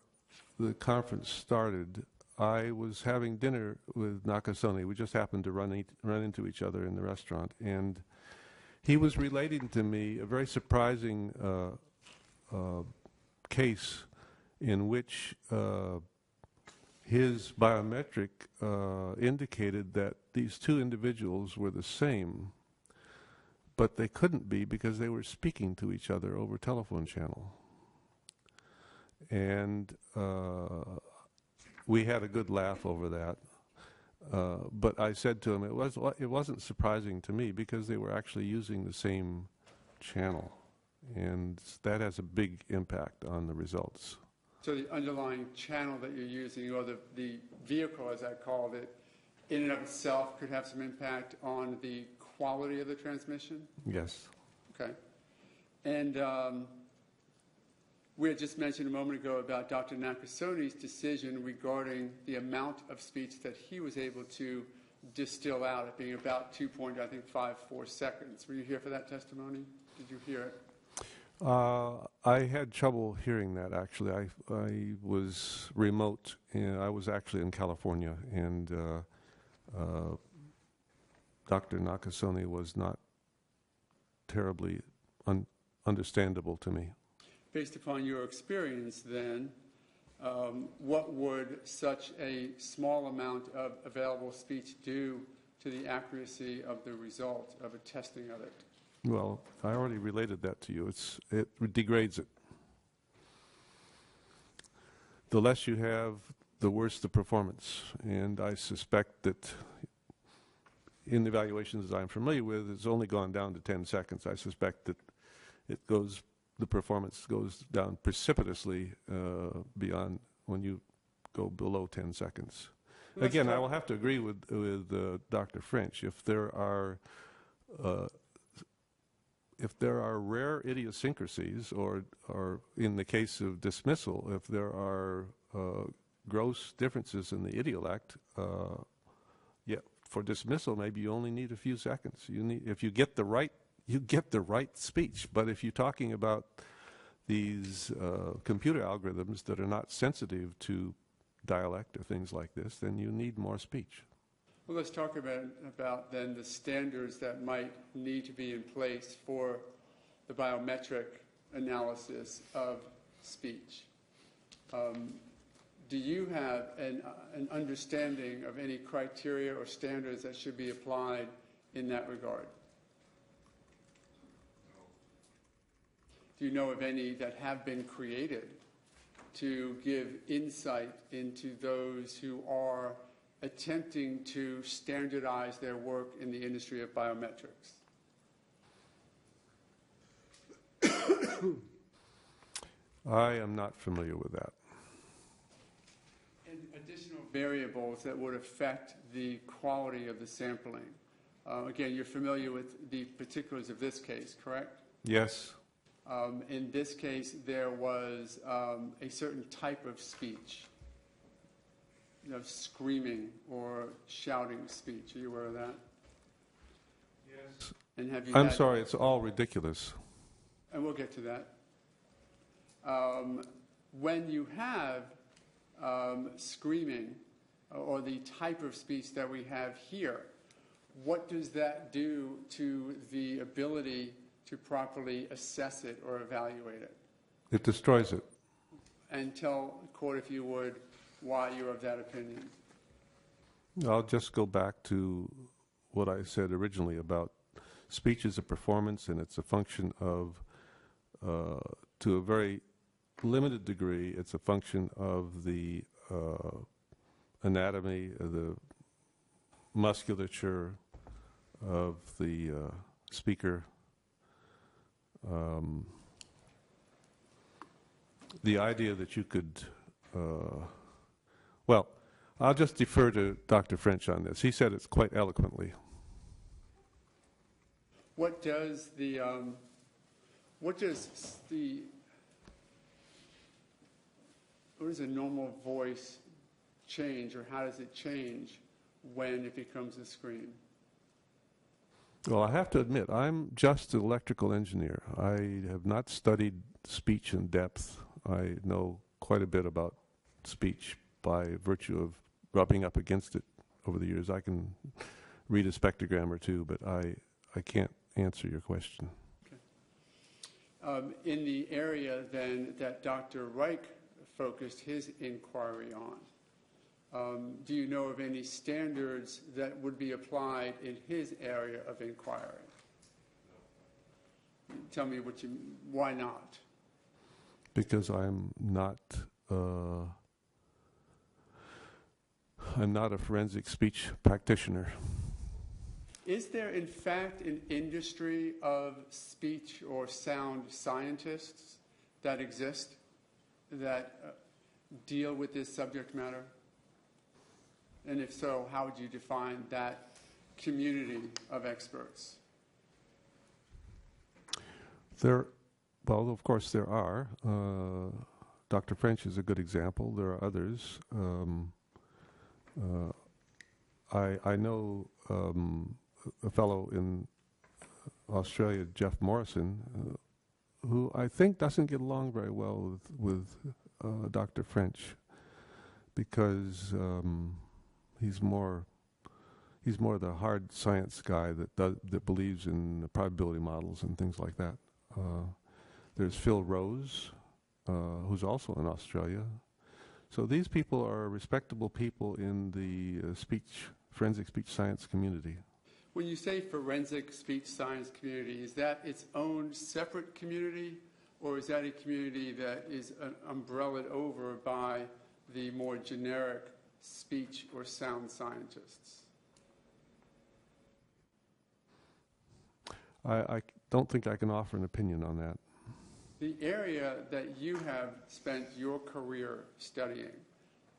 the conference started, I was having dinner with Nakasone. We just happened to run into each other in the restaurant, and he was relating to me a very surprising case in which his biometric indicated that these two individuals were the same, but they couldn't be because they were speaking to each other over telephone channel. And we had a good laugh over that. But I said to him, it wasn't surprising to me because they were actually using the same channel. And that has a big impact on the results. So the underlying channel that you're using, or the vehicle, as I called it, in and of itself could have some impact on the quality of the transmission? Yes. Okay. And we had just mentioned a moment ago about Dr. Nakasone's decision regarding the amount of speech that he was able to distill out, it being about 2.54 seconds. Were you here for that testimony? Did you hear it? I had trouble hearing that, actually. I was remote, and I was actually in California, and Dr. Nakasone was not terribly understandable to me. Based upon your experience, then, what would such a small amount of available speech do to the accuracy of the result of a testing of it? Well, I already related that to you. It degrades it. The less you have, the worse the performance. And I suspect that in the evaluations I'm familiar with, it's only gone down to 10 seconds. I suspect that the performance goes down precipitously beyond when you go below 10 seconds. Again, I will have to agree with Dr. French. If there are rare idiosyncrasies, or in the case of dismissal, if there are gross differences in the idiolect, for dismissal, maybe you only need a few seconds. If you get the right speech. But if you're talking about these computer algorithms that are not sensitive to dialect or things like this, then you need more speech. Well, let's talk about then the standards that might need to be in place for the biometric analysis of speech. Do you have an understanding of any criteria or standards that should be applied in that regard? Do you know of any that have been created to give insight into those who are attempting to standardize their work in the industry of biometrics? I am not familiar with that. And additional variables that would affect the quality of the sampling. Again, you're familiar with the particulars of this case, correct? Yes. In this case, there was a certain type of speech, screaming or shouting speech. Are you aware of that? Yes. And have you? I'm sorry, it's all ridiculous. And we'll get to that. When you have screaming or the type of speech that we have here, what does that do to the ability to properly assess it or evaluate it? It destroys it. And tell the court, if you would, why you're of that opinion. I'll just go back to what I said originally about speech is a performance, and it's a function of, to a very limited degree, it's a function of the anatomy, the musculature of the speaker. The idea that you could, well, I'll just defer to Dr. French on this. He said it quite eloquently. What does the what does a normal voice change, or how does it change when it becomes a scream? Well, I have to admit, I'm just an electrical engineer. I have not studied speech in depth. I know quite a bit about speech by virtue of rubbing up against it over the years. I can read a spectrogram or two, but I can't answer your question. Okay. In the area then that Dr. Reich focused his inquiry on, do you know of any standards that would be applied in his area of inquiry? Tell me why not? Because I'm not a forensic speech practitioner. Is there, in fact, an industry of speech or sound scientists that exist that deal with this subject matter? And if so, how would you define that community of experts? Well, of course there are. Dr. French is a good example. There are others. I know a fellow in Australia, Jeff Morrison, who I think doesn't get along very well with Dr. French, because he's more the hard science guy that believes in probability models and things like that. There's Phil Rose, who's also in Australia. So these people are respectable people in the forensic speech science community. When you say forensic speech science community, is that its own separate community, or is that a community that is umbrellaed over by the more generic speech or sound scientists? I don't think I can offer an opinion on that. The area that you have spent your career studying,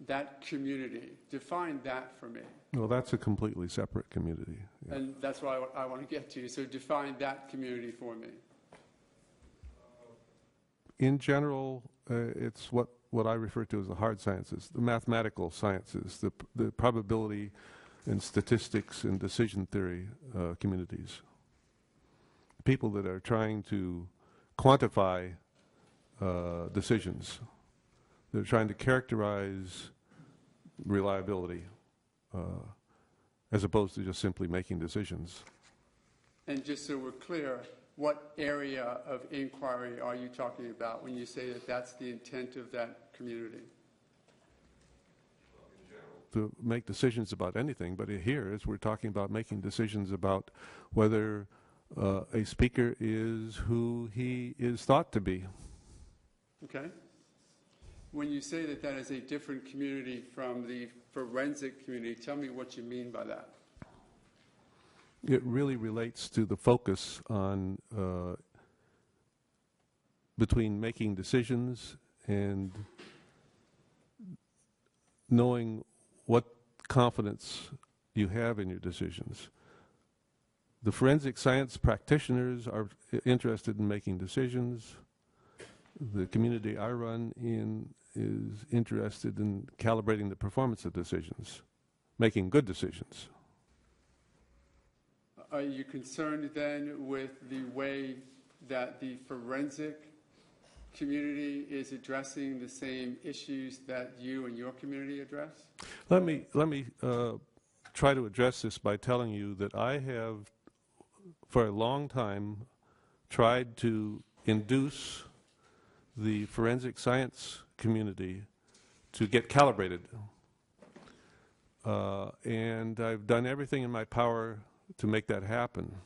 that community, define that for me. Well, that's a completely separate community. Yeah. And that's what I want to get to. So define that community for me. In general, it's what I refer to as the hard sciences, the mathematical sciences, the probability and statistics and decision theory communities. People that are trying to quantify decisions. They're trying to characterize reliability as opposed to just simply making decisions. And just so we're clear, what area of inquiry are you talking about when you say that that's the intent of that community? To make decisions about anything, but here is we're talking about making decisions about whether a speaker is who he is thought to be. Okay. When you say that that is a different community from the forensic community, tell me what you mean by that. It really relates to the focus on between making decisions and knowing what confidence you have in your decisions. The forensic science practitioners are interested in making decisions. The community I run in is interested in calibrating the performance of decisions, making good decisions. Are you concerned then with the way that the forensic community is addressing the same issues that you and your community address? Let me try to address this by telling you that I have, for a long time, tried to induce the forensic science community to get calibrated. And I've done everything in my power to make that happen.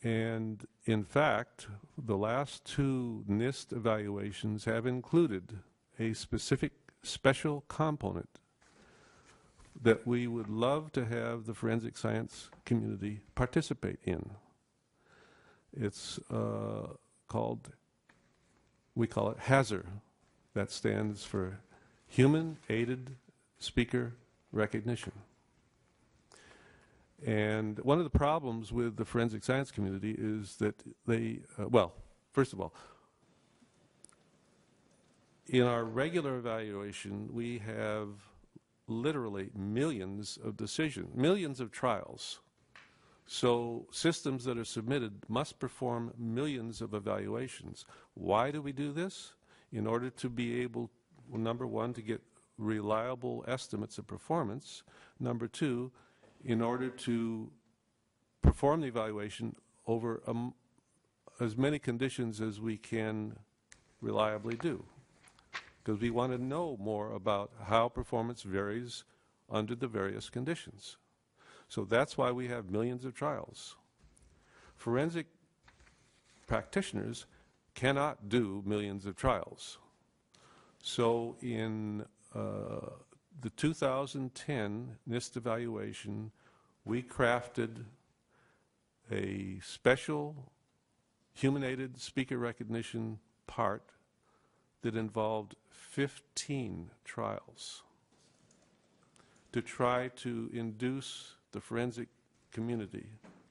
And in fact, the last two NIST evaluations have included a specific special component that we would love to have the forensic science community participate in. It's we call it HAZAR. That stands for Human Aided Speaker Recognition. And one of the problems with the forensic science community is that they, well, first of all, in our regular evaluation, we have literally millions of decisions, millions of trials. So systems that are submitted must perform millions of evaluations. Why do we do this? In order to be able, well, number one, to get reliable estimates of performance. Number two, in order to perform the evaluation over as many conditions as we can reliably do. Because we want to know more about how performance varies under the various conditions. So that's why we have millions of trials. Forensic practitioners cannot do millions of trials. So in the 2010 NIST evaluation, we crafted a special human-aided speaker recognition part that involved 15 trials to try to induce the forensic community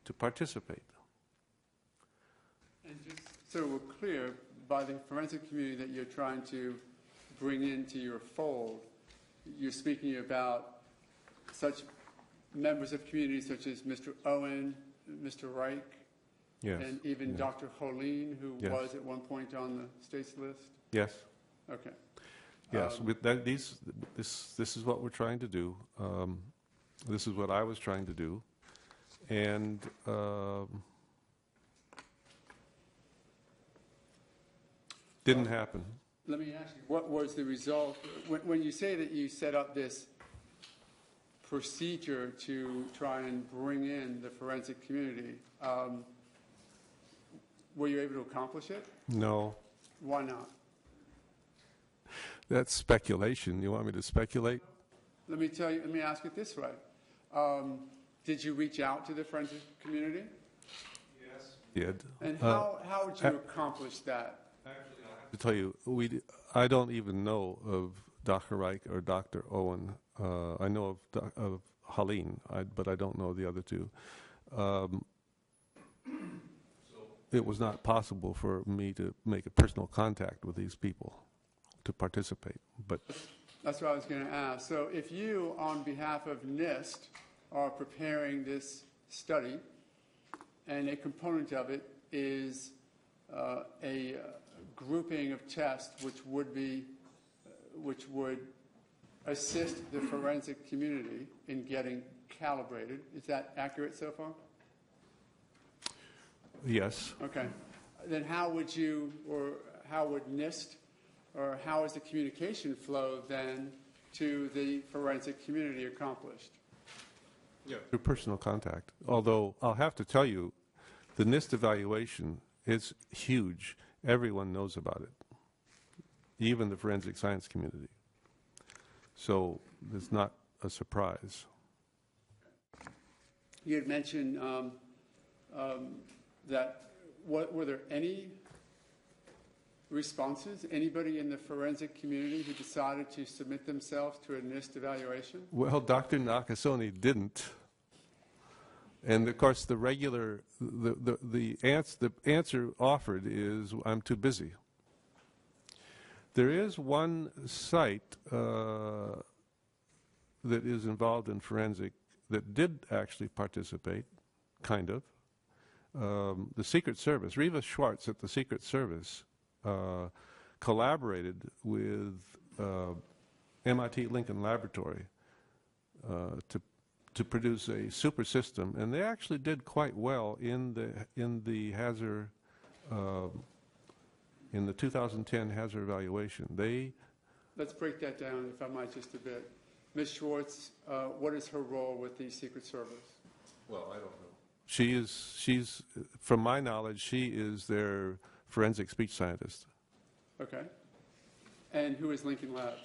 to participate. And just so we're clear, by the forensic community that you're trying to bring into your fold, you're speaking about such members of communities such as Mr. Owen, Mr. Reich, Yes. and even Yeah. Dr. Holeen, who Yes. was at one point on the state's list? Yes. Okay. Yes, with that, this is what we're trying to do. This is what I was trying to do, and didn't happen. Let me ask you, what was the result? When you say that you set up this procedure to try and bring in the forensic community, were you able to accomplish it? No, Why not? that's speculation. You want me to speculate? Let me ask it this way. Did you reach out to the forensic community? Yes. Did. And how would you accomplish that? To tell you, I don't even know of Dr. Reich or Dr. Owen. I know of Haleen, but I don't know the other two. It was not possible for me to make a personal contact with these people to participate. But That's what I was going to ask. So if you, on behalf of NIST, are preparing this study, and a component of it is a grouping of tests which would assist the forensic community in getting calibrated. Is that accurate so far? yes, Okay. Then how would you, or how would NIST, or how is the communication flow then to the forensic community accomplished? through personal contact. Although I'll have to tell you, the NIST evaluation is huge. Everyone knows about it, even the forensic science community. So it's not a surprise. You had mentioned that, were there any responses? Anybody in the forensic community who decided to submit themselves to a NIST evaluation? Well, Dr. Nakasone didn't. And of course, the answer offered is, I'm too busy. There is one site that is involved in forensic that did actually participate, kind of. The Secret Service, Reva Schwartz at the Secret Service, collaborated with MIT Lincoln Laboratory to produce a super system, and they actually did quite well in the hazard in the 2010 hazard evaluation. Let's break that down, if I might, just a bit. Ms. Schwartz, what is her role with the Secret Service? Well, I don't know. She's from my knowledge, she is their forensic speech scientist. Okay. And who is Lincoln Labs?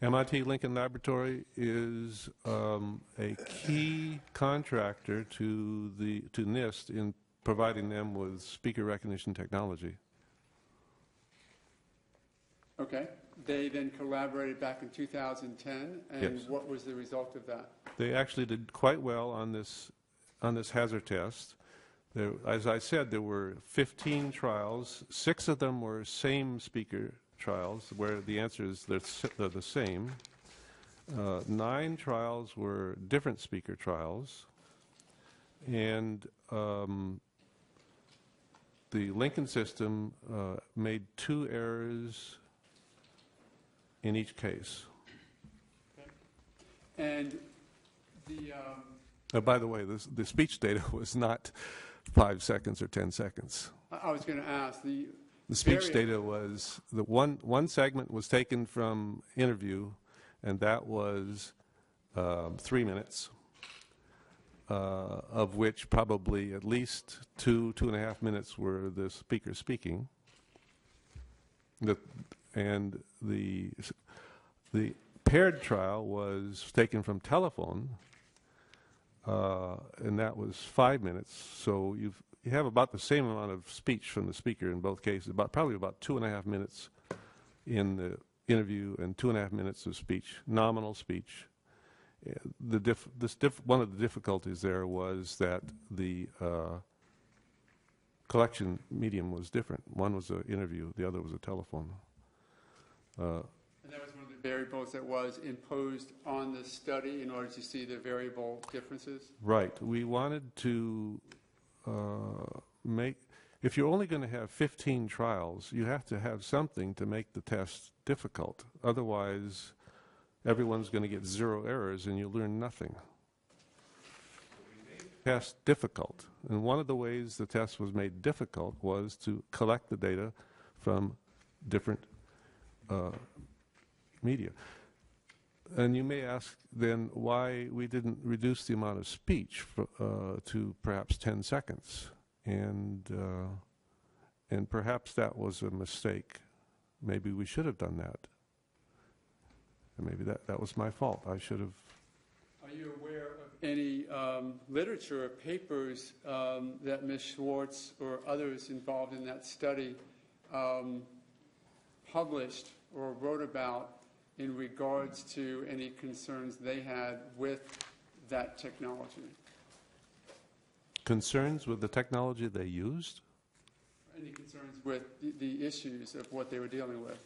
MIT Lincoln Laboratory is a key contractor to NIST in providing them with speaker recognition technology. Okay. They then collaborated back in 2010, and Yes. what was the result of that? They actually did quite well on this hazard test. There, as I said, there were 15 trials. 6 of them were same speaker trials, where the answers they're the same. 9 trials were different speaker trials, and the Lincoln system made 2 errors in each case. Okay. And the By the way, the speech data was not 5 seconds or 10 seconds. I was going to ask The speech data was the one segment was taken from interview, and that was 3 minutes, of which probably at least 2.5 minutes were the speaker speaking. And the paired trial was taken from telephone, and that was 5 minutes. So you have about the same amount of speech from the speaker in both cases, probably about 2.5 minutes in the interview and 2.5 minutes of speech, nominal speech. One of the difficulties there was that the collection medium was different. One was an interview, the other was a telephone. And that was one of the variables that was imposed on the study in order to see the variable differences? Right. We wanted to if you're only going to have 15 trials, you have to have something to make the test difficult. Otherwise, everyone's going to get 0 errors and you learn nothing. Test difficult. And one of the ways the test was made difficult was to collect the data from different media. And you may ask then why we didn't reduce the amount of speech to perhaps 10 seconds. And perhaps that was a mistake. Maybe we should have done that. And maybe that was my fault. I should have. Are you aware of any literature or papers that Ms. Schwartz or others involved in that study published or wrote about in regards to any concerns they had with that technology? Concerns with the technology they used? Any concerns with the issues of what they were dealing with?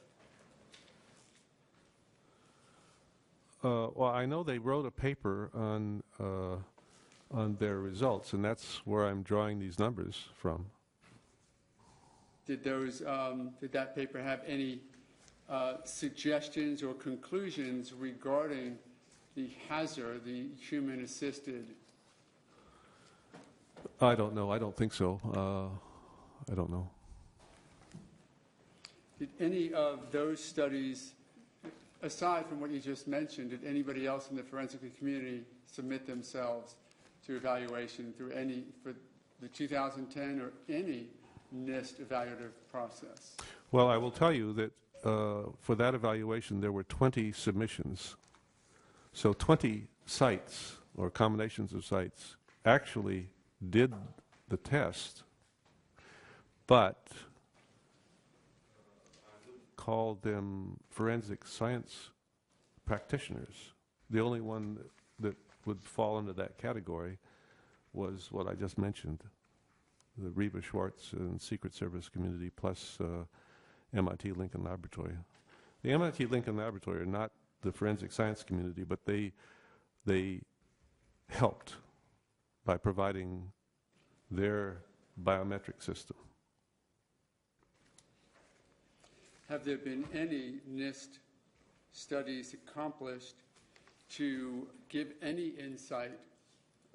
Well, I know they wrote a paper on their results, and that's where I'm drawing these numbers from. Did that paper have any suggestions or conclusions regarding the hazard, the human-assisted? I don't know. I don't think so. I don't know. Did any of those studies, aside from what you just mentioned, did anybody else in the forensic community submit themselves to evaluation for the 2010 or any NIST evaluative process? Well, I will tell you that for that evaluation, there were 20 submissions. So 20 sites or combinations of sites actually did the test, but I wouldn't call them forensic science practitioners. The only one that would fall into that category was what I just mentioned, the Reba Schwartz and Secret Service community plus MIT Lincoln Laboratory. The MIT Lincoln Laboratory are not the forensic science community, but they helped by providing their biometric system. Have there been any NIST studies accomplished to give any insight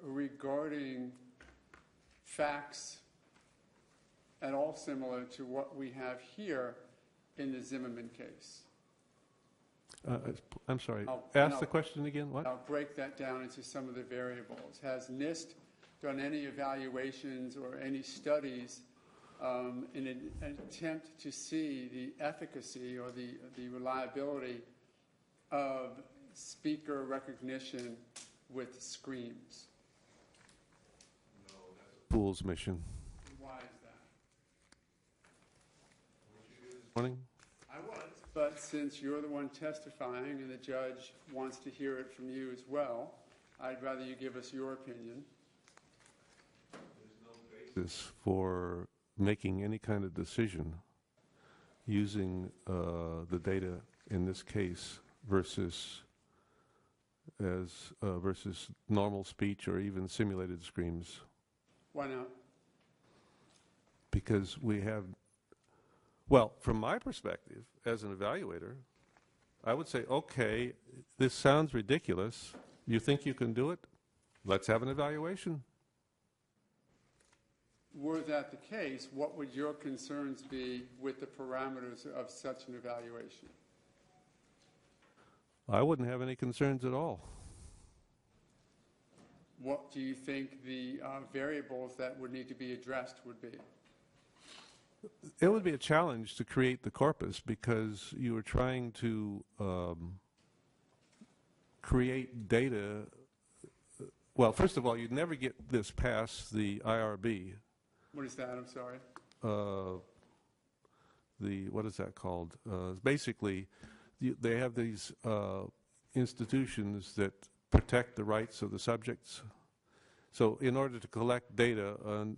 regarding facts at all similar to what we have here in the Zimmerman case? I'm sorry. Ask the question again. What? I'll break that down into some of the variables. Has NIST done any evaluations or any studies in an attempt to see the efficacy or the reliability of speaker recognition with screams? Fool's mission. Why is that? Morning. I was, but since you're the one testifying and the judge wants to hear it from you as well, I'd rather you give us your opinion. This for making any kind of decision using the data in this case versus normal speech or even simulated screams. Why not? Because we have, well, from my perspective as an evaluator, I would say, okay, this sounds ridiculous. You think you can do it? Let's have an evaluation. Were that the case, what would your concerns be with the parameters of such an evaluation? I wouldn't have any concerns at all. What do you think the variables that would need to be addressed would be? It would be a challenge to create the corpus because you were trying to create data. Well, first of all, you'd never get this past the IRB. What is that? I'm sorry. What is that called? Basically, they have these institutions that protect the rights of the subjects. So in order to collect data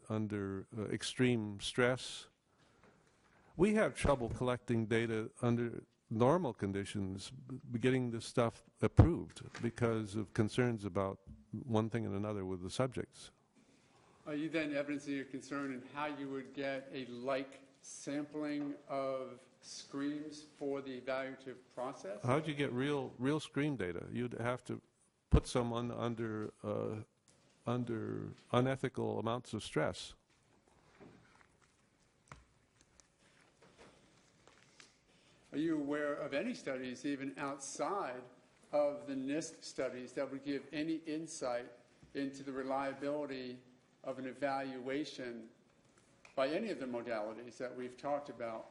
under extreme stress, we have trouble collecting data under normal conditions, getting this stuff approved because of concerns about one thing and another with the subjects. Are you then evidencing your concern in how you would get a like sampling of screams for the evaluative process? How'd you get real screen data? You'd have to put someone under unethical amounts of stress. Are you aware of any studies, even outside of the NIST studies, that would give any insight into the reliability of an evaluation by any of the modalities that we've talked about?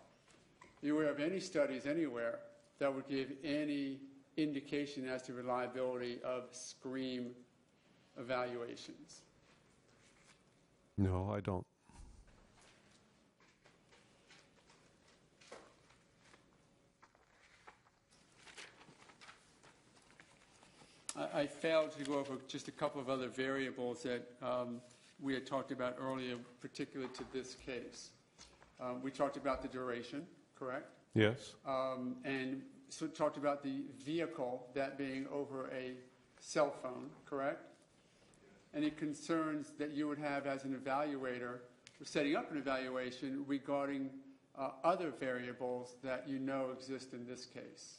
Are you aware of any studies anywhere that would give any indication as to reliability of scream evaluations? No, I don't. I failed to go over just a couple of other variables that we had talked about earlier, particular to this case. We talked about the duration, correct? Yes. And so talked about the vehicle, that being over a cell phone, correct? Any concerns that you would have as an evaluator for setting up an evaluation regarding other variables that you know exist in this case?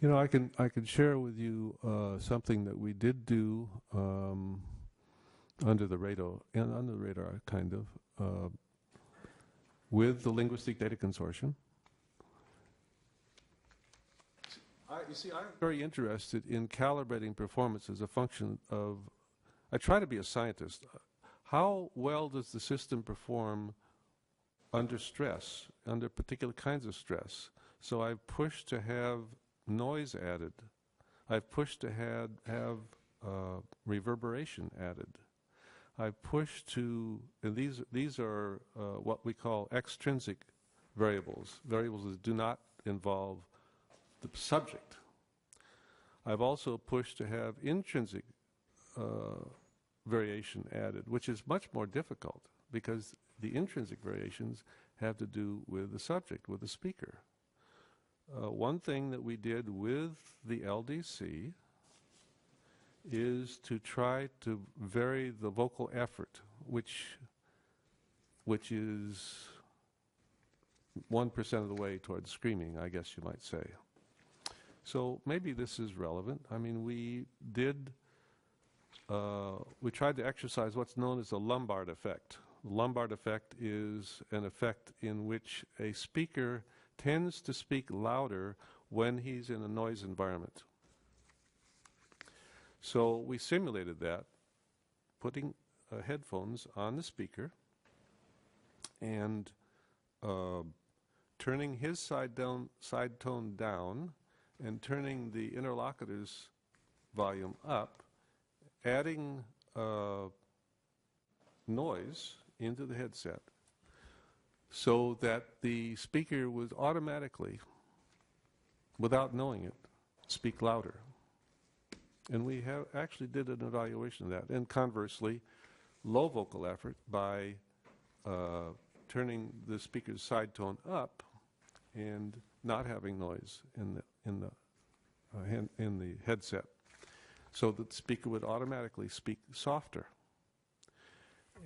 You know, I can share with you something that we did do under the radar, kind of, with the Linguistic Data Consortium. You see, I'm very interested in calibrating performance as a function of, I try to be a scientist. How well does the system perform under stress, under particular kinds of stress? So I've pushed to have noise added. I've pushed to have reverberation added. I've pushed to, and these are what we call extrinsic variables that do not involve the subject. I've also pushed to have intrinsic variation added, which is much more difficult because the intrinsic variations have to do with the subject, with the speaker. One thing that we did with the LDC is to try to vary the vocal effort, which is 1% of the way towards screaming, I guess you might say. So maybe this is relevant. I mean, we tried to exercise what's known as the Lombard effect. The Lombard effect is an effect in which a speaker tends to speak louder when he's in a noise environment. So we simulated that, putting headphones on the speaker and turning his side tone down and turning the interlocutor's volume up, adding noise into the headset so that the speaker would automatically, without knowing it, speak louder. And we have actually did an evaluation of that. And conversely, low vocal effort by turning the speaker's side tone up and not having noise in the headset, so that the speaker would automatically speak softer.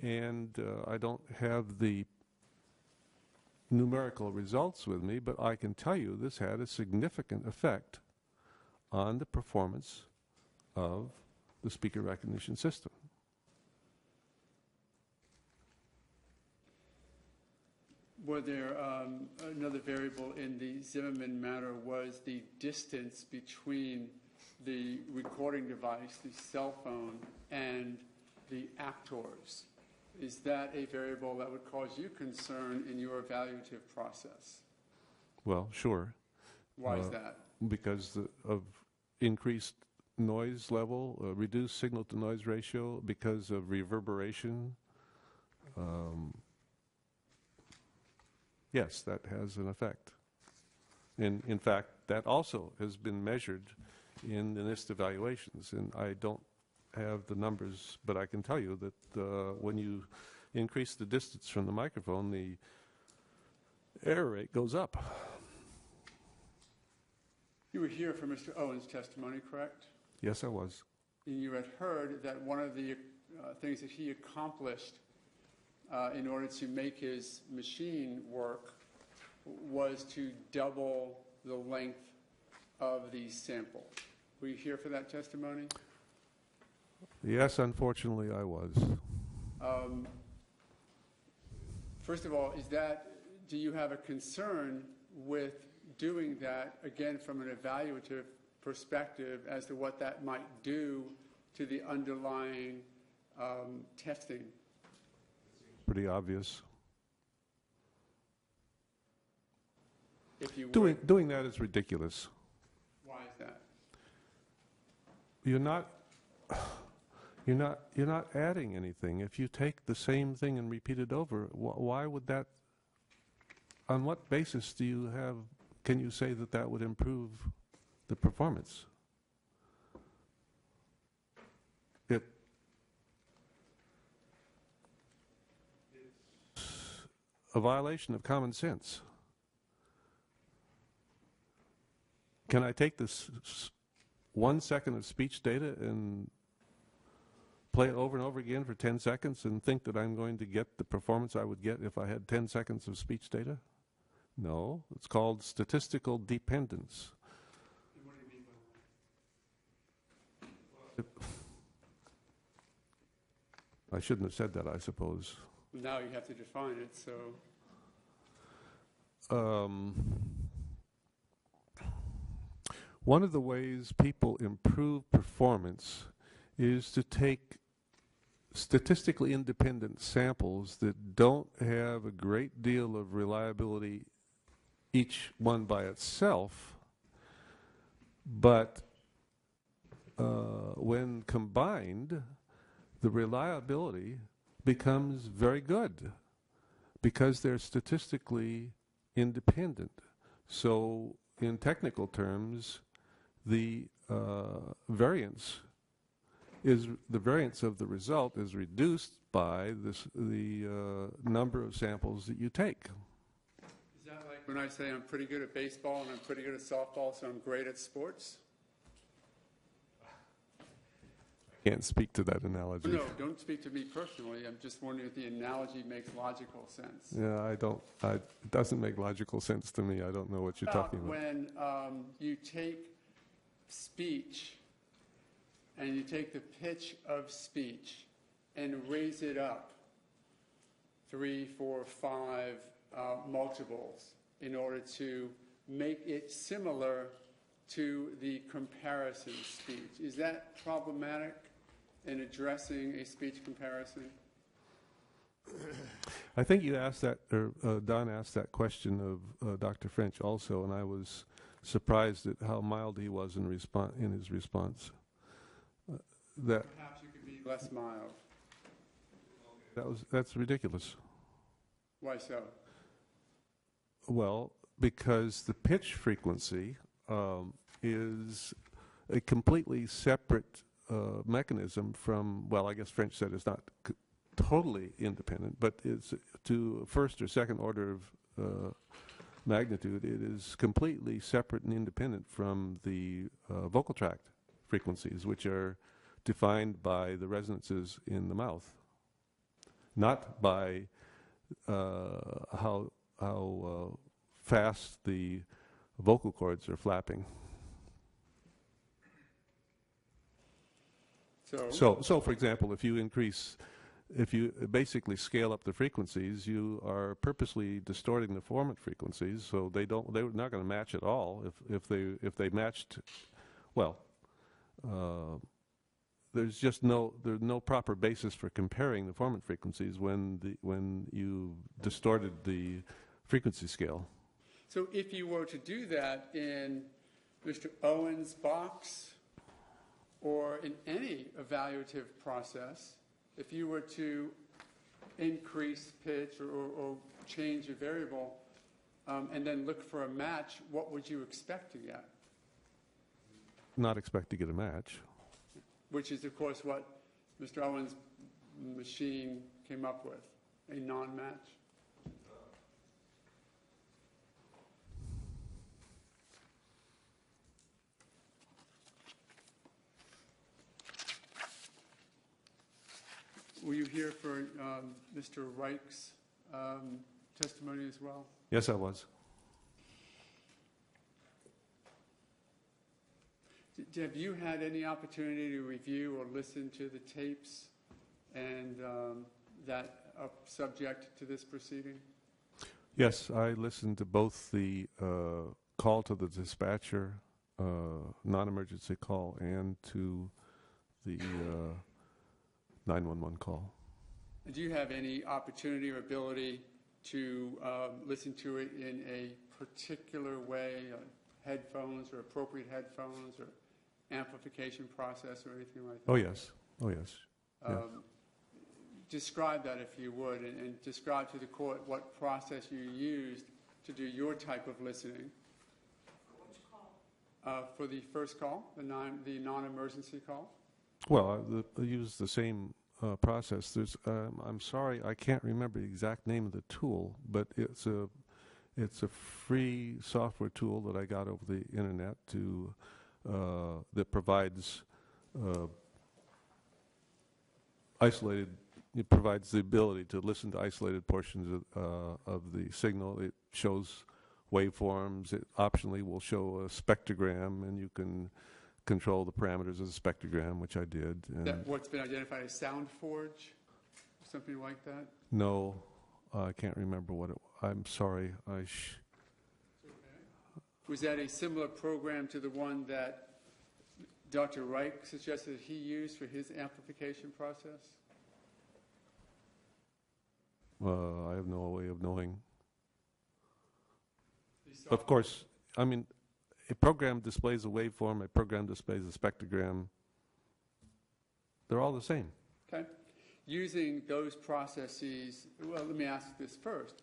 And I don't have the numerical results with me, but I can tell you this had a significant effect on the performance of the speaker recognition system. Were there another variable in the Zimmerman matter was the distance between the recording device, the cell phone, and the actors? Is that a variable that would cause you concern in your evaluative process? Well, sure. Why is that? Because of increased noise level, reduced signal-to-noise ratio, because of reverberation. Yes, that has an effect. And in fact, that also has been measured in the NIST evaluations. And I don't have the numbers, but I can tell you that when you increase the distance from the microphone, the error rate goes up. You were here for Mr. Owen's testimony, correct? Yes, I was. And you had heard that one of the things that he accomplished in order to make his machine work was to double the length of the sample. Were you here for that testimony? Yes, unfortunately, I was. First of all, do you have a concern with doing that, again, from an evaluative perspective as to what that might do to the underlying testing? Pretty obvious. If you were, Doing that is ridiculous. why is that? You're not adding anything. If you take the same thing and repeat it over, why would that? On what basis can you say that that would improve the performance? It's a violation of common sense. Can I take this 1 second of speech data and play it over and over again for 10 seconds and think that I'm going to get the performance I would get if I had 10 seconds of speech data? No, it's called statistical dependence. What do you mean by that? I shouldn't have said that, I suppose. Now you have to define it, so. One of the ways people improve performance is to take statistically independent samples that don't have a great deal of reliability, each one by itself, but when combined, the reliability becomes very good because they're statistically independent. So in technical terms, the variance of the result is reduced by the number of samples that you take. Is that like when I say I'm pretty good at baseball and I'm pretty good at softball, so I'm great at sports? I can't speak to that analogy. No, don't speak to me personally. I'm just wondering if the analogy makes logical sense. Yeah, it doesn't make logical sense to me. I don't know what you're talking about. When you take speech and you take the pitch of speech and raise it up 3, 4, 5 multiples in order to make it similar to the comparison speech. Is that problematic in addressing a speech comparison? I think you asked that, or Don asked that question of Dr. French also, and I was surprised at how mild he was in his response. Perhaps you could be less mild. That's ridiculous. Why so? Well, because the pitch frequency is a completely separate mechanism from, well, I guess French said it's not totally independent, but it's to first or second order of magnitude, it is completely separate and independent from the vocal tract frequencies, which are defined by the resonances in the mouth, not by how fast the vocal cords are flapping. So, for example, if you basically scale up the frequencies, you are purposely distorting the formant frequencies, so they're not going to match at all. If they matched, well, there's no proper basis for comparing the formant frequencies when you distorted the frequency scale. So if you were to do that in Mr. Owen's box or in any evaluative process, if you were to increase pitch or change a variable and then look for a match, what would you expect to get? Not expect to get a match. Which is, of course, what Mr. Owen's machine came up with, a non-match. Were you here for Mr. Reich's testimony as well? Yes, I was. Have you had any opportunity to review or listen to the tapes and that are subject to this proceeding? Yes, I listened to both the call to the dispatcher, non-emergency call, and to the 911 call. Do you have any opportunity or ability to listen to it in a particular way, headphones or appropriate headphones or amplification process or anything like that? Oh, yes. Oh, yes. Yes. Describe that if you would, and describe to the court what process you used to do your type of listening. Which call? For the first call, the non-emergency call? Well, I use the same process. I'm sorry, I can't remember the exact name of the tool, but it's a free software tool that I got over the internet that provides It provides the ability to listen to isolated portions of the signal. It shows waveforms. It optionally will show a spectrogram, and you can control the parameters of the spectrogram, which I did. What's been identified as SoundForge, something like that? No, I can't remember what it was. I'm sorry. Was that a similar program to the one that Dr. Reich suggested he used for his amplification process? I have no way of knowing. Of course, I mean, a program displays a waveform, a program displays a spectrogram. They're all the same. Okay. Using those processes, well, let me ask this first.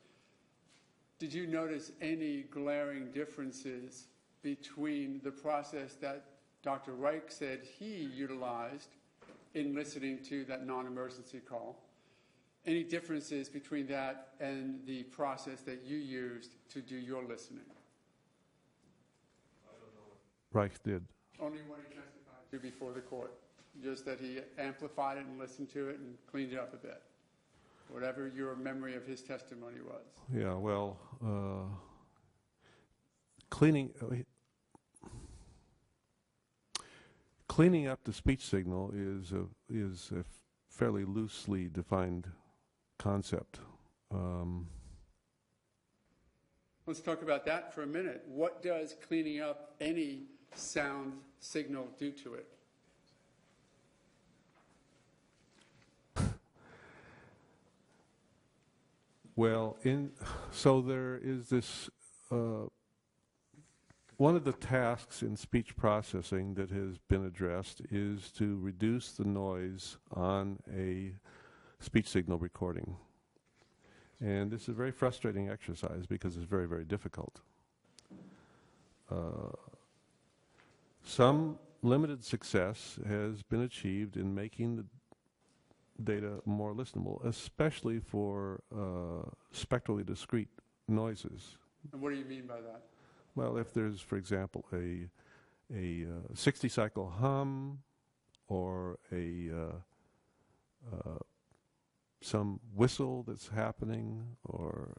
Did you notice any glaring differences between the process that Dr. Reich said he utilized in listening to that non-emergency call? Any differences between that and the process that you used to do your listening? I don't know what Reich did. Only what he testified to before the court. Just that he amplified it and listened to it and cleaned it up a bit. Whatever your memory of his testimony was. Yeah, well, cleaning up the speech signal is a fairly loosely defined concept. Let's talk about that for a minute. What does cleaning up any sound signal do to it? Well, so there is this, one of the tasks in speech processing that has been addressed is to reduce the noise on a speech signal recording. And this is a very frustrating exercise because it's very, very difficult. Some limited success has been achieved in making the data more listenable, especially for spectrally discrete noises. And what do you mean by that? Well, if there's, for example, a 60-cycle hum or some whistle that's happening, or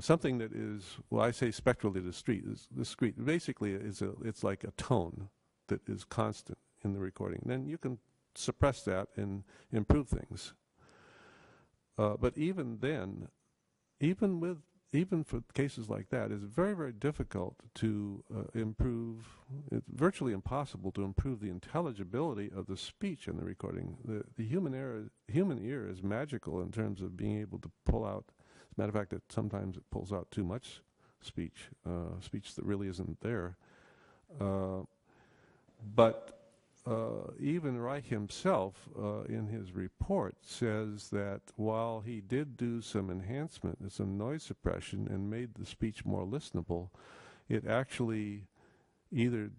something that is, well, I say spectrally discrete. Basically, it's like a tone that is constant in the recording. Then you can suppress that and improve things. But even then, even for cases like that, it's very, very difficult to improve. It's virtually impossible to improve the intelligibility of the speech in the recording. The human ear is magical in terms of being able to pull out. As a matter of fact, that sometimes it pulls out too much speech that really isn't there. But even Reich himself, in his report, says that while he did do some enhancement and some noise suppression and made the speech more listenable, it actually either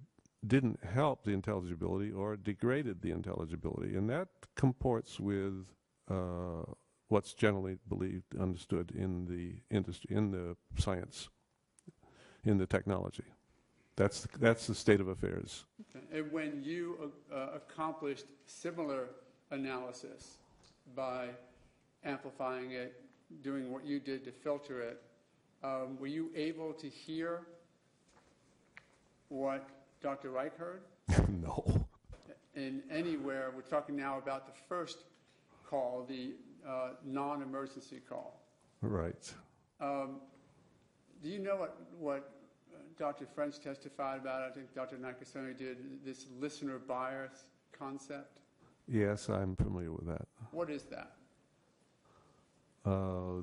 didn't help the intelligibility or degraded the intelligibility. And that comports with what's generally believed, understood in the industry, in the science, in the technology. That's the state of affairs. Okay. And when you accomplished similar analysis by amplifying it, doing what you did to filter it, were you able to hear what Dr. Reich heard? No. In anywhere, we're talking now about the first call, the non-emergency call. Right. Do you know what Dr. French testified about? I think Dr. Nakasone did, this listener bias concept. Yes, I'm familiar with that. What is that?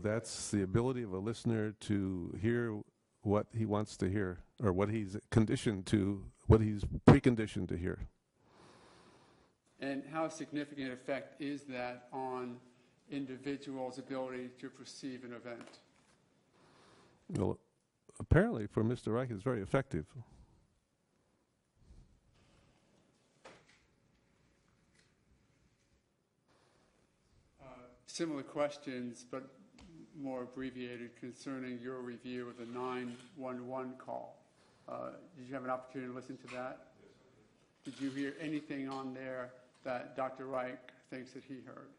That's the ability of a listener to hear what he wants to hear, or what he's conditioned to, what he's preconditioned to hear. And how significant effect is that on individuals' ability to perceive an event? Well, apparently for Mr. Reich it's very effective. Similar questions, but more abbreviated, concerning your review of the 911 call. Did you have an opportunity to listen to that? Did you hear anything on there that Dr. Reich thinks that he heard?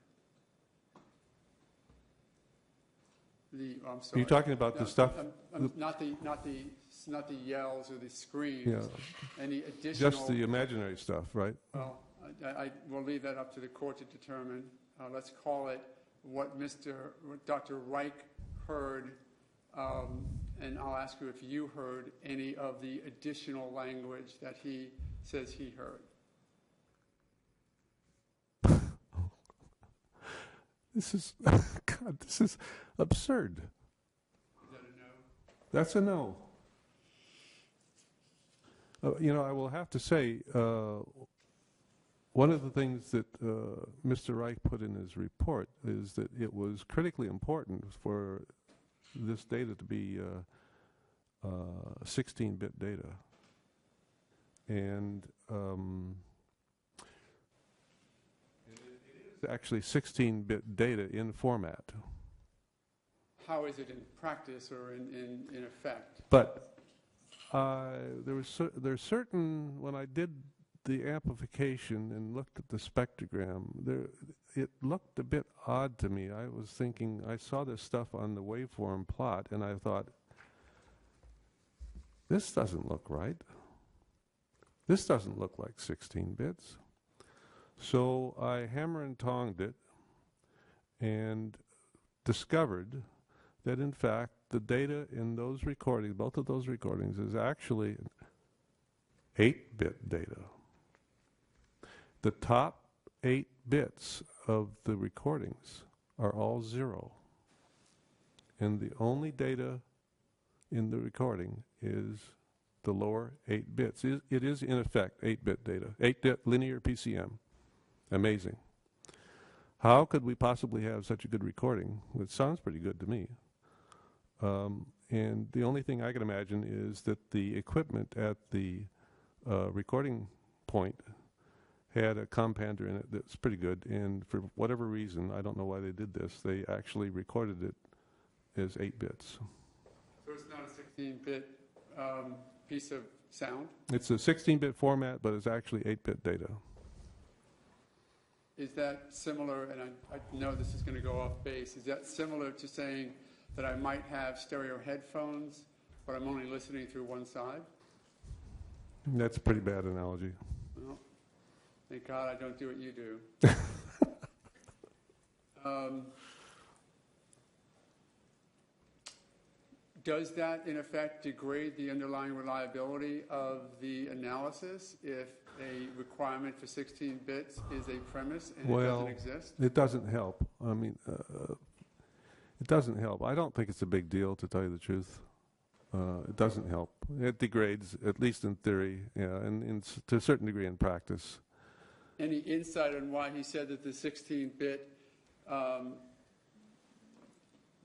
I'm sorry. Are you talking about the stuff? Not the yells or the screams. Yeah. Any additional? Just the imaginary stuff, right? Well, I will leave that up to the court to determine. Let's call it what Dr. Reich heard, and I'll ask you if you heard any of the additional language that he says he heard. This is absurd. Is that a no? That's a no. I will have to say, one of the things that Mr. Reich put in his report is that it was critically important for this data to be 16-bit data. And it is actually 16-bit data in format. How is it in practice or in effect? But there's certain, when I did the amplification and looked at the spectrogram, it looked a bit odd to me. I was thinking, I saw this stuff on the waveform plot, and I thought, this doesn't look right. This doesn't look like 16 bits. So I hammer and tonged it and discovered that, in fact, the data in those recordings, both of those recordings, is actually 8-bit data. The top 8 bits of the recordings are all 0. and the only data in the recording is the lower 8 bits. It is, in effect, 8-bit data, 8-bit linear PCM. Amazing. How could we possibly have such a good recording? It sounds pretty good to me. And the only thing I can imagine is that the equipment at the recording point had a compounder in it that's pretty good, and for whatever reason, I don't know why they did this, they actually recorded it as 8 bits. So it's not a 16-bit piece of sound? It's a 16-bit format, but it's actually 8-bit data. Is that similar, and I know this is going to go off base, is that similar to saying that I might have stereo headphones, but I'm only listening through one side? That's a pretty bad analogy. Well, thank God I don't do what you do. Does that, in effect, degrade the underlying reliability of the analysis if a requirement for 16 bits is a premise and it doesn't exist? It doesn't help. I mean, it doesn't help. I don't think it's a big deal, to tell you the truth. It doesn't help. It degrades, at least in theory, and to a certain degree in practice. Any insight on why he said that the 16-bit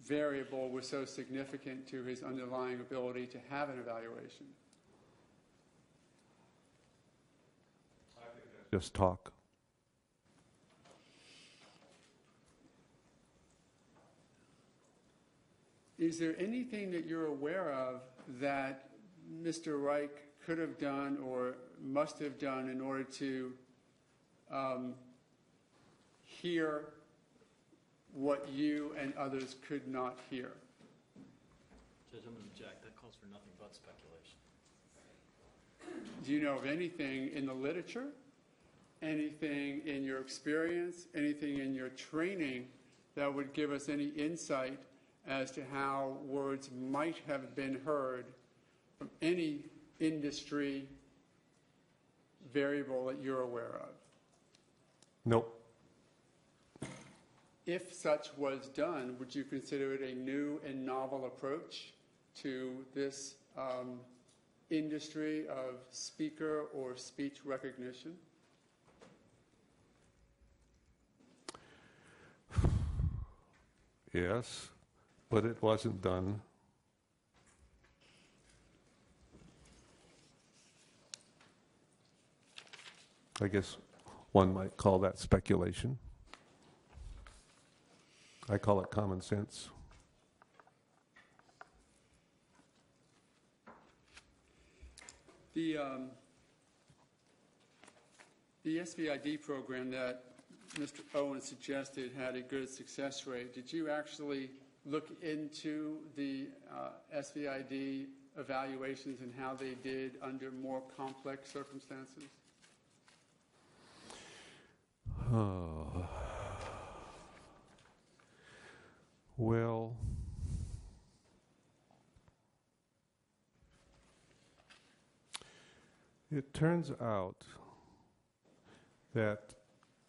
variable was so significant to his underlying ability to have an evaluation? Just talk. Is there anything that you're aware of that Mr. Reich could have done or must have done in order to hear what you and others could not hear? Judge, I'm going to object. That calls for nothing but speculation. Do you know of anything in the literature, anything in your experience, anything in your training that would give us any insight as to how words might have been heard from any industry variable that you're aware of? Nope. If such was done, would you consider it a new and novel approach to this industry of speaker or speech recognition? Yes, but it wasn't done. I guess one might call that speculation. I call it common sense. The SVID program that Mr. Owen suggested had a good success rate. Did you actually look into the SVID evaluations and how they did under more complex circumstances? Well, it turns out that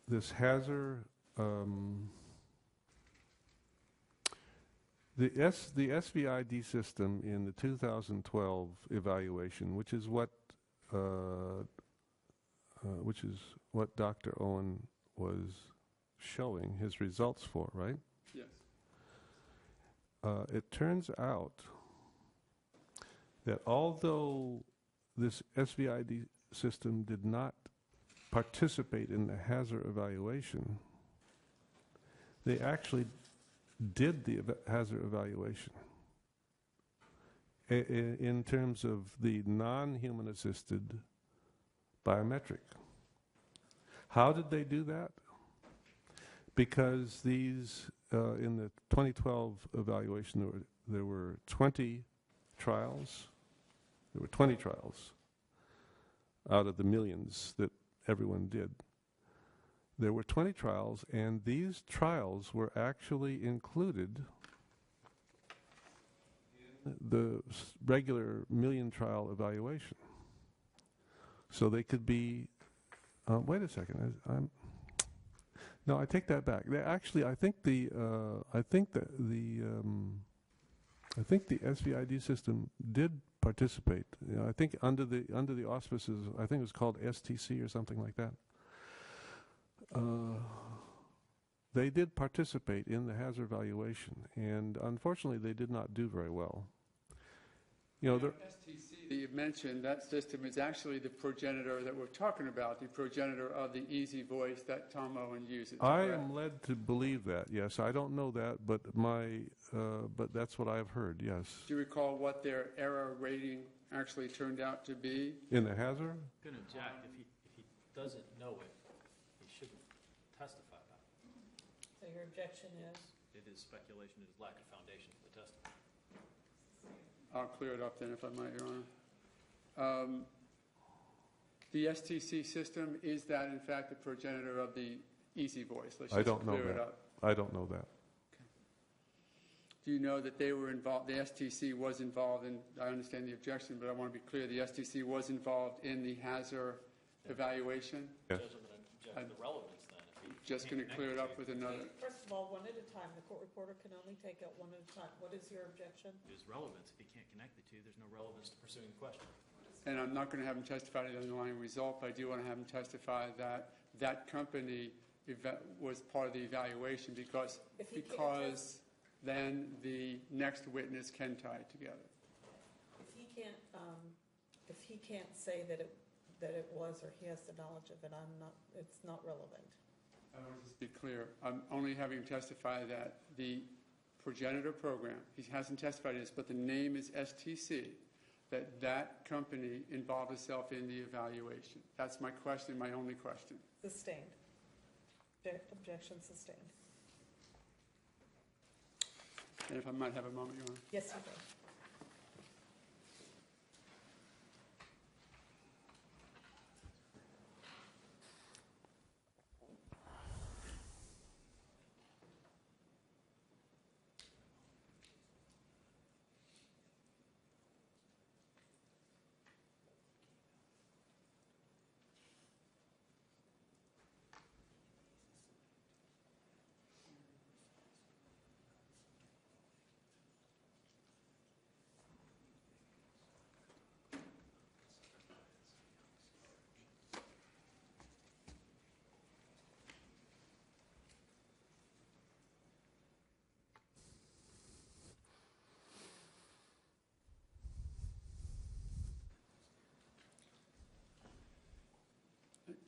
this hazard, the SVID system in the 2012 evaluation, which is what Dr. Owen was showing his results for, right? Yes. It turns out that although this SVID system did not participate in the hazard evaluation, they actually did the hazard evaluation in terms of the non-human assisted biometric. How did they do that? Because these, in the 2012 evaluation, there were 20 trials. There were 20 trials out of the millions that everyone did. There were 20 trials, and these trials were actually included in the regular million trial evaluation. So they could be, wait a second, no, I take that back. Actually, I think the I think the SVID system did participate. You know, I think under the auspices, I think it was called STC or something like that. They did participate in the hazard evaluation, and unfortunately, they did not do very well. You know, STC that you mentioned, that system is actually the progenitor that we're talking about, the progenitor of the Easy Voice that Tom Owen uses. I correct? am led to believe that. Yes, I don't know that, but but that's what I've heard. Yes. Do you recall what their error rating actually turned out to be? In the hazard? Going to object. If he doesn't know it, he shouldn't testify about it. So your objection is? It is speculation. It is lack of foundation for the testimony. I'll clear it up then, if I might, Your Honor. The STC system, is that in fact the progenitor of the Easy Voice? Let's I just don't know clear it that. up. I don't know that. Do you know that they were involved, the STC was involved in, I understand the objection, but I want to be clear, the STC was involved in the hazard evaluation? Yes. Judge, I'm going to object to the relevance then. If he Just going to can't clear it connect up with another. First of all, one at a time. The court reporter can only take out one at a time. What is your objection? It is relevance. If he can't connect the two, there's no relevance to pursuing the question. And I'm not going to have him testify to the underlying result, but I do want to have him testify that that company was part of the evaluation because then the next witness can tie it together. If he can't say that it was, or he has the knowledge of it, it's not relevant. I want to just be clear. I'm only having him testify that the progenitor program, he hasn't testified to this, but the name is STC, that company involved itself in the evaluation. That's my question, my only question. Sustained. Objection sustained. And if I might have a moment, Your Honor. Yes, you may.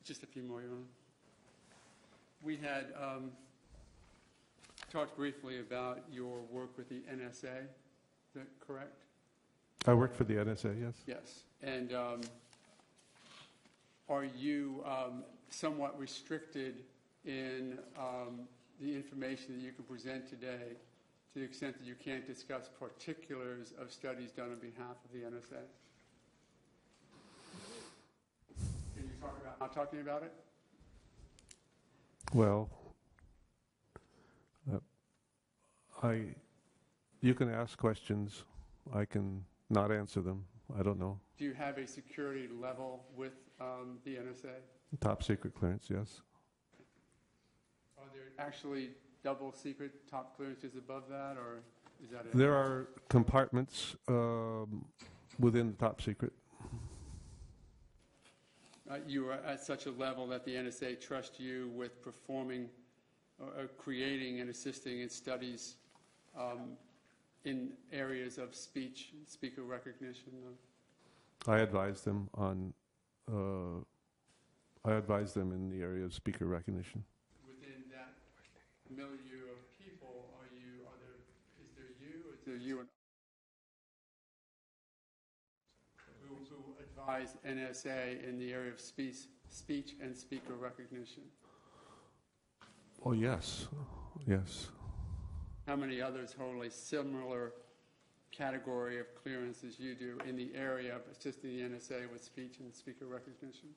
Just a few more, Your Honor. We had talked briefly about your work with the NSA. Is that correct? I worked for the NSA, yes. Yes. And are you somewhat restricted in the information that you can present today to the extent that you can't discuss particulars of studies done on behalf of the NSA? Can you talk about not talking about it? Well, you can ask questions. I can not answer them. I don't know. Do you have a security level with the NSA? Top secret clearance, yes. Are there actually double secret top clearances above that, or is that it? There are compartments within the top secret. You are at such a level that the NSA trusts you with performing or creating and assisting in studies in areas of speech, speaker recognition? I advise them on. I advise them in the area of speaker recognition. Within that milieu of people, is there you and who advise NSA in the area of speech and speaker recognition? Oh, yes. Yes. How many others hold a similar category of clearance as you do in the area of assisting the NSA with speech and speaker recognition?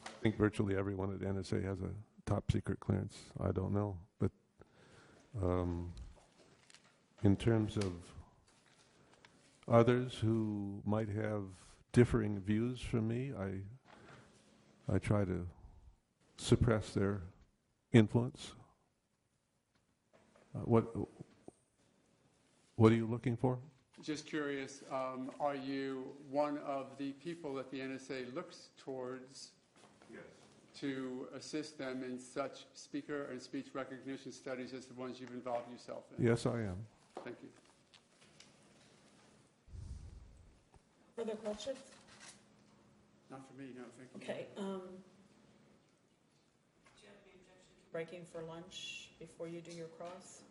I think virtually everyone at NSA has a top secret clearance. I don't know. But in terms of others who might have differing views from me, I try to suppress their influence. What are you looking for? Just curious, are you one of the people that the NSA looks towards to assist them in such speaker and speech recognition studies as the ones you've involved yourself in? Yes, I am. Thank you. Further questions? Not for me, no, thank you. Okay. Do you have any objection to breaking for lunch before you do your cross?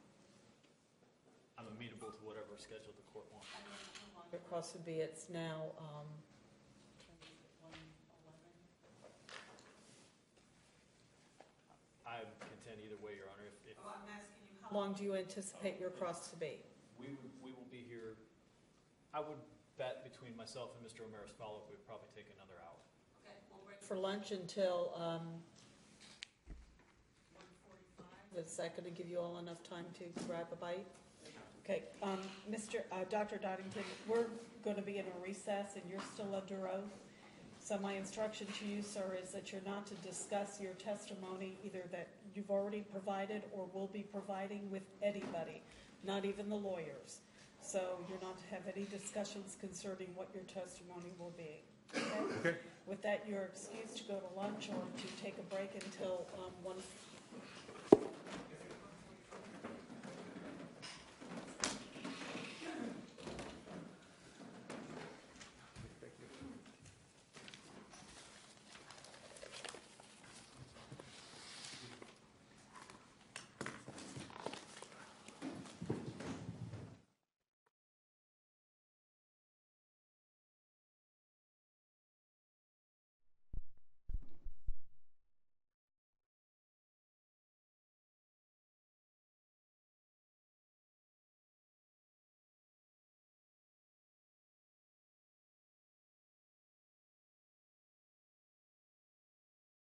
I'm amenable to whatever schedule the court wants. Your cross would be, it's now 1:11. I contend either way, Your Honor. If I'm asking you, how long do you anticipate your cross to be? we will be here, I would bet between myself and Mr. O'Mara's follow-up, we'd probably take another hour. Okay, we'll break for lunch until 1:45. Is that going to give you all enough time to grab a bite? Okay, Dr. Doddington, we're going to be in a recess and you're still under oath. So my instruction to you, sir, is that you're not to discuss your testimony either that you've already provided or will be providing with anybody, not even the lawyers. So you're not to have any discussions concerning what your testimony will be. Okay? With that, you're excused to go to lunch or to take a break until 1:45.